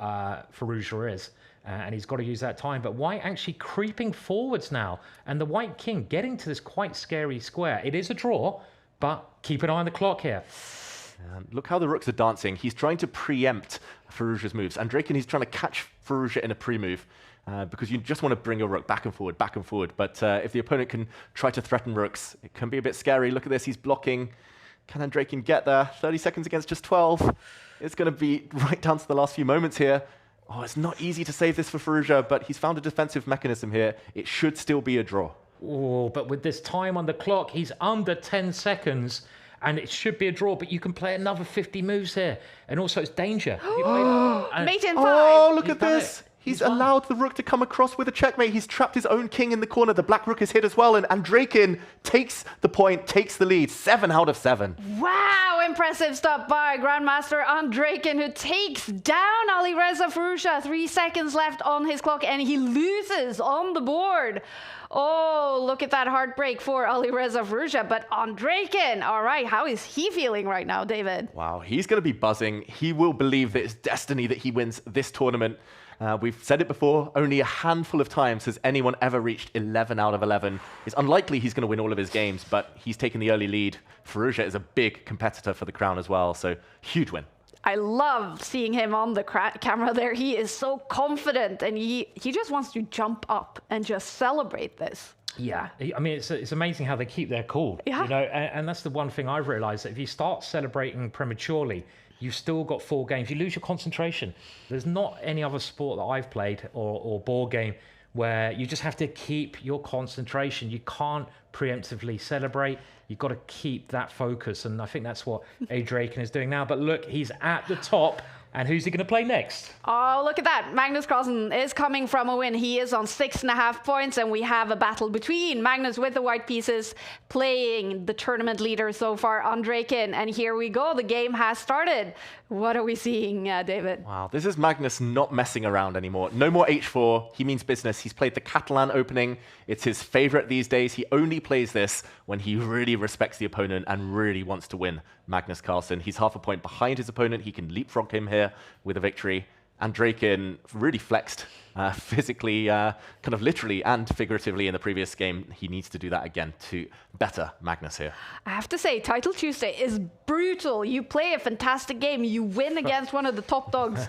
Firouzja is, and he's got to use that time. But white actually creeping forwards now, and the white king getting to this quite scary square. It is a draw, but keep an eye on the clock here. Look how the rooks are dancing. He's trying to preempt Firouzja's moves. Andrekin, he's trying to catch Firouzja in a pre-move because you just want to bring your rook back and forward, back and forward. But if the opponent can try to threaten rooks, it can be a bit scary. Look at this, he's blocking. Can Andrekin get there? 30 seconds against just 12. It's going to be right down to the last few moments here. Oh, it's not easy to save this for Firouzja, but he's found a defensive mechanism here. It should still be a draw. Oh, but with this time on the clock, he's under 10 seconds, and it should be a draw, but you can play another 50 moves here. And also, it's danger. Mate in 5. Oh, look at this. He's allowed the rook to come across with a checkmate. He's trapped his own king in the corner. The black rook is hit as well, and Andrekin takes the point, takes the lead. 7 out of 7. Wow, impressive stop by Grandmaster Andrekin, who takes down Alireza Firouzja. 3 seconds left on his clock, and he loses on the board. Oh, look at that heartbreak for Alireza Firouzja. But Andrekin, all right, how is he feeling right now, David? Wow, he's going to be buzzing. He will believe that it's destiny that he wins this tournament. We've said it before, only a handful of times has anyone ever reached 11 out of 11. It's unlikely he's going to win all of his games, but he's taken the early lead. Farouja is a big competitor for the crown as well, so huge win. I love seeing him on the camera there. He is so confident, and he just wants to jump up and just celebrate this. Yeah, I mean, it's amazing how they keep their cool. Yeah. You know, and that's the one thing I've realized, that if you start celebrating prematurely, you've still got 4 games. You lose your concentration. There's not any other sport that I've played or board game where you just have to keep your concentration. You can't preemptively celebrate. You've got to keep that focus. And I think that's what Adrian is doing now. But look, he's at the top. And who's he going to play next? Oh, look at that. Magnus Carlsen is coming from a win. He is on 6.5 points, and we have a battle between Magnus with the white pieces playing the tournament leader so far, Andrejkin. And here we go. The game has started. What are we seeing, David? Wow, this is Magnus not messing around anymore. No more H4. He means business. He's played the Catalan opening. It's his favorite these days. He only plays this when he really respects the opponent and really wants to win. Magnus Carlsen. He's half a point behind his opponent. He can leapfrog him here with a victory. Andrejkin really flexed physically, kind of literally and figuratively in the previous game. He needs to do that again to better Magnus here. I have to say, Title Tuesday is brutal. You play a fantastic game, you win against one of the top dogs,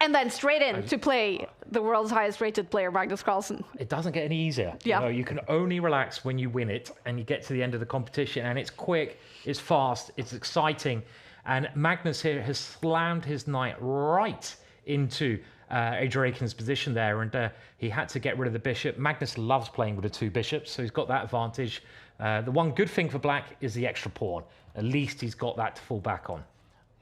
and then straight in to play the world's highest rated player, Magnus Carlsen. It doesn't get any easier. Yeah. You know, you can only relax when you win it and you get to the end of the competition, and it's quick, it's fast, it's exciting. And Magnus here has slammed his knight right into Adrian's position there, and he had to get rid of the bishop. Magnus loves playing with the 2 bishops, so he's got that advantage. The one good thing for black is the extra pawn. At least he's got that to fall back on.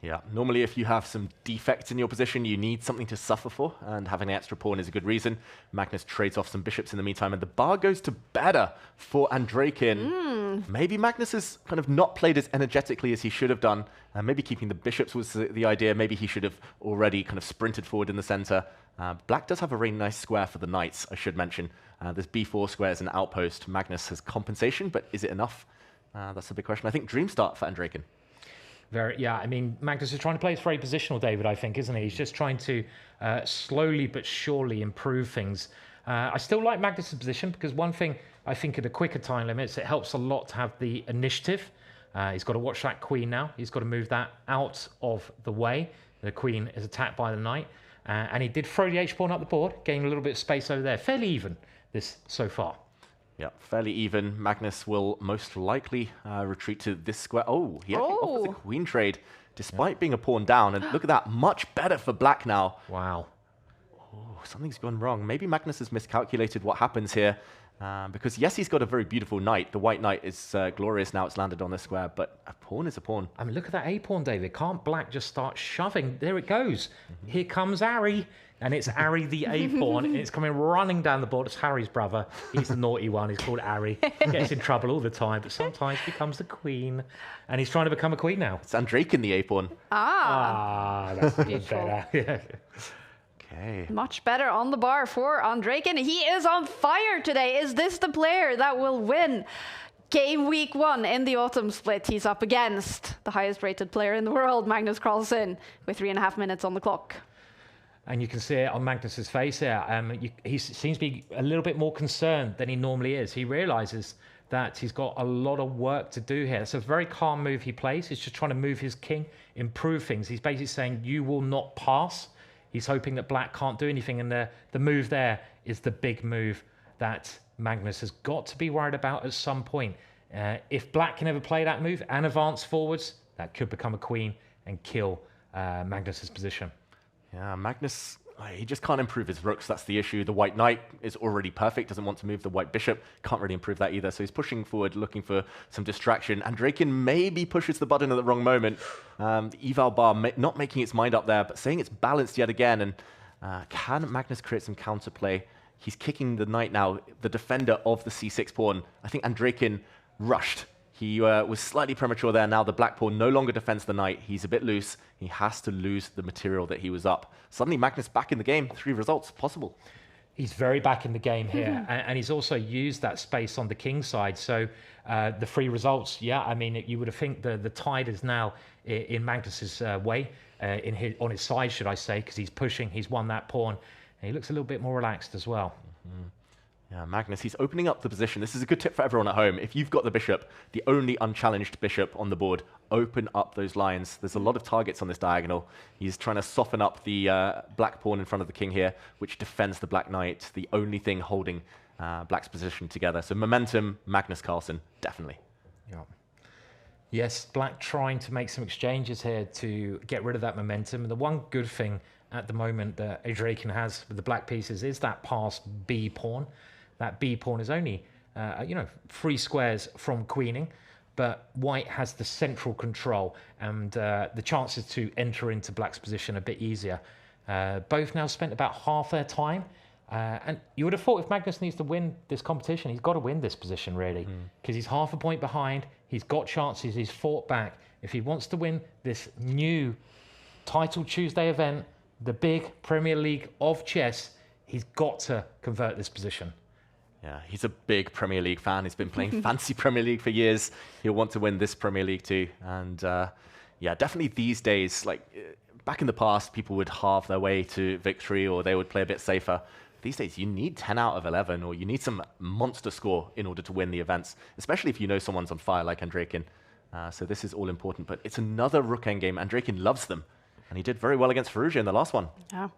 Yeah, normally if you have some defects in your position, you need something to suffer for, and having an extra pawn is a good reason. Magnus trades off some bishops in the meantime, and the bar goes to better for Andrejkin. Maybe Magnus has kind of not played as energetically as he should have done. Maybe keeping the bishops was the idea. Maybe he should have already kind of sprinted forward in the center. Black does have a very nice square for the knights, I should mention. This b4 square is an outpost. Magnus has compensation, but is it enough? That's a big question. I think dream start for Andrejkin. Yeah, I mean, Magnus is trying to play it very positional, David, I think, isn't he? He's just trying to slowly but surely improve things. I still like Magnus's position because one thing I think at the quicker time limits, it helps a lot to have the initiative. He's got to watch that queen now. He's got to move that out of the way. The queen is attacked by the knight. And he did throw the h-pawn up the board, gaining a little bit of space over there. Fairly even, this so far. Yeah, fairly even. Magnus will most likely retreat to this square. Oh, he actually offers a queen trade despite being a pawn down. And look at that, much better for black now. Wow. Oh, something's gone wrong. Maybe Magnus has miscalculated what happens here. Because yes, he's got a very beautiful knight. The white knight is glorious now. It's landed on this square, but a pawn is a pawn. I mean, look at that a-pawn, David. Can't black just start shoving? There it goes. Here comes Harry. And it's Harry the a-pawn, and it's coming running down the board. It's Harry's brother. He's the naughty one. He's called Harry. Gets in trouble all the time, but sometimes becomes the queen. And he's trying to become a queen now. It's Andrejkin the a-pawn. That's beautiful. Better. Yeah. Okay. Much better on the bar for Andrejkin. He is on fire today. Is this the player that will win Game Week 1 in the autumn split? He's up against the highest rated player in the world, Magnus Carlsen, with 3.5 minutes on the clock. And you can see it on Magnus's face here. He seems to be a little bit more concerned than he normally is. He realizes that he's got a lot of work to do here. It's a very calm move he plays. He's just trying to move his king, improve things. He's basically saying, you will not pass. He's hoping that black can't do anything. And the move there is the big move that Magnus has got to be worried about at some point. If black can ever play that move and advance forwards, that could become a queen and kill Magnus's position. Yeah, Magnus, he just can't improve his rooks. That's the issue. The white knight is already perfect, doesn't want to move the white bishop. Can't really improve that either. So he's pushing forward, looking for some distraction. Andrejkin maybe pushes the button at the wrong moment. The eval bar not making its mind up there, but saying it's balanced yet again. And can Magnus create some counterplay? He's kicking the knight now, the defender of the c6 pawn. I think Andrejkin rushed. He was slightly premature there. Now the black pawn no longer defends the knight. He's a bit loose. He has to lose the material that he was up. Suddenly Magnus back in the game. 3 results possible. He's very back in the game here. And he's also used that space on the king side. So the 3 results, yeah, I mean, you would have think the tide is now in Magnus's way, on his side, should I say, because he's pushing. He's won that pawn. And he looks a little bit more relaxed as well. Yeah, Magnus, he's opening up the position. This is a good tip for everyone at home. If you've got the bishop, the only unchallenged bishop on the board, open up those lines. There's a lot of targets on this diagonal. He's trying to soften up the black pawn in front of the king here, which defends the black knight, the only thing holding black's position together. So momentum, Magnus Carlsen, definitely. Yeah. Yes, black trying to make some exchanges here to get rid of that momentum. And the one good thing at the moment that Adrian has with the black pieces is that passed B pawn. That B pawn is only, 3 squares from queening, but white has the central control and the chances to enter into black's position a bit easier. Both now spent about half their time. And you would have thought if Magnus needs to win this competition, he's got to win this position, really, because he's half a point behind. He's got chances. He's fought back. If he wants to win this new Title Tuesday event, the big Premier League of chess, he's got to convert this position. Yeah, he's a big Premier League fan. He's been playing fancy Premier League for years. He'll want to win this Premier League too. And yeah, definitely these days, like back in the past, people would halve their way to victory or they would play a bit safer. These days, you need 10 out of 11 or you need some monster score in order to win the events, especially if you know someone's on fire like Andrekin. So this is all important, but it's another rook endgame. Andrekin loves them. And he did very well against Ferrugia in the last one. Yeah.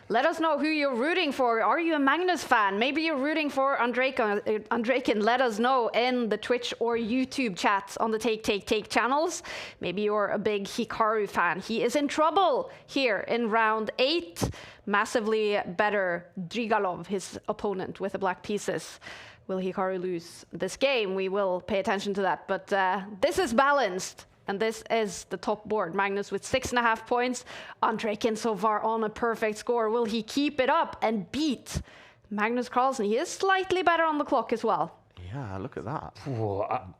Let us know who you're rooting for. Are you a Magnus fan? Maybe you're rooting for Andrekin. Let us know in the Twitch or YouTube chats on the Take channels. Maybe you're a big Hikaru fan. He is in trouble here in round 8. Massively better Drigalov, his opponent, with the black pieces. Will Hikaru lose this game? We will pay attention to that. But this is balanced. And this is the top board. Magnus with 6.5 points. Andrekin so far on a perfect score. Will he keep it up and beat Magnus Carlsen? He is slightly better on the clock as well. Yeah, look at that.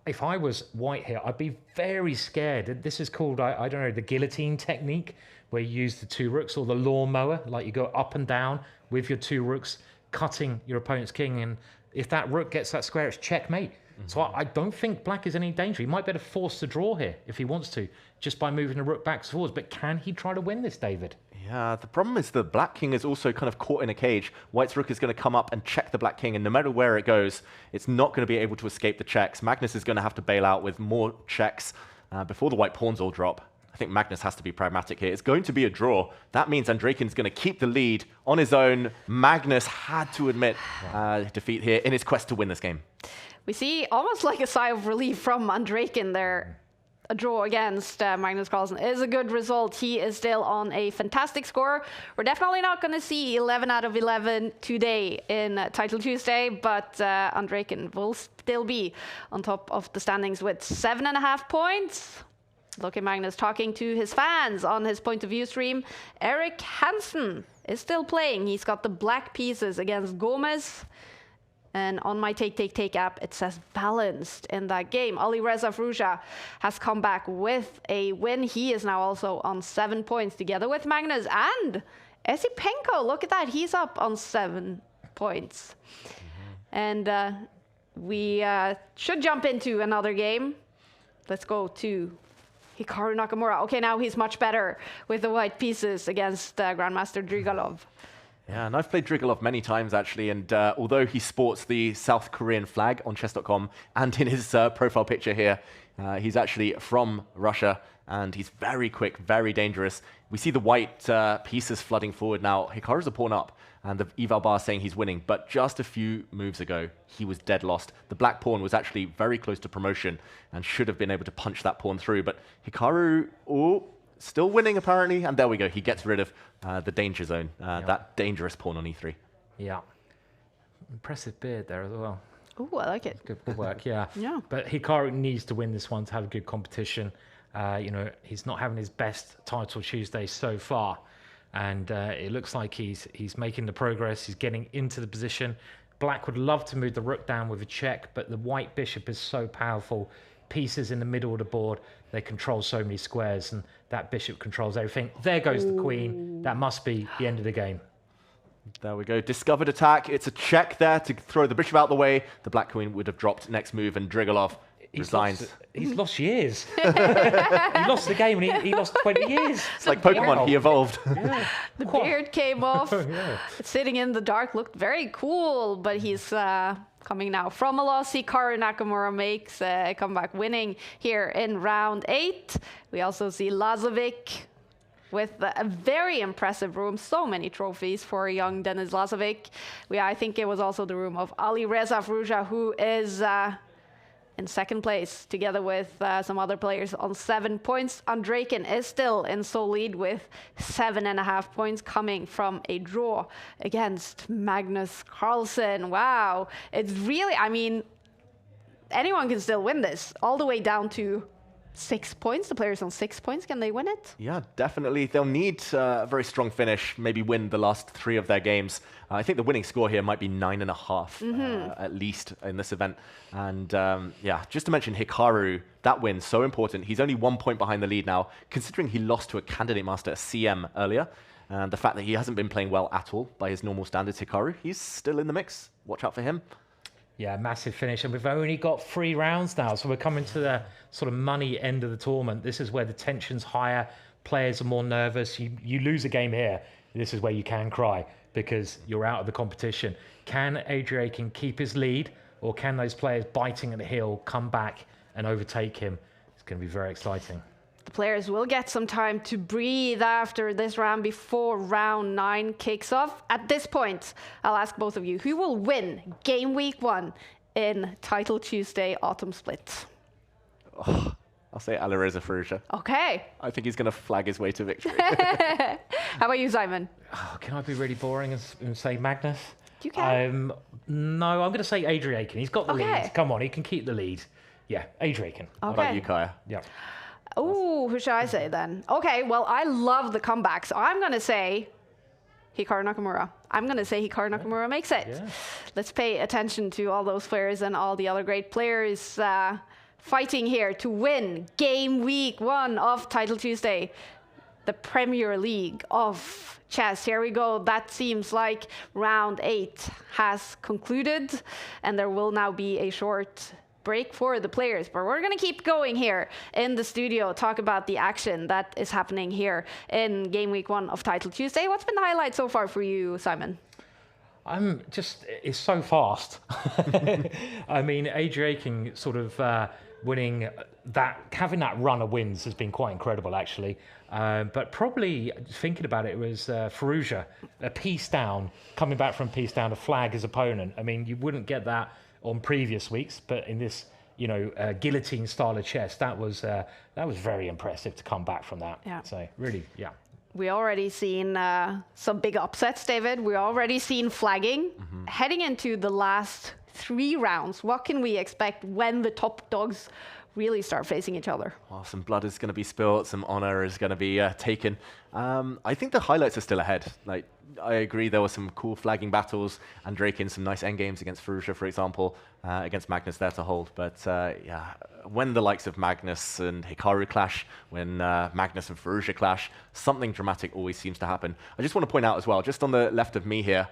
If I was white here, I'd be very scared. This is called, I don't know, the guillotine technique, where you use the 2 rooks, or the lawnmower, like you go up and down with your 2 rooks, cutting your opponent's king. And if that rook gets that square, it's checkmate. So I don't think black is in any danger. He might be able to force the draw here if he wants to, just by moving the rook back and forwards. But can he try to win this, David? Yeah, the problem is the black king is also kind of caught in a cage. White's rook is going to come up and check the black king, and no matter where it goes, it's not going to be able to escape the checks. Magnus is going to have to bail out with more checks before the white pawns all drop. I think Magnus has to be pragmatic here. It's going to be a draw. That means Andrekin's going to keep the lead on his own. Magnus had to admit defeat here in his quest to win this game. We see almost like a sigh of relief from Andrekin there. A draw against Magnus Carlsen is a good result. He is still on a fantastic score. We're definitely not going to see 11 out of 11 today in Title Tuesday, but Andrekin will still be on top of the standings with 7.5 points. Look at Magnus talking to his fans on his Point of View stream. Eric Hansen is still playing. He's got the black pieces against Gomez. And on my Take app, it says balanced in that game. Ali Reza Ferrugia has come back with a win. He is now also on 7 points together with Magnus and Esipenko. Look at that. He's up on 7 points. And we should jump into another game. Let's go to Hikaru Nakamura. Okay, now he's much better with the white pieces against Grandmaster Drigalov. Yeah, and I've played Drigalov many times, actually, and although he sports the South Korean flag on chess.com and in his profile picture here, he's actually from Russia, and he's very quick, very dangerous. We see the white pieces flooding forward now. Hikaru's a pawn up, and the eval bar saying he's winning, but just a few moves ago, he was dead lost. The black pawn was actually very close to promotion and should have been able to punch that pawn through, but Hikaru, still winning apparently, and there we go. He gets rid of the danger zone, that dangerous pawn on e3. Yeah. Impressive beard there as well. Ooh, I like it. Good work, yeah. Yeah. But Hikaru needs to win this one to have a good competition. He's not having his best Title Tuesday so far, and it looks like he's making the progress. He's getting into the position. Black would love to move the rook down with a check, but the white bishop is so powerful. Pieces in the middle of the board, they control so many squares, and that bishop controls everything. There goes the queen. That must be the end of the game. There we go. Discovered attack. It's a check there to throw the bishop out the way. The black queen would have dropped next move, and Drigalov resigned. He's lost years. He lost the game and he lost 20 years. It's like Pokemon, Wow. he evolved. Yeah. The beard came off. Yeah. Sitting in the dark looked very cool, but he's coming now from a loss. Hikaru Nakamura makes a comeback, winning here in round 8. We also see Lazovic with a very impressive room. So many trophies for young Denis Lazovic. I think it was also the room of Ali Reza Frouja, who is in second place, together with some other players on 7 points. Andrejkin is still in sole lead with 7.5 points, coming from a draw against Magnus Carlsen. Wow. It's really, I mean, anyone can still win this, all the way down to 6 points. The players on 6 points, can they win it? Yeah, definitely. They'll need a very strong finish, maybe win the last 3 of their games. I think the winning score here might be 9.5 at least in this event. And yeah, just to mention Hikaru, that win, so important. He's only 1 point behind the lead now, considering he lost to a candidate master, a CM, earlier. And the fact that he hasn't been playing well at all by his normal standards, Hikaru, he's still in the mix. Watch out for him. Yeah, massive finish. And we've only got 3 rounds now. So we're coming to the sort of money end of the tournament. This is where the tension's higher. Players are more nervous. You lose a game here. This is where you can cry because you're out of the competition. Can Adriakin keep his lead, or can those players biting at the heel come back and overtake him? It's going to be very exciting. The players will get some time to breathe after this round before round 9 kicks off. At this point, I'll ask both of you, who will win Game Week 1 in Title Tuesday Autumn Split? Oh, I'll say Alireza Frouja. Okay. I think he's going to flag his way to victory. How about you, Simon? Oh, can I be really boring and say Magnus? You can. No, I'm going to say Adriakin. He's got the lead. Come on, he can keep the lead. Yeah, Adriakin. How about you, Kaya? Yeah. Oh, who should I say then? Okay, well, I love the comebacks. I'm going to say Hikaru Nakamura. I'm going to say Hikaru Nakamura makes it. Yeah. Let's pay attention to all those players and all the other great players fighting here to win Game Week 1 of Title Tuesday, the Premier League of chess. Here we go. That seems like round 8 has concluded, and there will now be a short break for the players, but we're going to keep going here in the studio, talk about the action that is happening here in Game Week 1 of Title Tuesday. What's been the highlight so far for you, Simon? It's so fast. I mean, Adriakin sort of winning that, having that run of wins has been quite incredible, actually. But probably thinking about it was Frouja, a piece down, coming back from piece down to flag his opponent. I mean, you wouldn't get that on previous weeks, but in this, guillotine style of chess, that was very impressive to come back from that. Yeah. So really, yeah. We already seen some big upsets, David. We already seen flagging. Heading into the last 3 rounds, what can we expect when the top dogs really start facing each other? Well, some blood is going to be spilled, some honor is going to be taken. I think the highlights are still ahead. Like, I agree, there were some cool flagging battles, and Drake in some nice endgames against Frouja, for example, against Magnus there to hold. But yeah, when the likes of Magnus and Hikaru clash, when Magnus and Frouja clash, something dramatic always seems to happen. I just want to point out as well, just on the left of me here,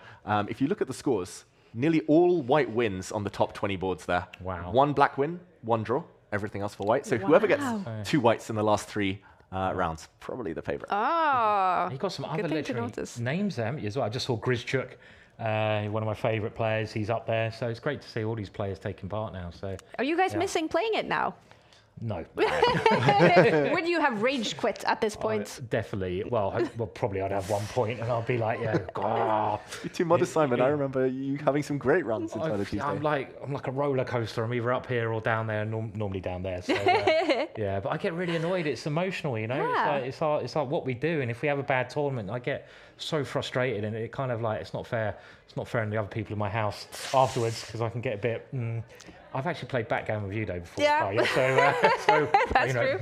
if you look at the scores, nearly all white wins on the top 20 boards there. Wow. 1 black win, 1 draw, everything else for white. So whoever gets 2 whites in the last 3 rounds, probably the favorite. Oh, He got some other good thing to literally notice. names there as well. I just saw Grizchuk, one of my favorite players. He's up there, so it's great to see all these players taking part now. So Are you guys missing playing it now? no, Would you have rage quit at this point? definitely. Well, probably I'd have 1 point, and I'll be like, yeah, God. You're too modest, Simon. I remember you having some great runs in Title Tuesday. I'm like a roller coaster. I'm either up here or down there. Normally down there. So, yeah, but I get really annoyed. It's emotional, Yeah. It's like what we do, and if we have a bad tournament, I get so frustrated, and it kind of like it's not fair. It's not fair on the other people in my house afterwards because I can get a bit. I've actually played backgammon with you though before. Yeah. So That's true.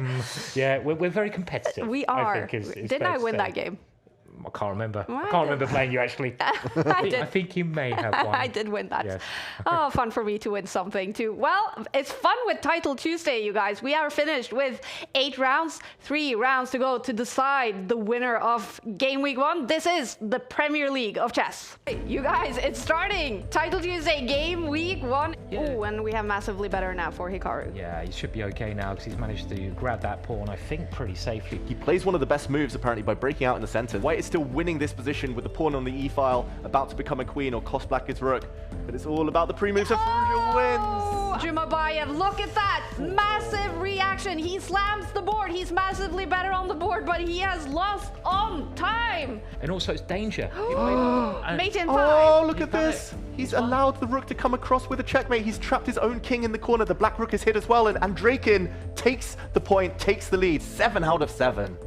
yeah, we're very competitive. We are. I think is Didn't fair I to win say. that game? I can't remember. I can't remember playing you, actually. I think you may have won. I did win that. Yes. Oh, fun for me to win something too. Well, it's fun with Title Tuesday, you guys. We are finished with 8 rounds, 3 rounds to go to decide the winner of Game Week 1. This is the Premier League of chess. You guys, it's starting. Title Tuesday, Game Week 1. Yeah. Oh, and we have massively better now for Hikaru. Yeah, he should be okay now because he's managed to grab that pawn, I think, pretty safely. He plays one of the best moves, apparently, by breaking out in the center. White is still winning this position with the pawn on the e-file, about to become a queen or cost black his rook. But it's all about the pre-move, so Firouzja wins! Jumabayev, look at that! Massive reaction. He slams the board. He's massively better on the board, but he has lost on time. And also, it's danger. Mate in 5. Oh, look at this! He's allowed the rook to come across with a checkmate. He's trapped his own king in the corner. The black rook is hit as well, and Andrakin takes the point, takes the lead. 7 out of 7.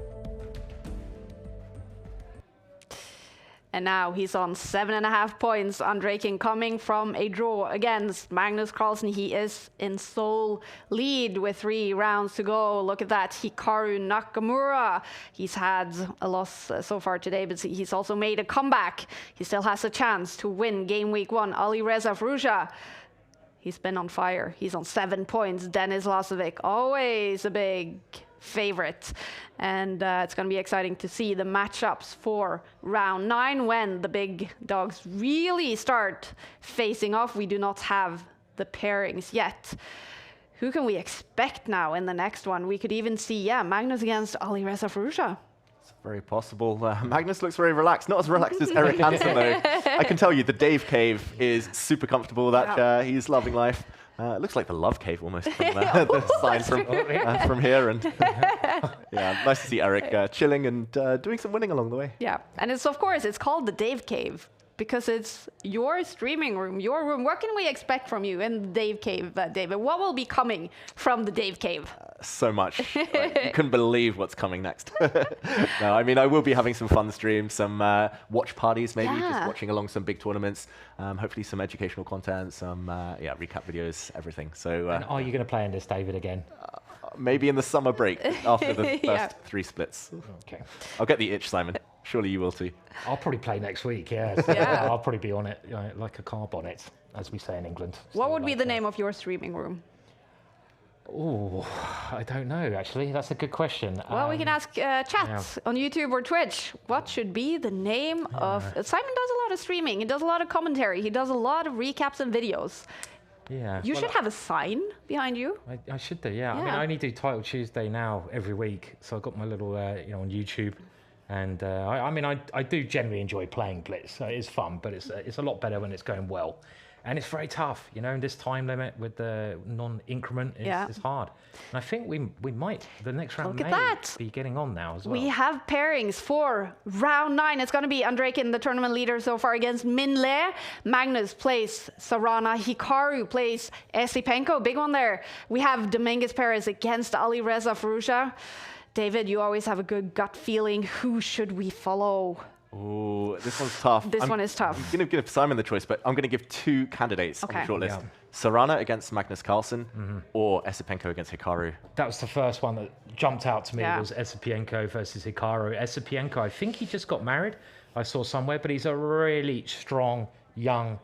And now he's on 7.5 points. Andrakin coming from a draw against Magnus Carlsen. He is in sole lead with 3 rounds to go. Look at that, Hikaru Nakamura. He's had a loss so far today, but he's also made a comeback. He still has a chance to win Game Week 1. Alireza Firouzja, he's been on fire. He's on 7 points. Denis Lasovic, always a big favorite. And it's going to be exciting to see the matchups for round 9 when the big dogs really start facing off. We do not have the pairings yet. Who can we expect now in the next one? We could even see, Magnus against Alireza Firouzja. It's very possible. Magnus looks very relaxed. Not as relaxed as Eric Hansen, though. I can tell you the Dave Cave is super comfortable. That he's loving life. It looks like the Love Cave almost from the sign from here. And yeah, nice to see Eric chilling and doing some winning along the way. Yeah, and it's of course it's called the Dave Cave because it's your streaming room, your room. What can we expect from you in the Dave Cave, David? What will be coming from the Dave Cave? So much. Like, you couldn't believe what's coming next. No, I mean, I will be having some fun streams, some watch parties maybe, just watching along some big tournaments, hopefully some educational content, some recap videos, everything. So, and are you going to play in this, David, again? Maybe in the summer break after the first 3 splits. Okay. I'll get the itch, Simon. Surely you will too. I'll probably play next week, I'll probably be on it, like a carb on it, as we say in England. What would be the name of your streaming room? Oh, I don't know, actually. That's a good question. Well, we can ask chat on YouTube or Twitch. What should be the name of... Simon does a lot of streaming. He does a lot of commentary. He does a lot of recaps and videos. Yeah. You should have a sign behind you. I should do, yeah. I mean, I only do Title Tuesday now every week. So I've got my little, on YouTube. And I do generally enjoy playing Blitz. So it is fun, but it's a lot better when it's going well. And it's very tough, in this time limit with the non-increment, it's hard. And I think we might, the next round may be getting on now as well. We have pairings for round 9. It's going to be Andrakin, the tournament leader so far, against Min Le. Magnus plays Sarana. Hikaru plays Esipenko. Big one there. We have Dominguez Perez against Alireza Firouzja. David, you always have a good gut feeling. Who should we follow? Oh, this one's tough. This one is tough. I'm going to give Simon the choice, but I'm going to give 2 candidates on the shortlist. Yeah. Sarana against Magnus Carlsen or Esipenko against Hikaru. That was the first one that jumped out to me was Esipenko versus Hikaru. Esipenko, I think he just got married. I saw somewhere, but he's a really strong, young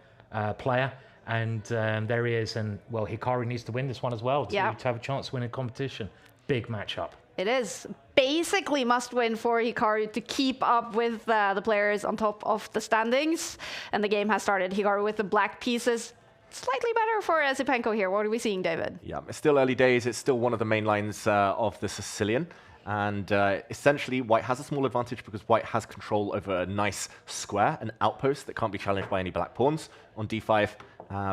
player. And there he is. And, well, Hikaru needs to win this one as well to have a chance to win a competition. Big matchup. It is basically must win for Hikaru to keep up with the players on top of the standings. And the game has started. Hikaru with the black pieces. Slightly better for Esipenko here. What are we seeing, David? Yeah, it's still early days. It's still one of the main lines of the Sicilian. And essentially, White has a small advantage because White has control over a nice square, an outpost that can't be challenged by any black pawns on d5.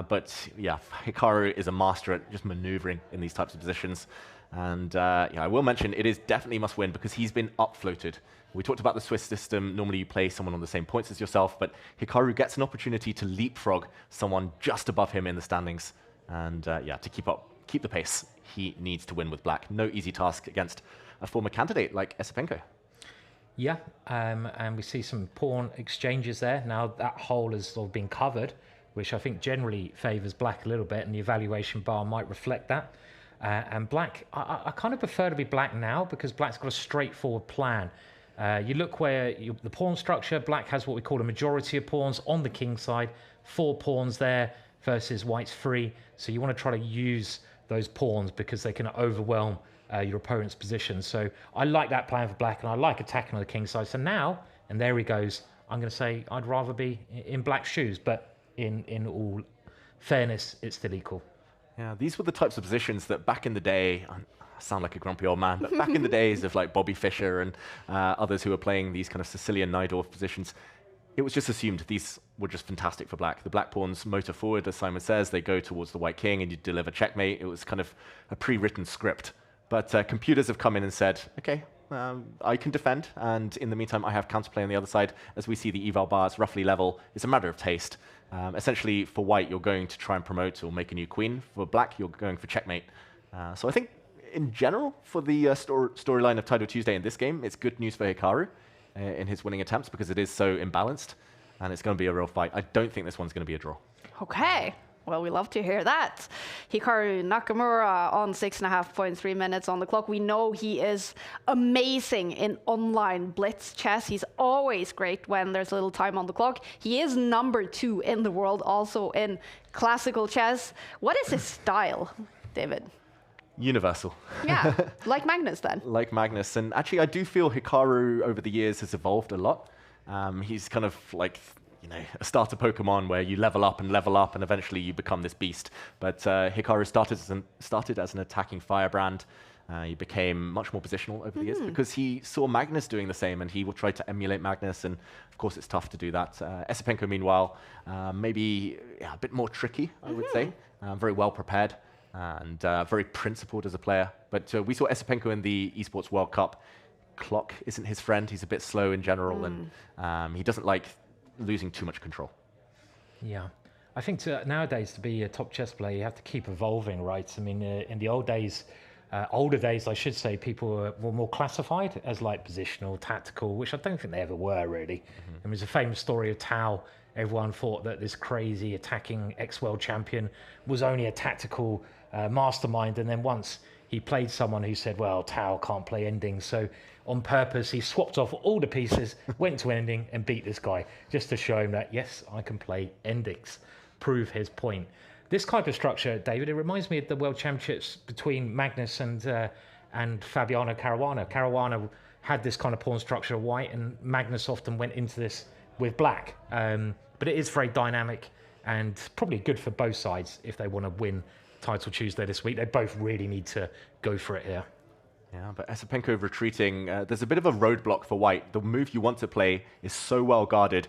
But yeah, Hikaru is a master at just maneuvering in these types of positions. And I will mention it is definitely must win because he's been up-floated. We talked about the Swiss system. Normally you play someone on the same points as yourself, but Hikaru gets an opportunity to leapfrog someone just above him in the standings. And to keep the pace, he needs to win with black. No easy task against a former candidate like Esipenko. Yeah, and we see some pawn exchanges there. Now that hole has sort of been covered, which I think generally favors black a little bit, and the evaluation bar might reflect that. And black, I kind of prefer to be black now because black's got a straightforward plan. You look where the pawn structure, black has what we call a majority of pawns on the king side, 4 pawns there versus white's 3. So you want to try to use those pawns because they can overwhelm your opponent's position. So I like that plan for black, and I like attacking on the king side. So now, and there he goes, I'm going to say I'd rather be in black's shoes, but in all fairness, it's still equal. Yeah, these were the types of positions that back in the day, I sound like a grumpy old man, but back in the days of like Bobby Fischer and others who were playing these kind of Sicilian Najdorf positions, it was just assumed these were just fantastic for black. The black pawns motor forward, as Simon says, they go towards the white king and you deliver checkmate. It was kind of a pre-written script. But computers have come in and said, okay, I can defend, and in the meantime, I have counterplay on the other side. As we see the eval bars roughly level, it's a matter of taste. Essentially, for white, you're going to try and promote or make a new queen. For black, you're going for checkmate. So I think, in general, for the storyline of Title Tuesday in this game, it's good news for Hikaru in his winning attempts because it is so imbalanced, and it's going to be a real fight. I don't think this one's going to be a draw. Okay. Well, we love to hear that. Hikaru Nakamura on 6.5 points, 3 minutes on the clock. We know he is amazing in online blitz chess. He's always great when there's a little time on the clock. He is number 2 in the world, also in classical chess. What is his style, David? Universal. Yeah, like Magnus then. Like Magnus. And actually, I do feel Hikaru over the years has evolved a lot. He's kind of like, you know, a starter Pokemon where you level up, and eventually you become this beast. But Hikaru started as an attacking firebrand. He became much more positional over the years because he saw Magnus doing the same, and he will try to emulate Magnus. And of course, it's tough to do that. Esipenko, meanwhile, maybe a bit more tricky, I would say. Very well prepared and very principled as a player. But we saw Esipenko in the Esports World Cup. Clock isn't his friend. He's a bit slow in general, and he doesn't like losing too much control. Yeah. I think nowadays, to be a top chess player, you have to keep evolving, right? I mean, in the older days, I should say, people were more classified as like positional, tactical, which I don't think they ever were, really. I mean, there's a famous story of Tao. Everyone thought that this crazy attacking ex-world champion was only a tactical mastermind, and then once he played someone who said, well, Tao can't play endings, so on purpose, he swapped off all the pieces, went to ending, and beat this guy, just to show him that, yes, I can play endings, prove his point. This type of structure, David, it reminds me of the World Championships between Magnus and Fabiano Caruana. Caruana had this kind of pawn structure of white, and Magnus often went into this with black. But it is very dynamic and probably good for both sides if they want to win Title Tuesday this week. They both really need to go for it here. Yeah, but Esipenko retreating, there's a bit of a roadblock for white. The move you want to play is so well guarded.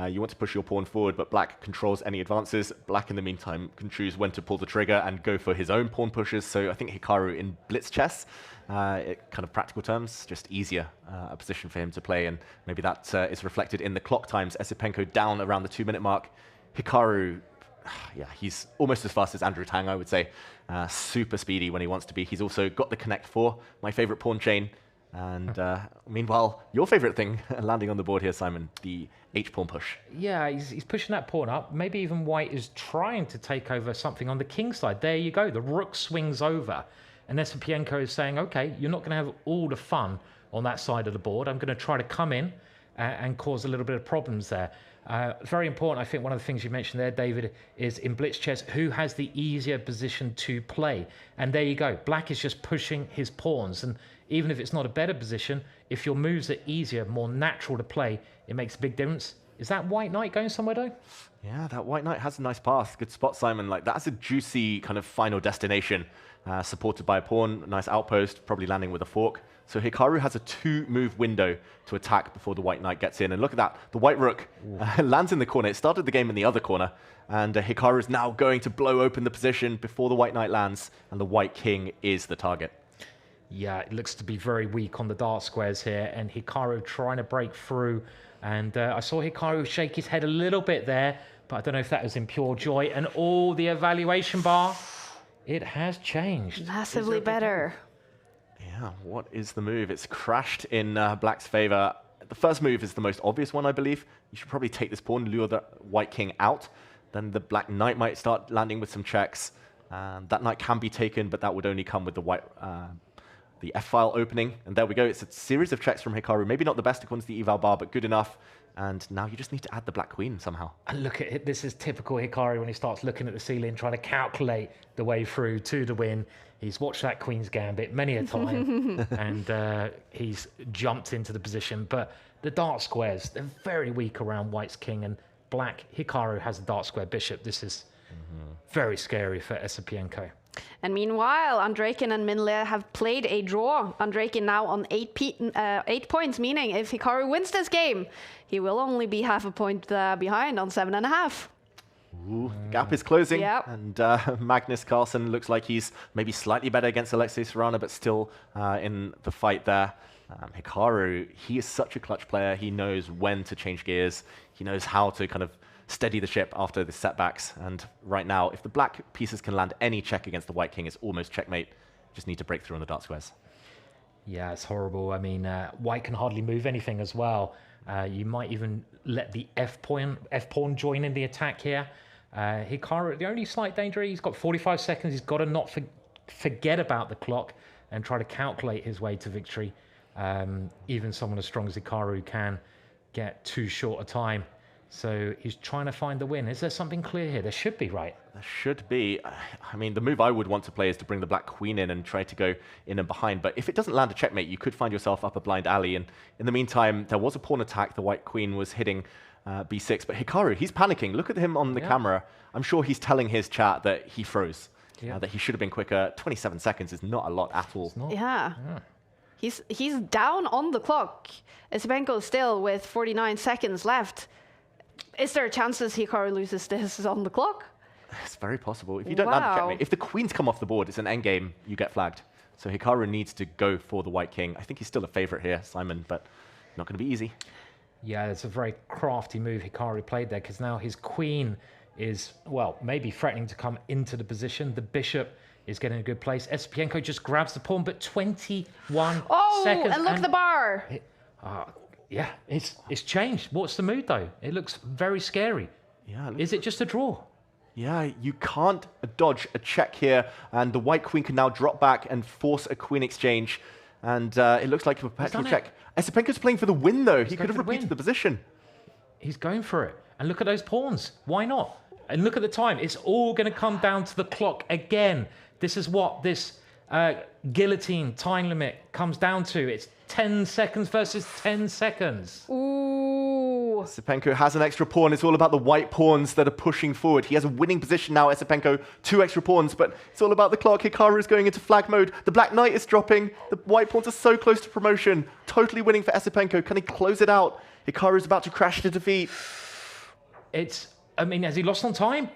You want to push your pawn forward, but black controls any advances. Black, in the meantime, can choose when to pull the trigger and go for his own pawn pushes. So I think Hikaru in blitz chess, kind of practical terms, just easier a position for him to play. And maybe that is reflected in the clock times. Esipenko down around the 2-minute mark. Hikaru, yeah, he's almost as fast as Andrew Tang, I would say. Super speedy when he wants to be. He's also got the Connect 4, my favorite pawn chain. And meanwhile, your favorite thing landing on the board here, Simon, the H-pawn push. Yeah, he's pushing that pawn up. Maybe even white is trying to take over something on the king side. There you go. The rook swings over. And Esipenko is saying, okay, you're not going to have all the fun on that side of the board. I'm going to try to come in and cause a little bit of problems there. Very important, I think one of the things you mentioned there, David, is in blitz chess, who has the easier position to play? And there you go. Black is just pushing his pawns. And even if it's not a better position, if your moves are easier, more natural to play, it makes a big difference. Is that white knight going somewhere, though? Yeah, that white knight has a nice path. Good spot, Simon. Like, that's a juicy kind of final destination, supported by a pawn, nice outpost, probably landing with a fork. So Hikaru has a 2-move window to attack before the white knight gets in. And look at that, the white rook lands in the corner. It started the game in the other corner. And Hikaru is now going to blow open the position before the white knight lands. And the white king is the target. Yeah, it looks to be very weak on the dark squares here. And Hikaru trying to break through. And I saw Hikaru shake his head a little bit there. But I don't know if that was in pure joy. And all the evaluation bar, it has changed. Massively better. Yeah, what is the move? It's crashed in black's favor. The first move is the most obvious one, I believe. You should probably take this pawn, lure the white king out. Then the black knight might start landing with some checks. That knight can be taken, but that would only come with the white The F-file opening, and there we go. It's a series of checks from Hikaru. Maybe not the best according to the eval bar, but good enough. And now you just need to add the black queen somehow. And look at it. This is typical Hikaru when he starts looking at the ceiling, trying to calculate the way through to the win. He's watched that queen's gambit many a time, and he's jumped into the position. But the dark squares, they're very weak around white's king, and black, Hikaru has a dark square bishop. This is very scary for Esipenko. And meanwhile, Andrejkin and Minle have played a draw. Andrejkin now on 8 points, meaning if Hikaru wins this game, he will only be half a point behind on 7.5. Ooh, gap is closing, yep. And Magnus Carlsen looks like he's maybe slightly better against Alexei Sarana, but still in the fight there. Hikaru, he is such a clutch player. He knows when to change gears. He knows how to kind of steady the ship after the setbacks. And right now, if the black pieces can land any check against the white king, it's almost checkmate. Just need to break through on the dark squares. Yeah, it's horrible. I mean, white can hardly move anything as well. You might even let the F pawn join in the attack here. Hikaru, the only slight danger, he's got 45 seconds. He's got to not forget about the clock and try to calculate his way to victory. Even someone as strong as Hikaru can get too short a time. So he's trying to find the win. Is there something clear here? There should be, right? There should be. I mean, the move I would want to play is to bring the black queen in and try to go in and behind. But if it doesn't land a checkmate, you could find yourself up a blind alley. And in the meantime, there was a pawn attack. The white queen was hitting b6. But Hikaru, he's panicking. Look at him on the camera. I'm sure he's telling his chat that he froze, that he should have been quicker. 27 seconds is not a lot at all. Yeah. He's down on the clock. Esipenko still with 49 seconds left. Is there a chance that Hikaru loses this on the clock? It's very possible. If you don't land the checkmate, if the queens come off the board, it's an endgame, you get flagged. So Hikaru needs to go for the white king. I think he's still a favorite here, Simon, but not going to be easy. Yeah, it's a very crafty move Hikaru played there, because now his queen is, well, maybe threatening to come into the position. The bishop is getting a good place. Esipenko just grabs the pawn, but 21 seconds. Oh, and look at the bar. Yeah, it's changed. What's the mood, though? It looks very scary. Yeah. Is it just a draw? Yeah, you can't dodge a check here, and the white queen can now drop back and force a queen exchange. And it looks like a perpetual check. Esipenko's playing for the win, though. He could have repeated the position. He's going for it. And look at those pawns. Why not? And look at the time. It's all going to come down to the clock again. This is what this guillotine time limit comes down to. It's 10 seconds versus 10 seconds. Ooh. Esipenko has an extra pawn. It's all about the white pawns that are pushing forward. He has a winning position now, Esipenko. 2 extra pawns, but it's all about the clock. Hikaru is going into flag mode. The black knight is dropping. The white pawns are so close to promotion. Totally winning for Esipenko. Can he close it out? Hikaru is about to crash to defeat. I mean, has he lost on time?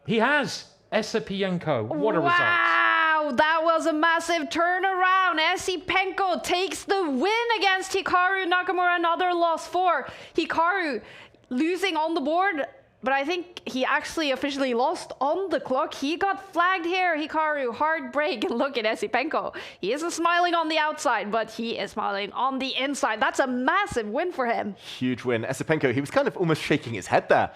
He has. Esipenko. What a result. Wow, that was a massive turnaround. Esipenko takes the win against Hikaru Nakamura. Another loss for Hikaru, losing on the board. But I think he actually officially lost on the clock. He got flagged here. Hikaru, hard break. And look at Esipenko. He isn't smiling on the outside, but he is smiling on the inside. That's a massive win for him. Huge win. Esipenko, he was kind of almost shaking his head there.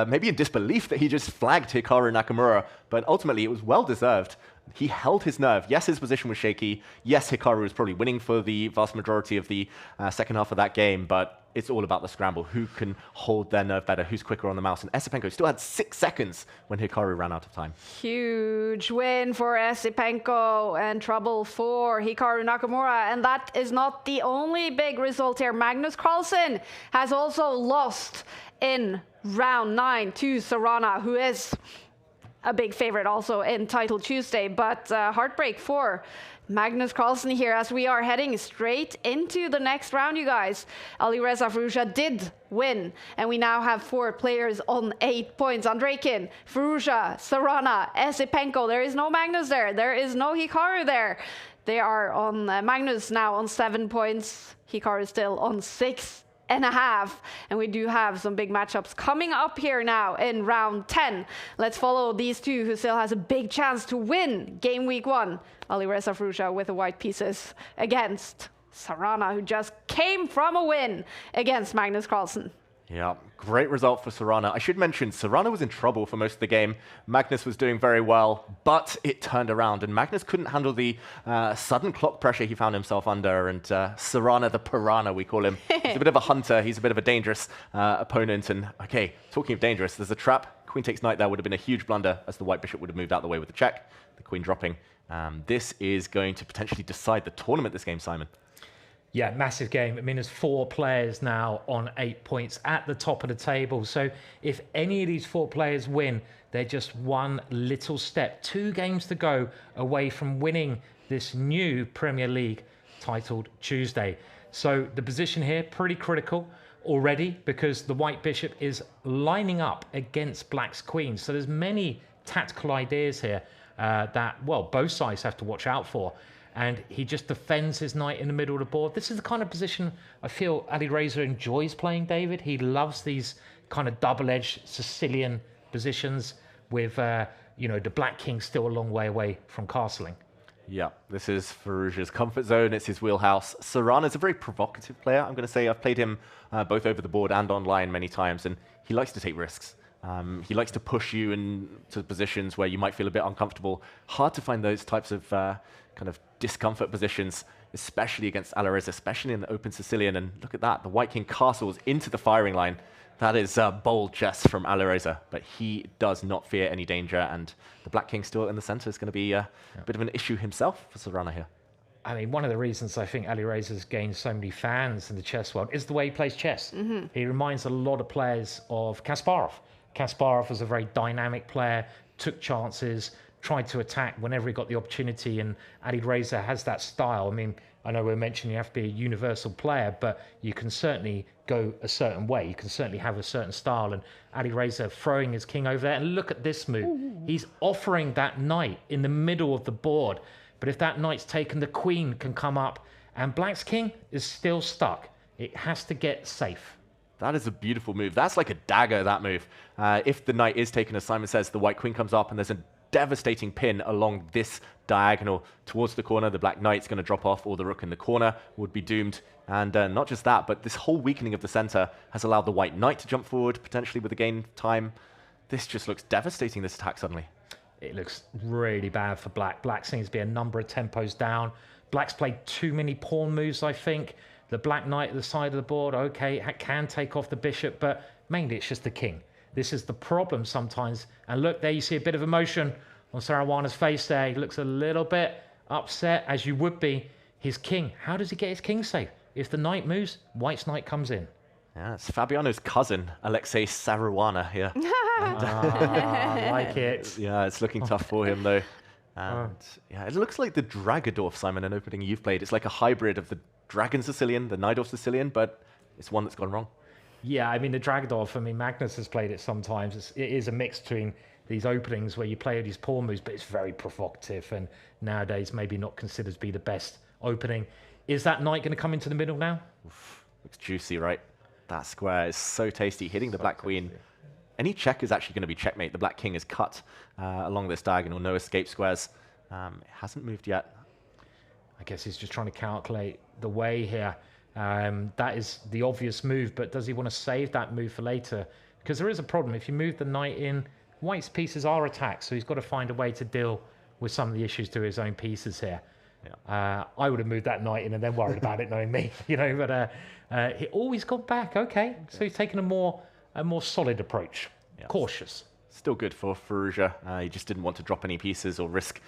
Maybe in disbelief that he just flagged Hikaru Nakamura. But ultimately, it was well-deserved. He held his nerve. Yes, his position was shaky. Yes, Hikaru was probably winning for the vast majority of the second half of that game, but it's all about the scramble. Who can hold their nerve better? Who's quicker on the mouse? And Esipenko still had 6 seconds when Hikaru ran out of time. Huge win for Esipenko and trouble for Hikaru Nakamura. And that is not the only big result here. Magnus Carlsen has also lost in round 9 to Sarana, who is a big favorite also in Title Tuesday, but heartbreak for Magnus Carlsen here as we are heading straight into the next round, you guys. Alireza Firouzja did win, and we now have 4 players on 8 points. Andrejkin, Firouzja, Sarana, Esipenko. There is no Magnus there. There is no Hikaru there. They are on Magnus now on 7 points. Hikaru still on 6.5. And we do have some big matchups coming up here now in round 10. Let's follow these two who still has a big chance to win game week 1. Alireza Firouzja with the white pieces against Sarana, who just came from a win against Magnus Carlsen. Yeah, great result for Serrana. I should mention, Serrana was in trouble for most of the game. Magnus was doing very well, but it turned around, and Magnus couldn't handle the sudden clock pressure he found himself under, and Serrana the Piranha, we call him. He's a bit of a hunter. He's a bit of a dangerous opponent, and okay, talking of dangerous, there's a trap. Queen takes knight there would have been a huge blunder, as the white bishop would have moved out the way with the check, the queen dropping. This is going to potentially decide the tournament this game, Simon. Yeah, massive game. I mean, there's 4 players now on 8 points at the top of the table. So if any of these 4 players win, they're just one little step, 2 games to go away from winning this new Premier League titled Tuesday. So the position here, pretty critical already, because the white bishop is lining up against black's queen. So there's many tactical ideas here that, well, both sides have to watch out for. And he just defends his knight in the middle of the board. This is the kind of position I feel Ali Reza enjoys playing, David. He loves these kind of double-edged Sicilian positions with, the black king still a long way away from castling. Yeah, this is Firouzja's comfort zone. It's his wheelhouse. Serrana's a very provocative player. I'm going to say I've played him both over the board and online many times, and he likes to take risks. He likes to push you into positions where you might feel a bit uncomfortable. Hard to find those types of kind of discomfort positions, especially against Alireza, especially in the open Sicilian. And look at that, the white king castles into the firing line. That is bold chess from Alireza, but he does not fear any danger. And the black king still in the center is going to be a bit of an issue himself for Serrana here. I mean, one of the reasons I think Ali Reza's gained so many fans in the chess world is the way he plays chess. He reminds a lot of players of Kasparov. Kasparov was a very dynamic player, took chances, tried to attack whenever he got the opportunity, and Ali Reza has that style. I mean, I know we're mentioning you have to be a universal player, but you can certainly go a certain way. You can certainly have a certain style, and Ali Reza throwing his king over there. And look at this move. He's offering that knight in the middle of the board. But if that knight's taken, the queen can come up, and black's king is still stuck. It has to get safe. That is a beautiful move. That's like a dagger, that move. If the knight is taken, as Simon says, the white queen comes up, and there's a devastating pin along this diagonal towards the corner. The black knight's going to drop off, or the rook in the corner would be doomed. And not just that, but this whole weakening of the center has allowed the white knight to jump forward, potentially with the gain time. This just looks devastating, this attack suddenly. It looks really bad for black. Black seems to be a number of tempos down. Black's played too many pawn moves, I think. The black knight at the side of the board, okay, can take off the bishop, but mainly it's just the king. This is the problem sometimes. And look, there you see a bit of emotion on Caruana's face there. He looks a little bit upset, as you would be. His king, how does he get his king safe? If the knight moves, white's knight comes in. Yeah, it's Fabiano's cousin, Alexei Caruana here. I like it. Yeah, it's looking tough for him, though. And yeah, it looks like the Dragadorf, Simon, an opening you've played. It's like a hybrid of the Dragon Sicilian, the Najdorf Sicilian, but it's one that's gone wrong. Yeah, I mean, the Dragadorf, Magnus has played it sometimes. It is a mix between these openings where you play these pawn moves, but it's very provocative, and nowadays maybe not considered to be the best opening. Is that knight going to come into the middle now? Oof, looks juicy, right? That square is so tasty, hitting the black queen. Any check is actually going to be checkmate. The black king is cut along this diagonal, no escape squares. It hasn't moved yet. I guess he's just trying to calculate the way here. That is the obvious move, but does he want to save that move for later? Because there is a problem. If you move the knight in, white's pieces are attacked, so he's got to find a way to deal with some of the issues to his own pieces here. Yeah. I would have moved that knight in and then worried about it, knowing me, but he always got back. Okay, so he's taken a more solid approach, cautious. Still good for Firouzja. He just didn't want to drop any pieces or risk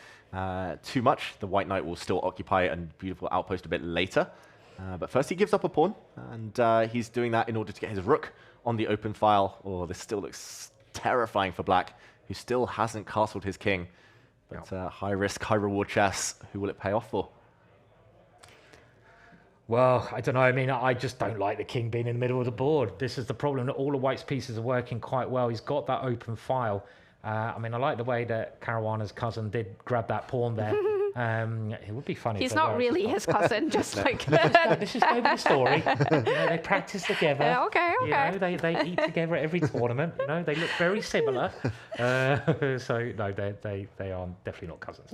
too much. The white knight will still occupy a beautiful outpost a bit later. But first he gives up a pawn, and he's doing that in order to get his rook on the open file. Oh, this still looks terrifying for black, who still hasn't castled his king. But high risk, high reward chess. Who will it pay off for? Well, I don't know. I just don't like the king being in the middle of the board. This is the problem, that all of white's pieces are working quite well. He's got that open file. I like the way that Caruana's cousin did grab that pawn there. It would be funny. He's not really his cousin, just like... This is over the story. They practice together. Okay. They eat together at every tournament. They look very similar. So, no, they are definitely not cousins.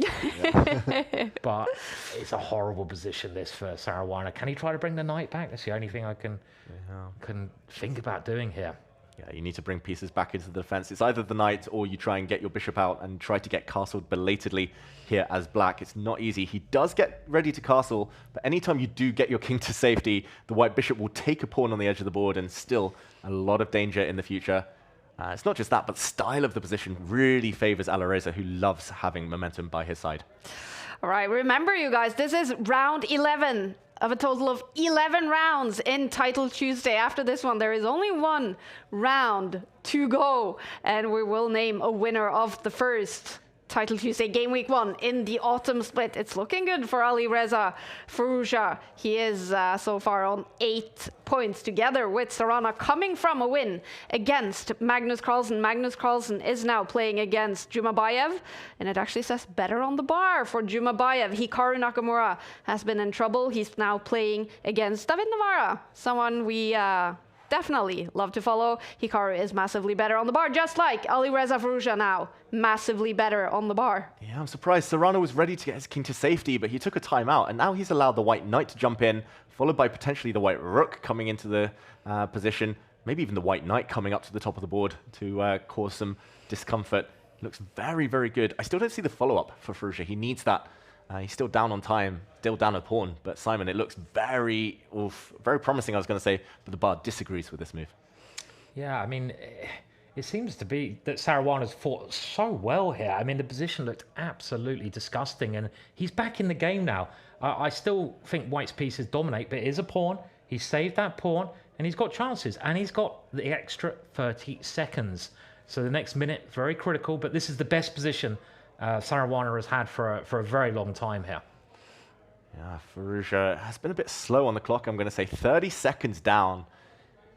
But it's a horrible position, this, for Saruwana. Can he try to bring the knight back? That's the only thing I can think about doing here. Yeah, you need to bring pieces back into the defense. It's either the knight or you try and get your bishop out and try to get castled belatedly here as black. It's not easy. He does get ready to castle, but anytime you do get your king to safety, the white bishop will take a pawn on the edge of the board, and still a lot of danger in the future. It's not just that, but the style of the position really favors Alireza, who loves having momentum by his side. All right, remember, you guys, this is round 11 of a total of 11 rounds in Title Tuesday. After this one, there is only one round to go, and we will name a winner of the first Title Tuesday Game Week 1 in the autumn split. It's looking good for Alireza Firouzja. He is so far on 8 points, together with Sarana, coming from a win against Magnus Carlsen. Magnus Carlsen is now playing against Jumabayev, and it actually says better on the bar for Jumabayev. Hikaru Nakamura has been in trouble. He's now playing against David Navarra, someone we definitely love to follow. Hikaru is massively better on the bar, just like Alireza Firouzja now, massively better on the bar. Yeah, I'm surprised. Serrano was ready to get his king to safety, but he took a timeout, and now he's allowed the white knight to jump in, followed by potentially the white rook coming into the position, maybe even the white knight coming up to the top of the board to cause some discomfort. Looks very, very good. I still don't see the follow-up for Firouzja. He needs that. He's still down on time, still down a pawn. But Simon, it looks very promising, I was going to say, but the bar disagrees with this move. Yeah, I mean, it seems to be that Saruwana's fought so well here. I mean, the position looked absolutely disgusting, and he's back in the game now. I still think White's pieces dominate, but it is a pawn. He saved that pawn, and he's got chances, and he's got the extra 30 seconds. So the next minute, very critical, but this is the best position Saruwana has had for a very long time here. Yeah, Firouzja has been a bit slow on the clock, I'm going to say. 30 seconds down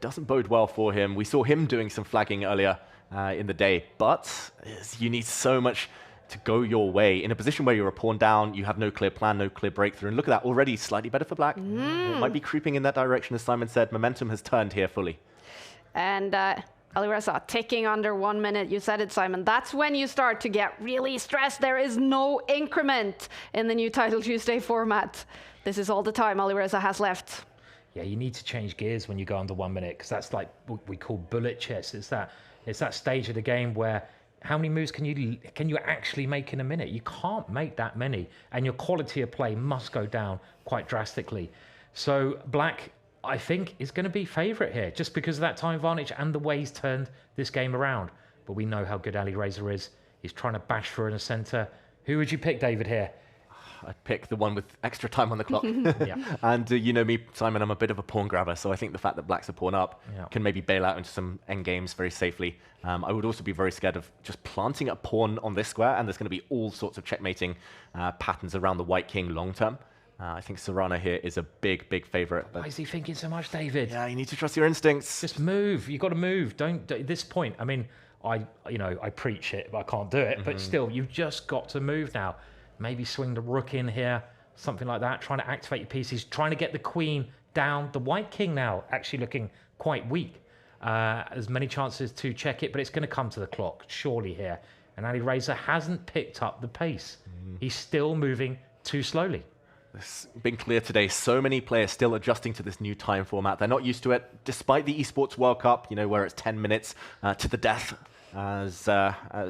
doesn't bode well for him. We saw him doing some flagging earlier in the day, but you need so much to go your way. In a position where you're a pawn down, you have no clear plan, no clear breakthrough, and look at that, already slightly better for black. It might be creeping in that direction, as Simon said. Momentum has turned here fully. And Alireza ticking under 1 minute. You said it, Simon. That's when you start to get really stressed. There is no increment in the new Title Tuesday format. This is all the time Alireza has left. Yeah, you need to change gears when you go under 1 minute, because that's like what we call bullet chess. It's that stage of the game where how many moves can you actually make in a minute? You can't make that many, and your quality of play must go down quite drastically. So black, I think, is going to be favourite here, just because of that time advantage and the way he's turned this game around. But we know how good Alireza is. He's trying to bash through in the centre. Who would you pick, David, here? I'd pick the one with extra time on the clock. Yeah. And you know me, Simon, I'm a bit of a pawn grabber, so I think the fact that black's a pawn up can maybe bail out into some endgames very safely. I would also be very scared of just planting a pawn on this square, and there's going to be all sorts of checkmating patterns around the white king long term. I think Serrano here is a big, big favourite. Why is he thinking so much, David? Yeah, you need to trust your instincts. Just move. You've got to move. Don't at this point. I mean, I preach it, but I can't do it. But still, you've just got to move now. Maybe swing the rook in here, something like that. Trying to activate your pieces. Trying to get the queen down. The white king now actually looking quite weak. There's many chances to check it, but it's going to come to the clock, surely here. And Alireza hasn't picked up the pace. He's still moving too slowly. It's been clear today, so many players still adjusting to this new time format. They're not used to it, despite the Esports World Cup, where it's 10 minutes to the death, as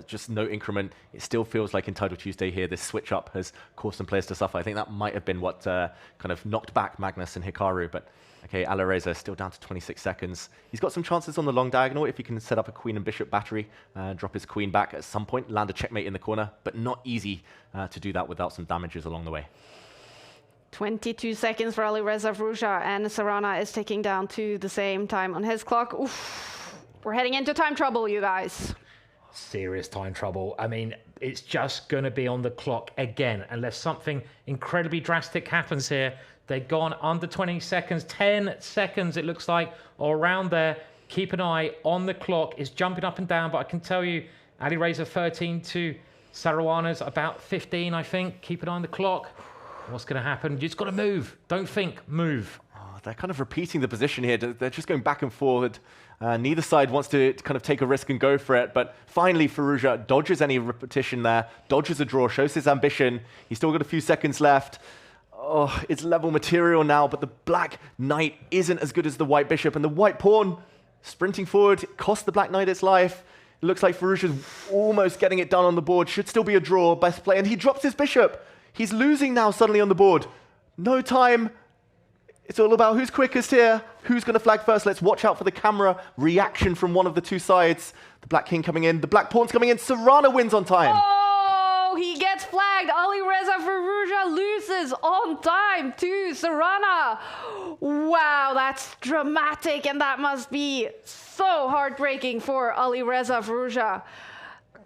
just no increment. It still feels like in Title Tuesday here, this switch up has caused some players to suffer. I think that might have been what kind of knocked back Magnus and Hikaru, but okay, Alireza still down to 26 seconds. He's got some chances on the long diagonal if he can set up a queen and bishop battery, drop his queen back at some point, land a checkmate in the corner, but not easy to do that without some damages along the way. 22 seconds for Alireza Firouzja, and Sarana is ticking down to the same time on his clock. Oof. We're heading into time trouble, you guys. Serious time trouble. I mean, it's just going to be on the clock again, unless something incredibly drastic happens here. They've gone under 20 seconds, 10 seconds it looks like, or around there. Keep an eye on the clock. It's jumping up and down, but I can tell you, Alireza 13 to Saruana's about 15, I think. Keep an eye on the clock. What's going to happen? You just got to move. Don't think, move. Oh, they're kind of repeating the position here. They're just going back and forward. Neither side wants to kind of take a risk and go for it. But finally, Firouzja dodges any repetition there, dodges a draw, shows his ambition. He's still got a few seconds left. Oh, it's level material now, but the black knight isn't as good as the white bishop. And the white pawn sprinting forward cost the black knight its life. It looks like Firouzja's almost getting it done on the board. Should still be a draw, best play. And he drops his bishop. He's losing now suddenly on the board. No time. It's all about who's quickest here, who's going to flag first. Let's watch out for the camera reaction from one of the two sides. The black king coming in, the black pawn's coming in. Sarana wins on time. Oh, he gets flagged. Alireza Firouzja loses on time to Sarana. Wow, that's dramatic, and that must be so heartbreaking for Alireza Firouzja.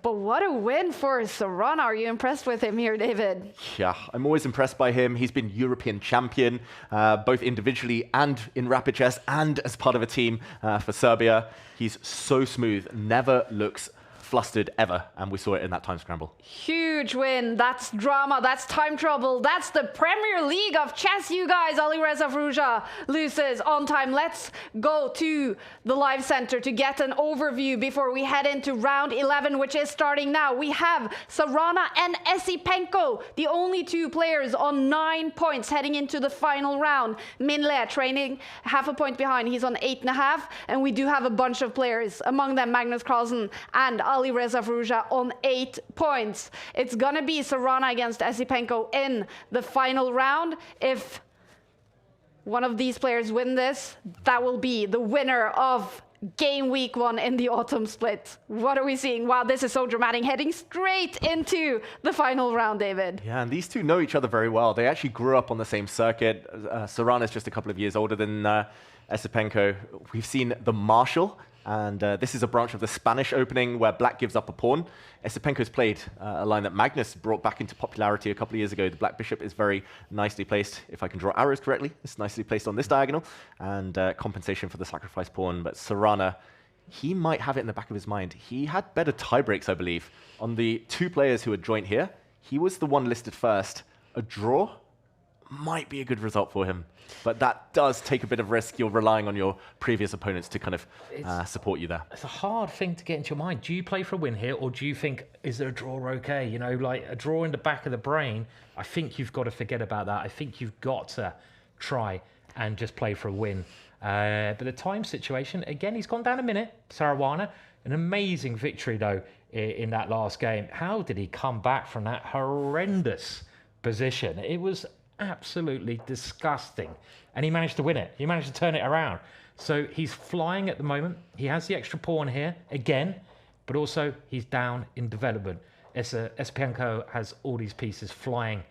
But what a win for Sarana. Are you impressed with him here, David? Yeah, I'm always impressed by him. He's been European champion, both individually and in rapid chess and as part of a team for Serbia. He's so smooth, never looks flustered ever, and we saw it in that time scramble. Huge win. That's drama. That's time trouble. That's the Premier League of chess, you guys. Alireza Firouzja loses on time. Let's go to the live center to get an overview before we head into round 11, which is starting now. We have Sarana and Esipenko, the only two players on 9 points heading into the final round. Minle training half a point behind. He's on 8.5, and we do have a bunch of players, among them Magnus Carlsen and Alireza Firouzja on 8 points. It's gonna be Sarana against Esipenko in the final round. If one of these players win this, that will be the winner of game week 1 in the autumn split. What are we seeing? Wow, this is so dramatic. Heading straight into the final round, David. Yeah, and these two know each other very well. They actually grew up on the same circuit. Sarana's just a couple of years older than Esipenko. We've seen the Marshal, and this is a branch of the Spanish opening where black gives up a pawn. Esipenko's played a line that Magnus brought back into popularity a couple of years ago. The black bishop is very nicely placed. If I can draw arrows correctly, it's nicely placed on this diagonal, and compensation for the sacrifice pawn. But Sarana, he might have it in the back of his mind. He had better tie breaks, I believe. On the two players who had joined here, he was the one listed first. A draw might be a good result for him, but that does take a bit of risk. You're relying on your previous opponents to kind of support you there. It's a hard thing to get into your mind. Do you play for a win here, or do you think, is there a draw okay? You know, like a draw in the back of the brain, I think you've got to forget about that. I think you've got to try and just play for a win. But the time situation, again, he's gone down a minute, Saruana. An amazing victory, though, in that last game. How did he come back from that horrendous position? It was absolutely disgusting, and he managed to win it. He managed to turn it around. So he's flying at the moment. He has the extra pawn here again, but also he's down in development. Esipenko has all these pieces flying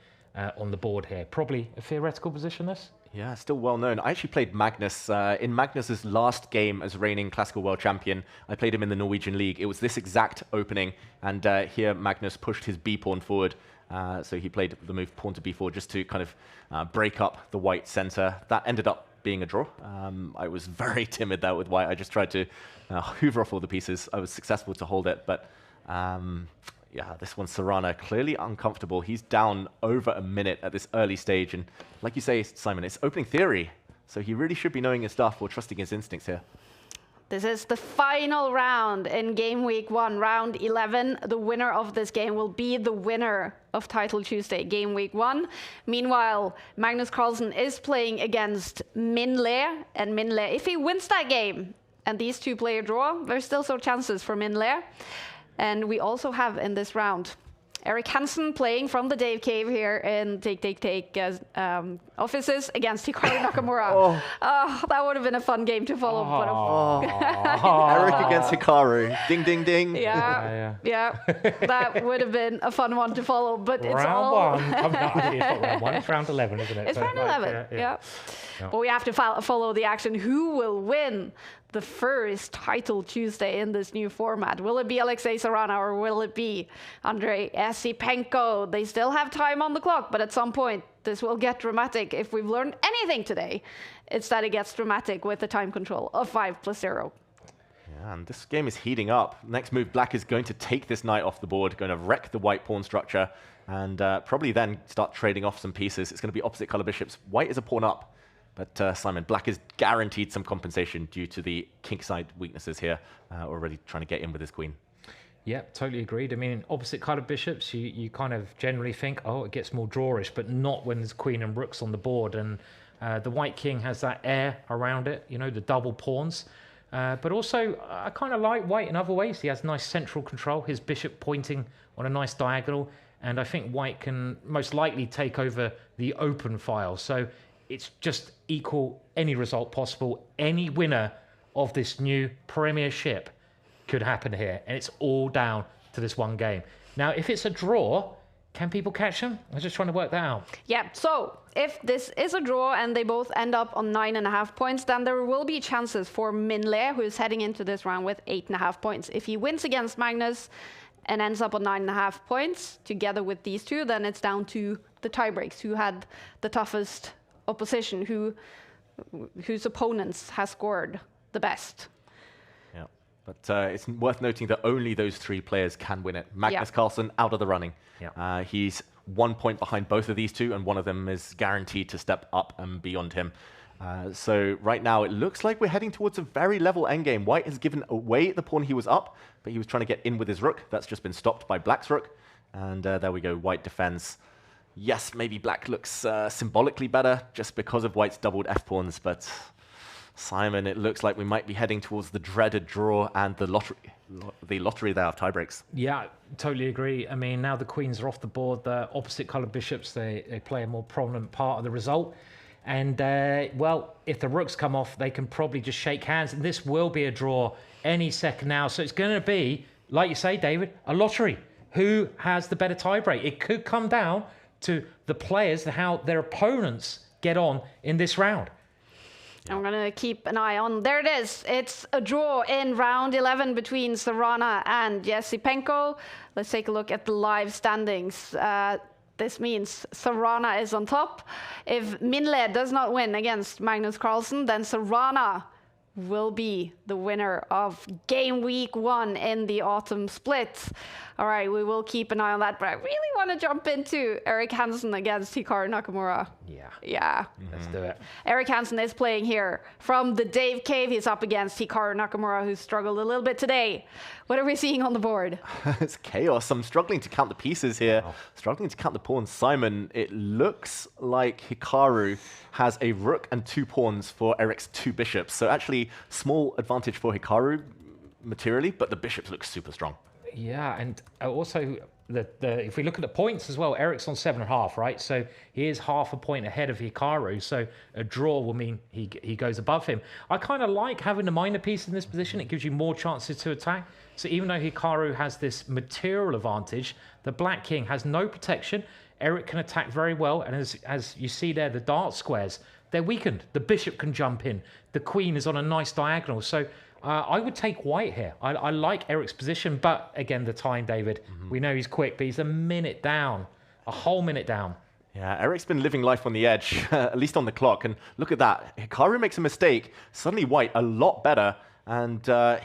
on the board here. Probably a theoretical position, this. Yeah, still well known. I actually played Magnus in Magnus's last game as reigning classical world champion. I played him in the Norwegian League. It was this exact opening, and here Magnus pushed his b pawn forward. So he played the move pawn to b4 just to kind of break up the white center. That ended up being a draw. I was very timid there with white. I just tried to hoover off all the pieces. I was successful to hold it, but yeah, this one, Sarana, clearly uncomfortable. He's down over a minute at this early stage, and like you say, Simon, it's opening theory, so he really should be knowing his stuff or trusting his instincts here. This is the final round in game week 1, round 11. The winner of this game will be the winner of Title Tuesday, game week 1. Meanwhile, Magnus Carlsen is playing against Minle, and Minle, if he wins that game and these two play a draw, there's still some chances for Minle. And we also have in this round Eric Hansen playing from the Dave Cave here in Take offices against Hikaru Nakamura. That would have been a fun game to follow. Eric against Hikaru. Ding, ding, ding. Yeah. That would have been a fun one to follow. But it's round all... 1. It's not round 1. It's round 11, isn't it? It's round 11, yeah. But we have to follow the action. Who will win the first Title Tuesday in this new format? Will it be Alexei Sarana or will it be Andrei Esipenko? They still have time on the clock, but at some point this will get dramatic. If we've learned anything today, it's that it gets dramatic with the time control of 5+0. And this game is heating up. Next move, black is going to take this knight off the board, going to wreck the white pawn structure, and probably then start trading off some pieces. It's going to be opposite color bishops. White is a pawn up, but Simon, black is guaranteed some compensation due to the kingside weaknesses here, already trying to get in with his queen. Yeah, totally agreed. I mean, opposite colored bishops, you kind of generally think, oh, it gets more drawish, but not when there's queen and rooks on the board. And the white king has that air around it, you know, the double pawns. But also, I kind of like white in other ways. He has nice central control, his bishop pointing on a nice diagonal. And I think white can most likely take over the open file. So it's just equal any result possible. Any winner of this new premiership could happen here. And it's all down to this one game. Now, if it's a draw, can people catch them? I was just trying to work that out. Yeah, so if this is a draw and they both end up on 9.5 points, then there will be chances for Minle, who is heading into this round with 8.5 points. If he wins against Magnus and ends up on 9.5 points, together with these two, then it's down to the tiebreaks, who had the toughest opposition, whose opponents has scored the best. Yeah, but it's worth noting that only those three players can win it. Magnus Carlsen out of the running. Yeah. He's 1 point behind both of these two, and one of them is guaranteed to step up and beyond him. So right now, it looks like we're heading towards a very level endgame. White has given away the pawn he was up, but he was trying to get in with his rook. That's just been stopped by black's rook. And there we go, white defends. Yes, maybe black looks symbolically better just because of white's doubled f-pawns, but Simon, it looks like we might be heading towards the dreaded draw and the lottery there of tiebreaks. Yeah, totally agree. I mean, now the queens are off the board. The opposite colored bishops, they play a more prominent part of the result. And, well, if the rooks come off, they can probably just shake hands. And this will be a draw any second now. So it's going to be, like you say, David, a lottery. Who has the better tiebreak? It could come down to the players and how their opponents get on in this round. I'm going to keep an eye on. There it is. It's a draw in round 11 between Sarana and Yesipenko. Let's take a look at the live standings. This means Sarana is on top. If Minle does not win against Magnus Carlsen, then Sarana will be the winner of game week 1 in the autumn split. All right, we will keep an eye on that, but I really want to jump into Erik Hansen against Hikaru Nakamura. Yeah. Let's do it. Erik Hansen is playing here from the Dave Cave. He's up against Hikaru Nakamura, who struggled a little bit today. What are we seeing on the board? It's chaos. I'm struggling to count the pieces here, struggling to count the pawns. Simon, it looks like Hikaru has a rook and 2 pawns for Erik's 2 bishops. So actually, small advantage for Hikaru materially, but the bishops look super strong. Yeah, and also, if we look at the points as well, Erik's on 7.5, right? So he is half a point ahead of Hikaru. So a draw will mean he goes above him. I kind of like having the minor piece in this position. It gives you more chances to attack. So even though Hikaru has this material advantage, the black king has no protection. Erik can attack very well. And as you see there, the dart squares, they're weakened. The bishop can jump in. The queen is on a nice diagonal. So I would take white here. I like Erik's position, but again, the time, David. We know he's quick, but he's a minute down, a whole minute down. Yeah, Erik's been living life on the edge, at least on the clock. And look at that. Hikaru makes a mistake. Suddenly white a lot better. And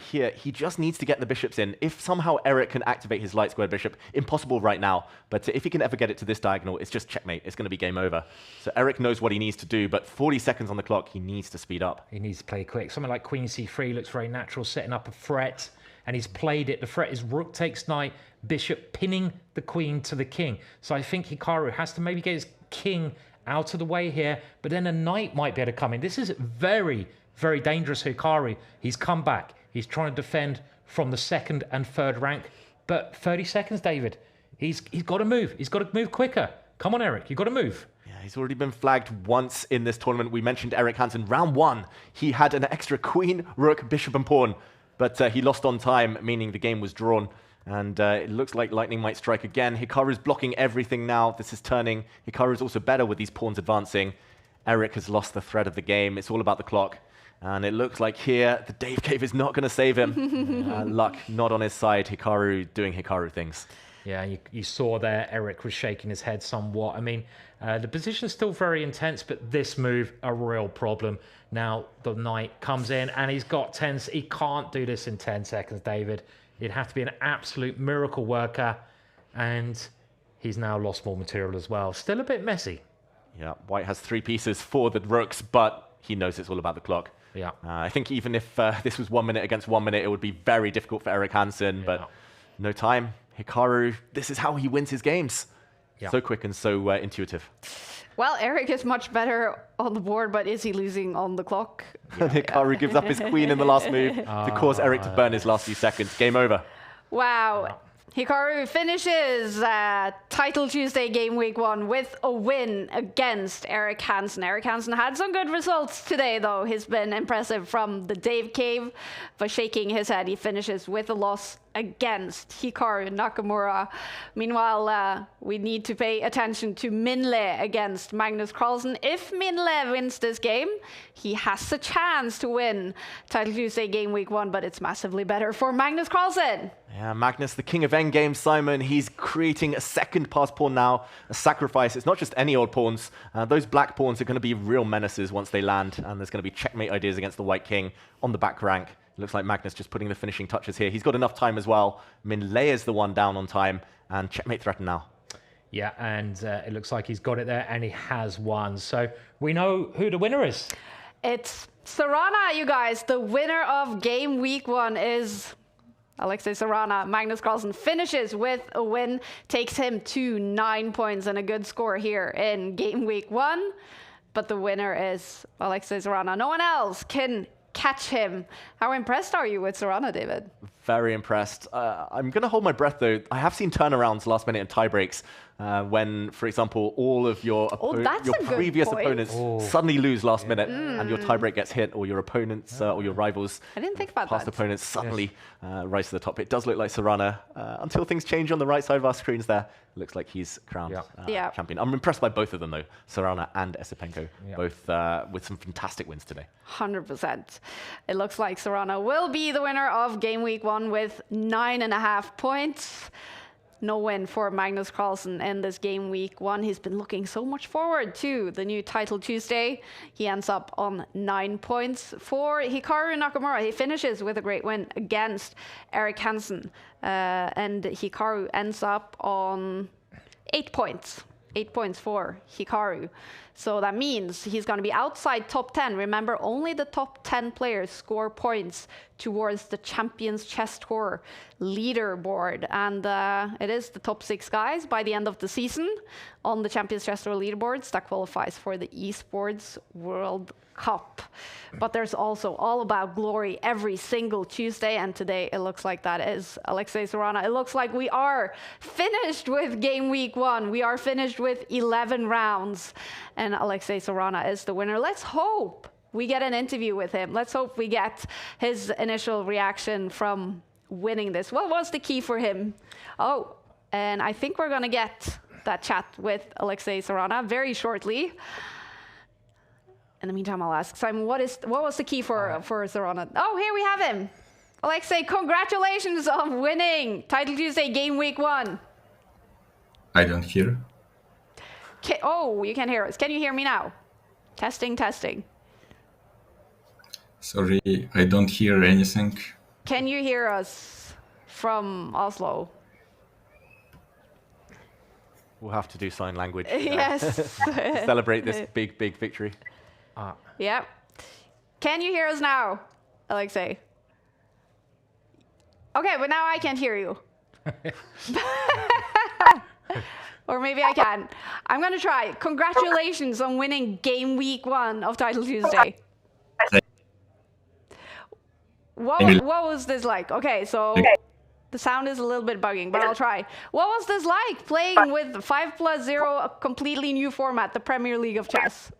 here, he just needs to get the bishops in. If somehow Erik can activate his light squared bishop, impossible right now. But if he can ever get it to this diagonal, it's just checkmate. It's going to be game over. So Erik knows what he needs to do, but 40 seconds on the clock, he needs to speed up. He needs to play quick. Something like queen c3 looks very natural, setting up a threat. And he's played it. The threat is rook takes knight, bishop pinning the queen to the king. So I think Hikaru has to maybe get his king out of the way here, but then a knight might be able to come in. This is very dangerous, Hikaru. He's come back. He's trying to defend from the 2nd and 3rd rank. But 30 seconds, David. He's got to move. He's got to move quicker. Come on, Erik. You've got to move. Yeah, he's already been flagged once in this tournament. We mentioned Erik Hansen. Round 1, he had an extra queen, rook, bishop, and pawn. But he lost on time, meaning the game was drawn. And it looks like lightning might strike again. Hikaru's blocking everything now. This is turning. Hikaru's also better with these pawns advancing. Erik has lost the thread of the game. It's all about the clock. And it looks like here, the Dave Cave is not going to save him. Luck not on his side. Hikaru doing Hikaru things. Yeah, you saw there Eric was shaking his head somewhat. I mean, the position is still very intense, but this move, a real problem. Now the knight comes in and he's got 10. He can't do this in 10 seconds, David. It'd have to be an absolute miracle worker. And he's now lost more material as well. Still a bit messy. Yeah, White has 3 pieces for the rooks, but he knows it's all about the clock. Yeah. I think even if this was 1 minute against 1 minute, it would be very difficult for Eric Hansen, but no time. Hikaru, this is how he wins his games. Yeah. So quick and so intuitive. Well, Eric is much better on the board, but is he losing on the clock? Hikaru gives up his queen in the last move to cause Eric to burn his last few seconds. Game over. Wow. Hikaru finishes Title Tuesday Game Week 1 with a win against Eric Hansen. Eric Hansen had some good results today, though. He's been impressive from the Dave Cave, but shaking his head, he finishes with a loss against Hikaru Nakamura. Meanwhile, we need to pay attention to Minle against Magnus Carlsen. If Minle wins this game, he has a chance to win Title Tuesday Game Week 1, but it's massively better for Magnus Carlsen. Yeah, Magnus, the king of endgame, Simon, he's creating a second pass pawn now, a sacrifice. It's not just any old pawns. Those black pawns are going to be real menaces once they land, and there's going to be checkmate ideas against the white king on the back rank. Looks like Magnus just putting the finishing touches here. He's got enough time as well. Minle is the one down on time, and checkmate threatened now. Yeah, and it looks like he's got it there, and he has won. So we know who the winner is. It's Serana, you guys. The winner of Game Week 1 is Alexei Serana. Magnus Carlsen finishes with a win, takes him to 9 points and a good score here in Game Week 1. But the winner is Alexei Serana. No one else can catch him. How impressed are you with Serana, David? Very impressed. I'm going to hold my breath, though. I have seen turnarounds last minute and tie breaks when, for example, all of your previous opponents suddenly lose last minute and your tiebreak gets hit, or your opponents or your rivals, I didn't think about past opponents suddenly rise to the top. It does look like Serana, until things change on the right side of our screens there, it looks like he's crowned champion. I'm impressed by both of them, though, Serana and Esipenko, both with some fantastic wins today. 100%. It looks like Serana will be the winner of Game Week 1 with 9.5 points. No win for Magnus Carlsen in this Game Week 1. He's been looking so much forward to the new Title Tuesday. He ends up on 9 points. For Hikaru Nakamura, he finishes with a great win against Eric Hansen. And Hikaru ends up on 8 points. 8 points for Hikaru. So that means he's going to be outside top 10. Remember, only the top 10 players score points towards the Champions Chess Tour leaderboard. And it is the top 6 guys by the end of the season on the Champions Chess Tour leaderboards that qualifies for the Esports World Cup. But there's also All About Glory every single Tuesday, and today it looks like that is Alexei Serana. It looks like we are finished with Game Week 1. We are finished with 11 rounds, and Alexei Serana is the winner. Let's hope we get an interview with him. Let's hope we get his initial reaction from winning this. What was the key for him? Oh, and I think we're going to get that chat with Alexei Serana very shortly. In the meantime, I'll ask Simon, what was the key for Serana? Oh, here we have him. Alexei, congratulations on winning Title Tuesday Game Week 1. I don't hear. Oh, you can't hear us. Can you hear me now? Testing, testing. Sorry, I don't hear anything. Can you hear us from Oslo? We'll have to do sign language Yes. to celebrate this big, big victory. Yep. Can you hear us now, Alexei? Okay, but now I can't hear you. Or maybe I can. I'm going to try. Congratulations on winning Game Week 1 of Title Tuesday. What was this like? Okay, so the sound is a little bit bugging, but I'll try. What was this like, playing with 5+0, a completely new format, the Premier League of Chess?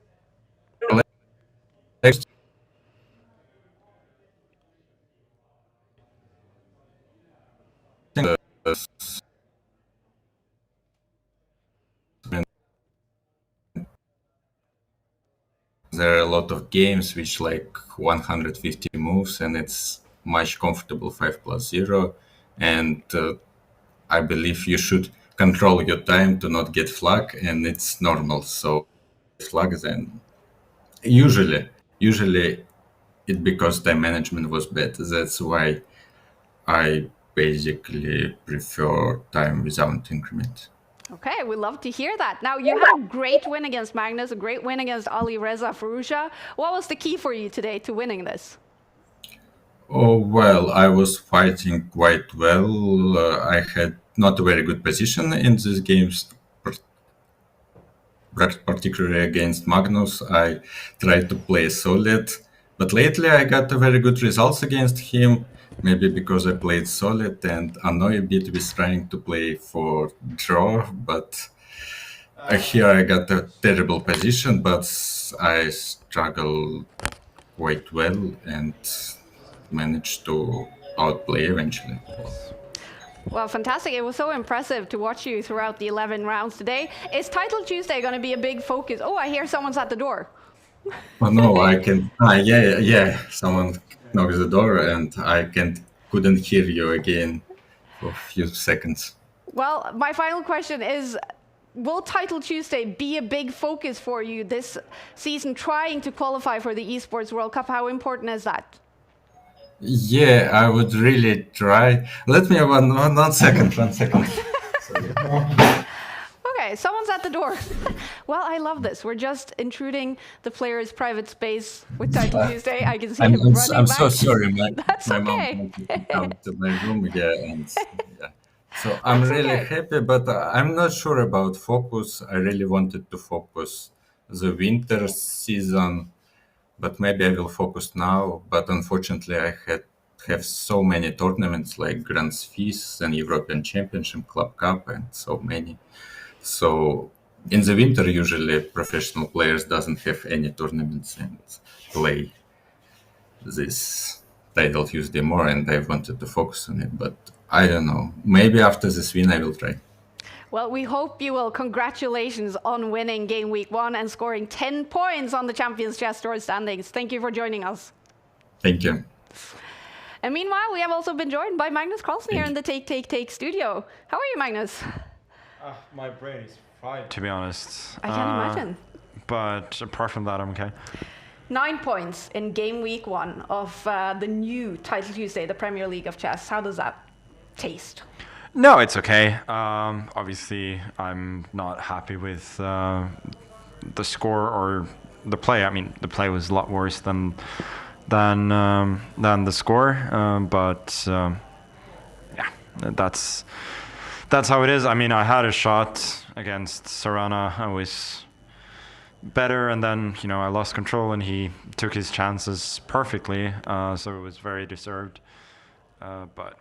There are a lot of games which like 150 moves, and it's much comfortable 5+0. And I believe you should control your time to not get flag, and it's normal. So flag, then usually it because time management was bad. That's why I basically prefer time without increment. Okay, we love to hear that. Now, you had a great win against Magnus, a great win against Ali Reza Farusha. What was the key for you today to winning this? Oh, well, I was fighting quite well. I had not a very good position in these games, particularly against Magnus. I tried to play solid, but lately I got very good results against him. Maybe because I played solid and annoy a bit with trying to play for draw, but here I got a terrible position, but I struggled quite well and managed to outplay eventually. Well, fantastic. It was so impressive to watch you throughout the 11 rounds today. Is Title Tuesday going to be a big focus? Oh, I hear someone's at the door. Oh, no, I can. Yeah. Someone knocks the door and I couldn't hear you again for a few seconds. Well, my final question is, will Title Tuesday be a big focus for you this season, trying to qualify for the Esports World Cup? How important is that? Yeah, I would really try. Let me one second. Okay, someone's at the door. Well, I love this. We're just intruding the player's private space with Title Tuesday. I can see him running back. I'm so sorry, That's my okay. mom come to my room again. So I'm really happy, but I'm not sure about focus. I really wanted to focus the winter season, but maybe I will focus now. But unfortunately, I have so many tournaments like Grand Swiss and European Championship, Club Cup, and so many. So in the winter, usually professional players doesn't have any tournaments and play this Title Tuesday more, and I wanted to focus on it, but I don't know. Maybe after this win, I will try. Well, we hope you will. Congratulations on winning Game Week 1 and scoring 10 points on the Champions Chess Tour standings. Thank you for joining us. Thank you. And meanwhile, we have also been joined by Magnus Carlsen here in the Take studio. How are you, Magnus? My brain is fried, to be honest. I can imagine. But apart from that, I'm okay. 9 points in Game Week 1 of the new Title Tuesday, the Premier League of Chess. How does that taste? No, it's okay. Obviously, I'm not happy with the score or the play. I mean, the play was a lot worse than the score. But yeah, that's how it is. I mean, I had a shot against Sarana. I was better, and then I lost control, and he took his chances perfectly. So it was very deserved. But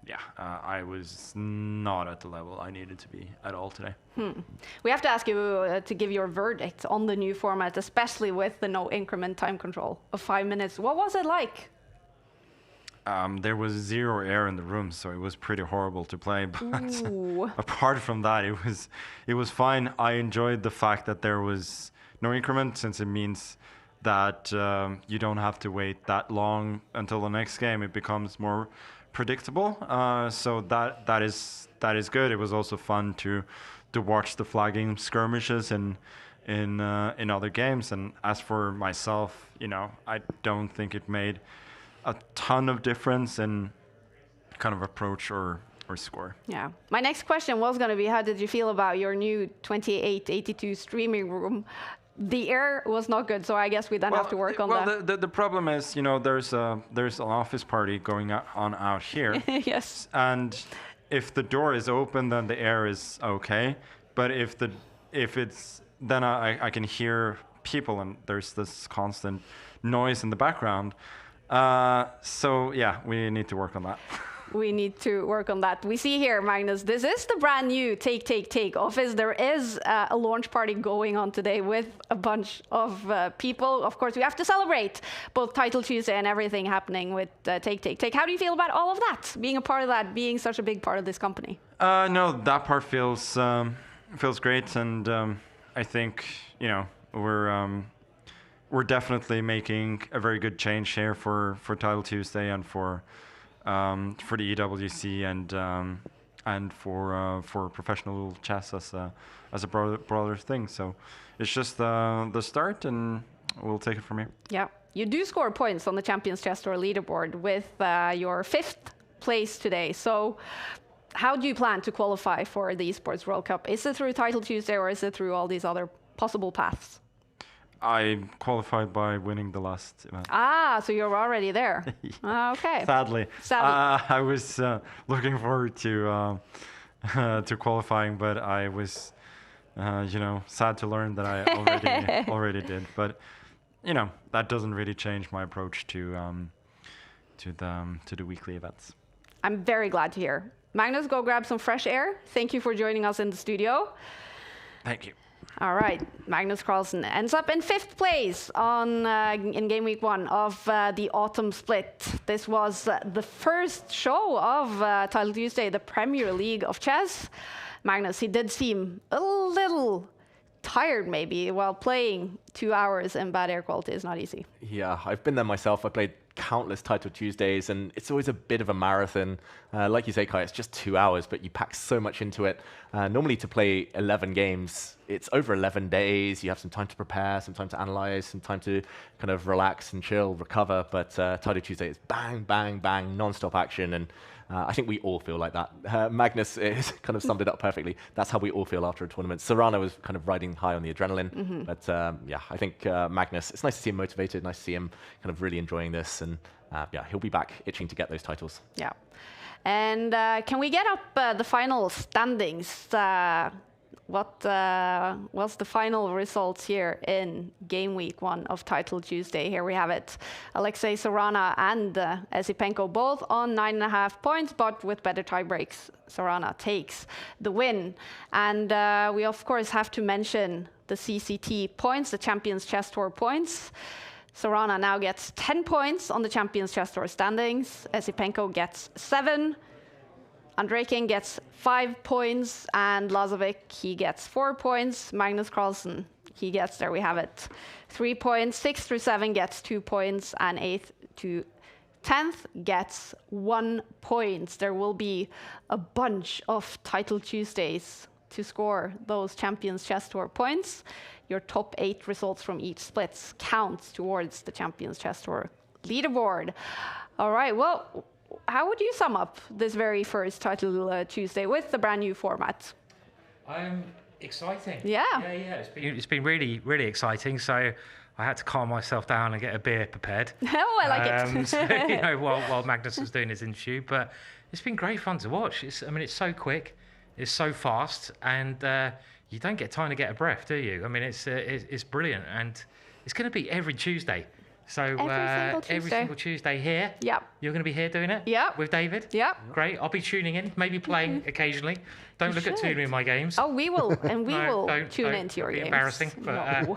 yeah, I was not at the level I needed to be at all today. We have to ask you to give your verdict on the new format, especially with the no increment time control of 5 minutes. What was it like? There was zero air in the room, so it was pretty horrible to play. But apart from that, it was fine. I enjoyed the fact that there was no increment, since it means that you don't have to wait that long until the next game. It becomes more predictable. So that is good. It was also fun to watch the flagging skirmishes in other games. And as for myself, I don't think it made a ton of difference in kind of approach or score. Yeah. My next question was going to be, how did you feel about your new 2882 streaming room? The air was not good, so I guess we then have to work on that. Well, the problem is, there's an office party going on out here. Yes. And if the door is open, then the air is okay. But if it's then I can hear people, and there's this constant noise in the background. So yeah, we need to work on that. We need to work on that. We see here, Magnus, this is the brand new Take office. There is a launch party going on today with a bunch of people. Of course, we have to celebrate both Title Tuesday and everything happening with Take. How do you feel about all of that? Being a part of that, being such a big part of this company? No, that part feels great, and I think we're definitely making a very good change here for Title Tuesday and for the EWC, and and for professional chess as a broader thing. So it's just the start, and we'll take it from here. Yeah, you do score points on the Champions Chess Tour leaderboard with your 5th place today. So how do you plan to qualify for the Esports World Cup? Is it through Title Tuesday, or is it through all these other possible paths? I qualified by winning the last event. Ah, so you're already there. Okay. Sadly. I was looking forward to qualifying, but I was, sad to learn that I already did. But that doesn't really change my approach to the weekly events. I'm very glad to hear. Magnus, go grab some fresh air. Thank you for joining us in the studio. Thank you. All right, Magnus Carlsen ends up in 5th place in Game Week 1 of the autumn split. This was the first show of Title Tuesday, the Premier League of chess. Magnus, he did seem a little tired maybe while playing 2 hours in bad air quality is not easy. Yeah, I've been there myself. I played countless Title Tuesdays, and it's always a bit of a marathon. Like you say, Kai, it's just 2 hours, but you pack so much into it. Normally to play 11 games, it's over 11 days. You have some time to prepare, some time to analyze, some time to kind of relax and chill, recover. But Title Tuesday is bang, bang, bang, non-stop action, and I think we all feel like that. Magnus has kind of summed it up perfectly. That's how we all feel after a tournament. Serrano was kind of riding high on the adrenaline. But yeah, I think Magnus, it's nice to see him motivated, nice to see him kind of really enjoying this. And yeah, he'll be back itching to get those titles. Yeah. And can we get up the final standings? What was the final results here in Game Week 1 of Title Tuesday? Here we have it. Alexei Sorana and Esipenko both on 9.5 points, but with better tie breaks, Sorana takes the win. And we, of course, have to mention the CCT points, the Champions Chess Tour points. Sorana now gets 10 points on the Champions Chess Tour standings. Esipenko gets 7. Andrekin gets 5 points, and Lazovic, he gets 4 points. Magnus Carlsen, he gets, there we have it, 3 points. 6th through 7 gets 2 points, and 8th to 10th gets 1 point. There will be a bunch of Title Tuesdays to score those Champions Chess Tour points. Your top 8 results from each splits counts towards the Champions Chess Tour leaderboard. All right, well, how would you sum up this very first Title Tuesday with the brand new format? Exciting. Yeah. Yeah. It's been really, really exciting. So I had to calm myself down and get a beer prepared. Oh, I like it. So, while Magnus was doing his interview, but it's been great fun to watch. It's so quick, it's so fast, and you don't get time to get a breath, do you? I mean, it's brilliant, and it's going to be every Tuesday. So every single Tuesday here. Yep. You're going to be here doing it? Yep. With David? Yep. Great. I'll be tuning in, maybe playing occasionally. Don't look at tuning in my games. Oh, we will, and we will tune don't, into your games. Embarrassing, but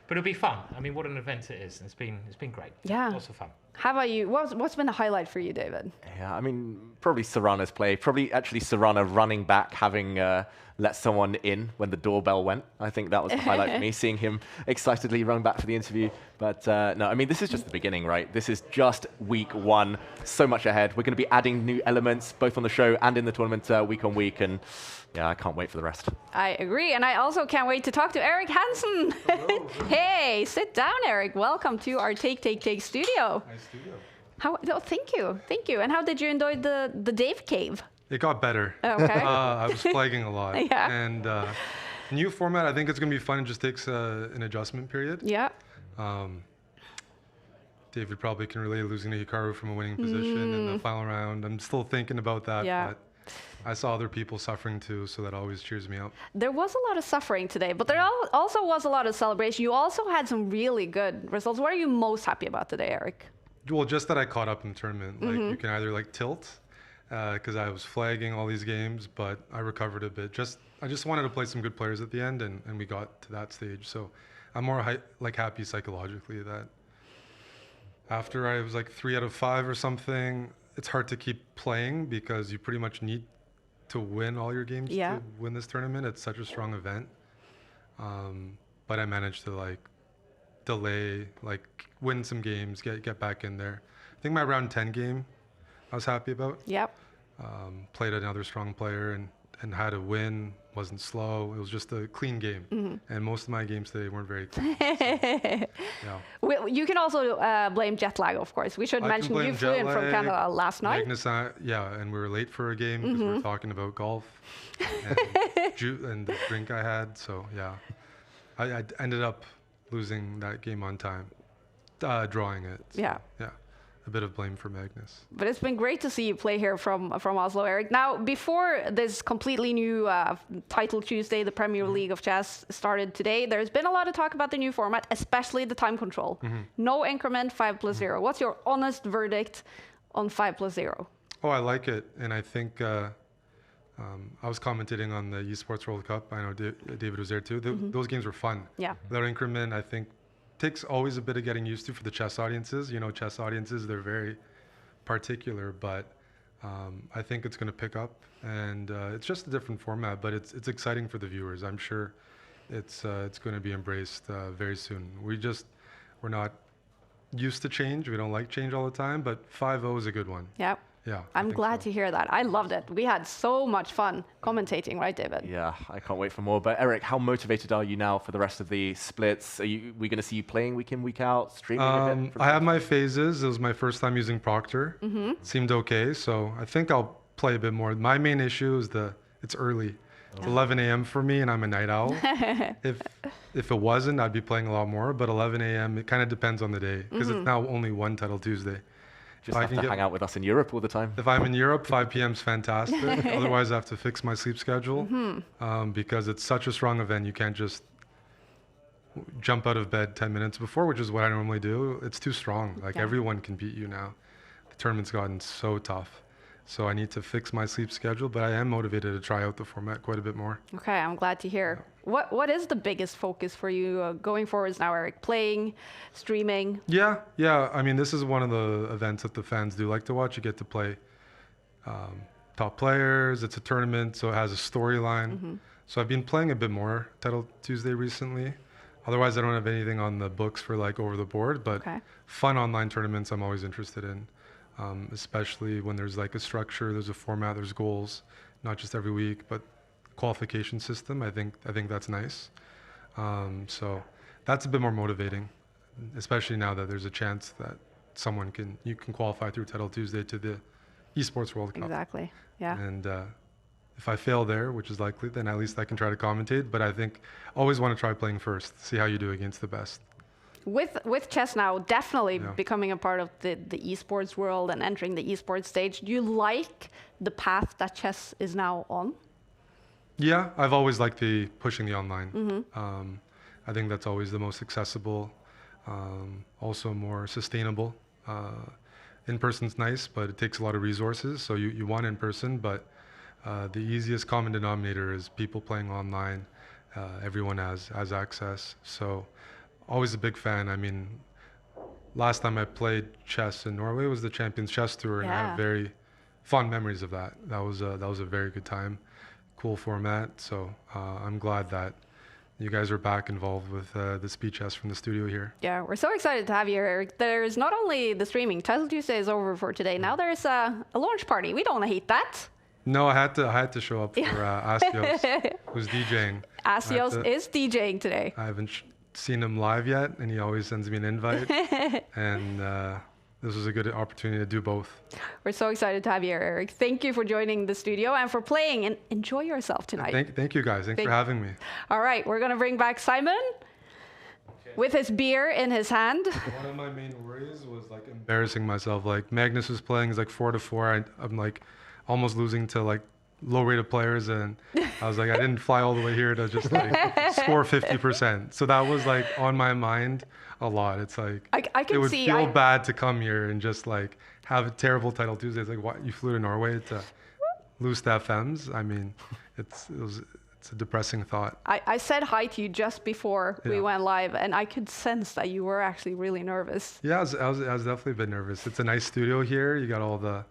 it'll be fun. I mean, what an event it is. It's been great. Yeah. Lots of fun. How about you? What's been the highlight for you, David? Yeah, I mean, probably Serrano's play. Probably actually Serrano running back, having let someone in when the doorbell went. I think that was the highlight for me, seeing him excitedly run back for the interview. But no, I mean, this is just the beginning, right? This is just week 1. So much ahead. We're going to be adding new elements, both on the show and in the tournament week on week. And yeah, I can't wait for the rest. I agree. And I also can't wait to talk to Eric Hansen. Hey, sit down, Eric. Welcome to our Take studio. Nice studio. Thank you. And how did you enjoy the Dave Cave? It got better. Okay. I was flagging a lot. Yeah. And new format, I think it's going to be fun. It just takes an adjustment period. Yeah. David probably can relate losing to Hikaru from a winning position in the final round. I'm still thinking about that. Yeah. But I saw other people suffering too, so that always cheers me up. There was a lot of suffering today, but there also was a lot of celebration. You also had some really good results. What are you most happy about today, Eric? Well, just that I caught up in the tournament. Like you can either tilt, because I was flagging all these games, but I recovered a bit. I just wanted to play some good players at the end, and we got to that stage. So I'm more happy psychologically that after I was 3 out of 5 or something, it's hard to keep playing because you pretty much need to win all your games to win this tournament. It's such a strong event. But I managed to delay, win some games, get back in there. I think my round 10 game I was happy about. Yep. played another strong player and had a win. Wasn't slow. It was just a clean game. And most of my games today weren't very clean. Well, you can also blame jet lag, of course. We should mention you flew in from Canada last night. Magnus, and we were late for a game because we were talking about golf and, and the drink I had. So yeah, I ended up losing that game on time, drawing it. So, yeah. A bit of blame for Magnus. But it's been great to see you play here from Oslo, Eric. Now, before this completely new Title Tuesday, the Premier League of Chess started today, there's been a lot of talk about the new format, especially the time control. No increment, 5+0. What's your honest verdict on 5+0? Oh, I like it. And I think I was commentating on the Esports World Cup. I know David was there too. Those games were fun. Yeah. Without increment, I think takes always a bit of getting used to for the chess audiences. You know, chess audiences, they're very particular, but I think it's going to pick up, and it's just a different format, but it's exciting for the viewers. I'm sure it's going to be embraced very soon. We're not used to change. We don't like change all the time, but 5-0 is a good one. Yeah. Yeah. I'm glad to hear that. I loved it. We had so much fun commentating, right, David? Yeah, I can't wait for more. But Eric, how motivated are you now for the rest of the splits? Are we going to see you playing week in, week out, streaming a bit? I have my phases. It was my first time using Proctor. Seemed okay, so I think I'll play a bit more. My main issue is it's early. It's 11 a.m. for me, and I'm a night owl. If it wasn't, I'd be playing a lot more. But 11 a.m., it kind of depends on the day, because it's now only one Title Tuesday. Just have to hang out with us in Europe all the time. If I'm in Europe, 5 p.m. is fantastic. Otherwise, I have to fix my sleep schedule because it's such a strong event. You can't just jump out of bed 10 minutes before, which is what I normally do. It's too strong. Like everyone can beat you now. The tournament's gotten so tough. So I need to fix my sleep schedule, but I am motivated to try out the format quite a bit more. Okay, I'm glad to hear. What is the biggest focus for you going forwards now, Eric? Playing, streaming? Yeah. I mean, this is one of the events that the fans do like to watch. You get to play top players. It's a tournament, so it has a storyline. So I've been playing a bit more Title Tuesday recently. Otherwise, I don't have anything on the books for like over the board, but fun online tournaments I'm always interested in. Especially when there's like a structure, there's a format, there's goals, not just every week, but qualification system. I think that's nice. So that's a bit more motivating, especially now that there's a chance that you can qualify through Title Tuesday to the Esports World Cup. Exactly. Yeah. And if I fail there, which is likely, then at least I can try to commentate. But I think always want to try playing first, see how you do against the best. With chess now definitely becoming a part of the esports world and entering the esports stage, do you like the path that chess is now on? Yeah, I've always liked pushing the online. I think that's always the most accessible, also more sustainable. In-person's nice, but it takes a lot of resources, so you want in-person, but the easiest common denominator is people playing online. Everyone has access, so always a big fan. I mean, last time I played chess in Norway was the Champions Chess Tour, and I have very fond memories of that. That was a very good time, cool format. So I'm glad that you guys are back involved with the speed chess from the studio here. Yeah, we're so excited to have you, Eric. There's not only the streaming. Title Tuesday is over for today. Now there's a launch party. We don't hate that. No, I had to show up for Asios, who's DJing. Asios is DJing today. I haven't seen him live yet, and he always sends me an invite. And this was a good opportunity to do both. We're so excited to have you here, Eric. Thank you for joining the studio and for playing, and enjoy yourself tonight. Thank you, guys. Thanks for having me. All right, we're going to bring back Simon with his beer in his hand. One of my main worries was like embarrassing myself. Like Magnus was playing, he's like 4-4. I'm like almost losing to like low-rated players, and I was like, I didn't fly all the way here to just like score 50%. So that was like on my mind a lot. It's like I can it would see, feel bad to come here and just like have a terrible Title Tuesday. It's like, what, you flew to Norway to lose to FMs? I mean, it's a depressing thought. I said hi to you just before we went live, and I could sense that you were actually really nervous. Yeah, I was definitely a bit nervous. It's a nice studio here. You got all the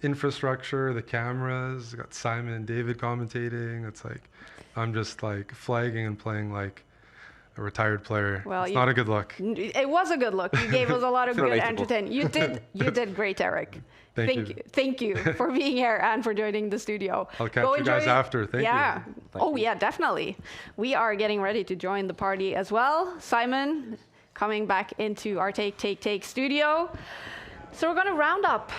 infrastructure, the cameras, you got Simon and David commentating. It's like I'm just like flagging and playing like a retired player. Well, it's not a good look. It was a good look. You gave us a lot of good Relatable. entertainment. You did great, Eric. Thank you for being here and for joining the studio. I'll catch you guys after. Thank you. Yeah, definitely. We are getting ready to join the party as well. Simon, coming back into our Take studio. So we're going to round up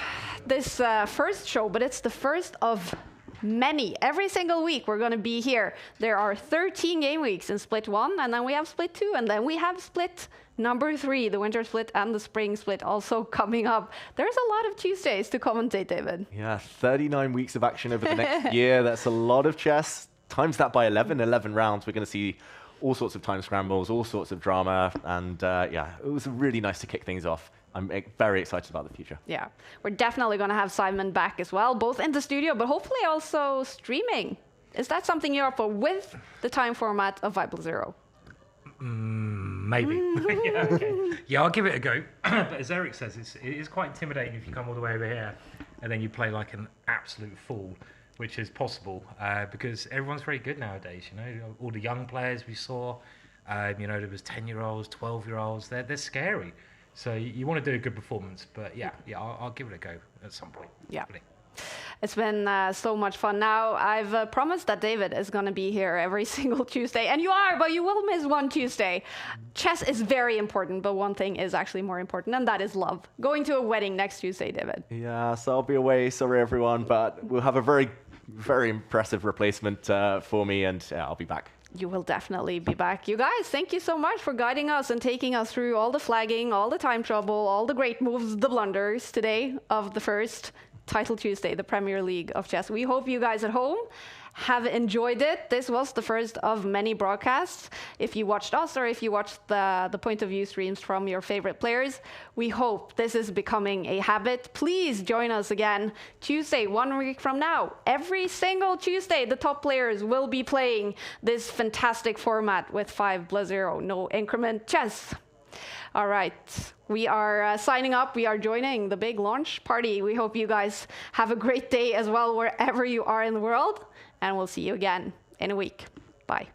this first show, but it's the first of many. Every single week we're going to be here. There are 13 game weeks in Split 1, and then we have Split 2, and then we have Split number 3, the winter split and the spring split also coming up. There's a lot of Tuesdays to commentate, David. Yeah, 39 weeks of action over the next year. That's a lot of chess. Times that by 11 rounds. We're going to see all sorts of time scrambles, all sorts of drama, and yeah, it was really nice to kick things off. I'm very excited about the future. Yeah, we're definitely going to have Simon back as well, both in the studio, but hopefully also streaming. Is that something you're up for with the time format of Viable Zero? Maybe. Yeah, okay. Yeah, I'll give it a go. But as Eric says, it is quite intimidating if you come all the way over here and then you play like an absolute fool, which is possible because everyone's very good nowadays. You know, all the young players we saw, you know, there was 10-year-olds, 12-year-olds. They're scary. So you want to do a good performance. But yeah, I'll give it a go at some point. Yeah. Hopefully. It's been so much fun. Now, I've promised that David is going to be here every single Tuesday, and you are, but you will miss one Tuesday. Chess is very important, but one thing is actually more important, and that is love. Going to a wedding next Tuesday, David. Yeah, so I'll be away. Sorry, everyone, but we'll have a very, very impressive replacement for me, and I'll be back. You will definitely be back. You guys, thank you so much for guiding us and taking us through all the flagging, all the time trouble, all the great moves, the blunders today of the first Title Tuesday, the Premier League of chess. We hope you guys at home have enjoyed it. This was the first of many broadcasts. If you watched us or if you watched the point of view streams from your favorite players, we hope this is becoming a habit. Please join us again Tuesday, 1 week from now. Every single Tuesday, the top players will be playing this fantastic format with 5+0, no increment chess. All right, we are signing up. We are joining the big launch party. We hope you guys have a great day as well, wherever you are in the world. And we'll see you again in a week. Bye.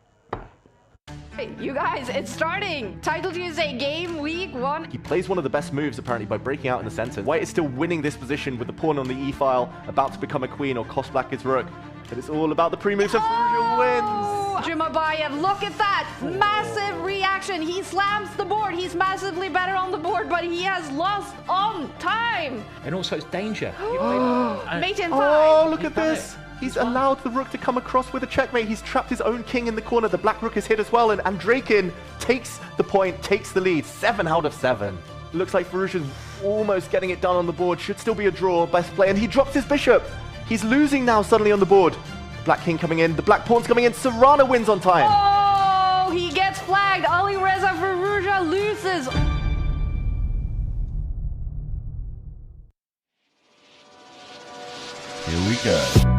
Hey, you guys, it's starting. Title Tuesday, game week 1. He plays one of the best moves, apparently, by breaking out in the center. White is still winning this position with the pawn on the e-file, about to become a queen or cost black his rook. But it's all about the pre-move, so Firouzja wins. Jumabayev, look at that. Massive reaction. He slams the board. He's massively better on the board, but he has lost on time. And also it's danger. Mate in 5. Oh, look at this. He's allowed the rook to come across with a checkmate. He's trapped his own king in the corner. The black rook is hit as well, and Draken takes the point, takes the lead. 7 out of 7. Looks like Firouzja's almost getting it done on the board. Should still be a draw. Best play, and he drops his bishop. He's losing now suddenly on the board. Black king coming in. The black pawn's coming in. Serrano wins on time. Oh, he gets flagged. Alireza Firouzja loses. Here we go.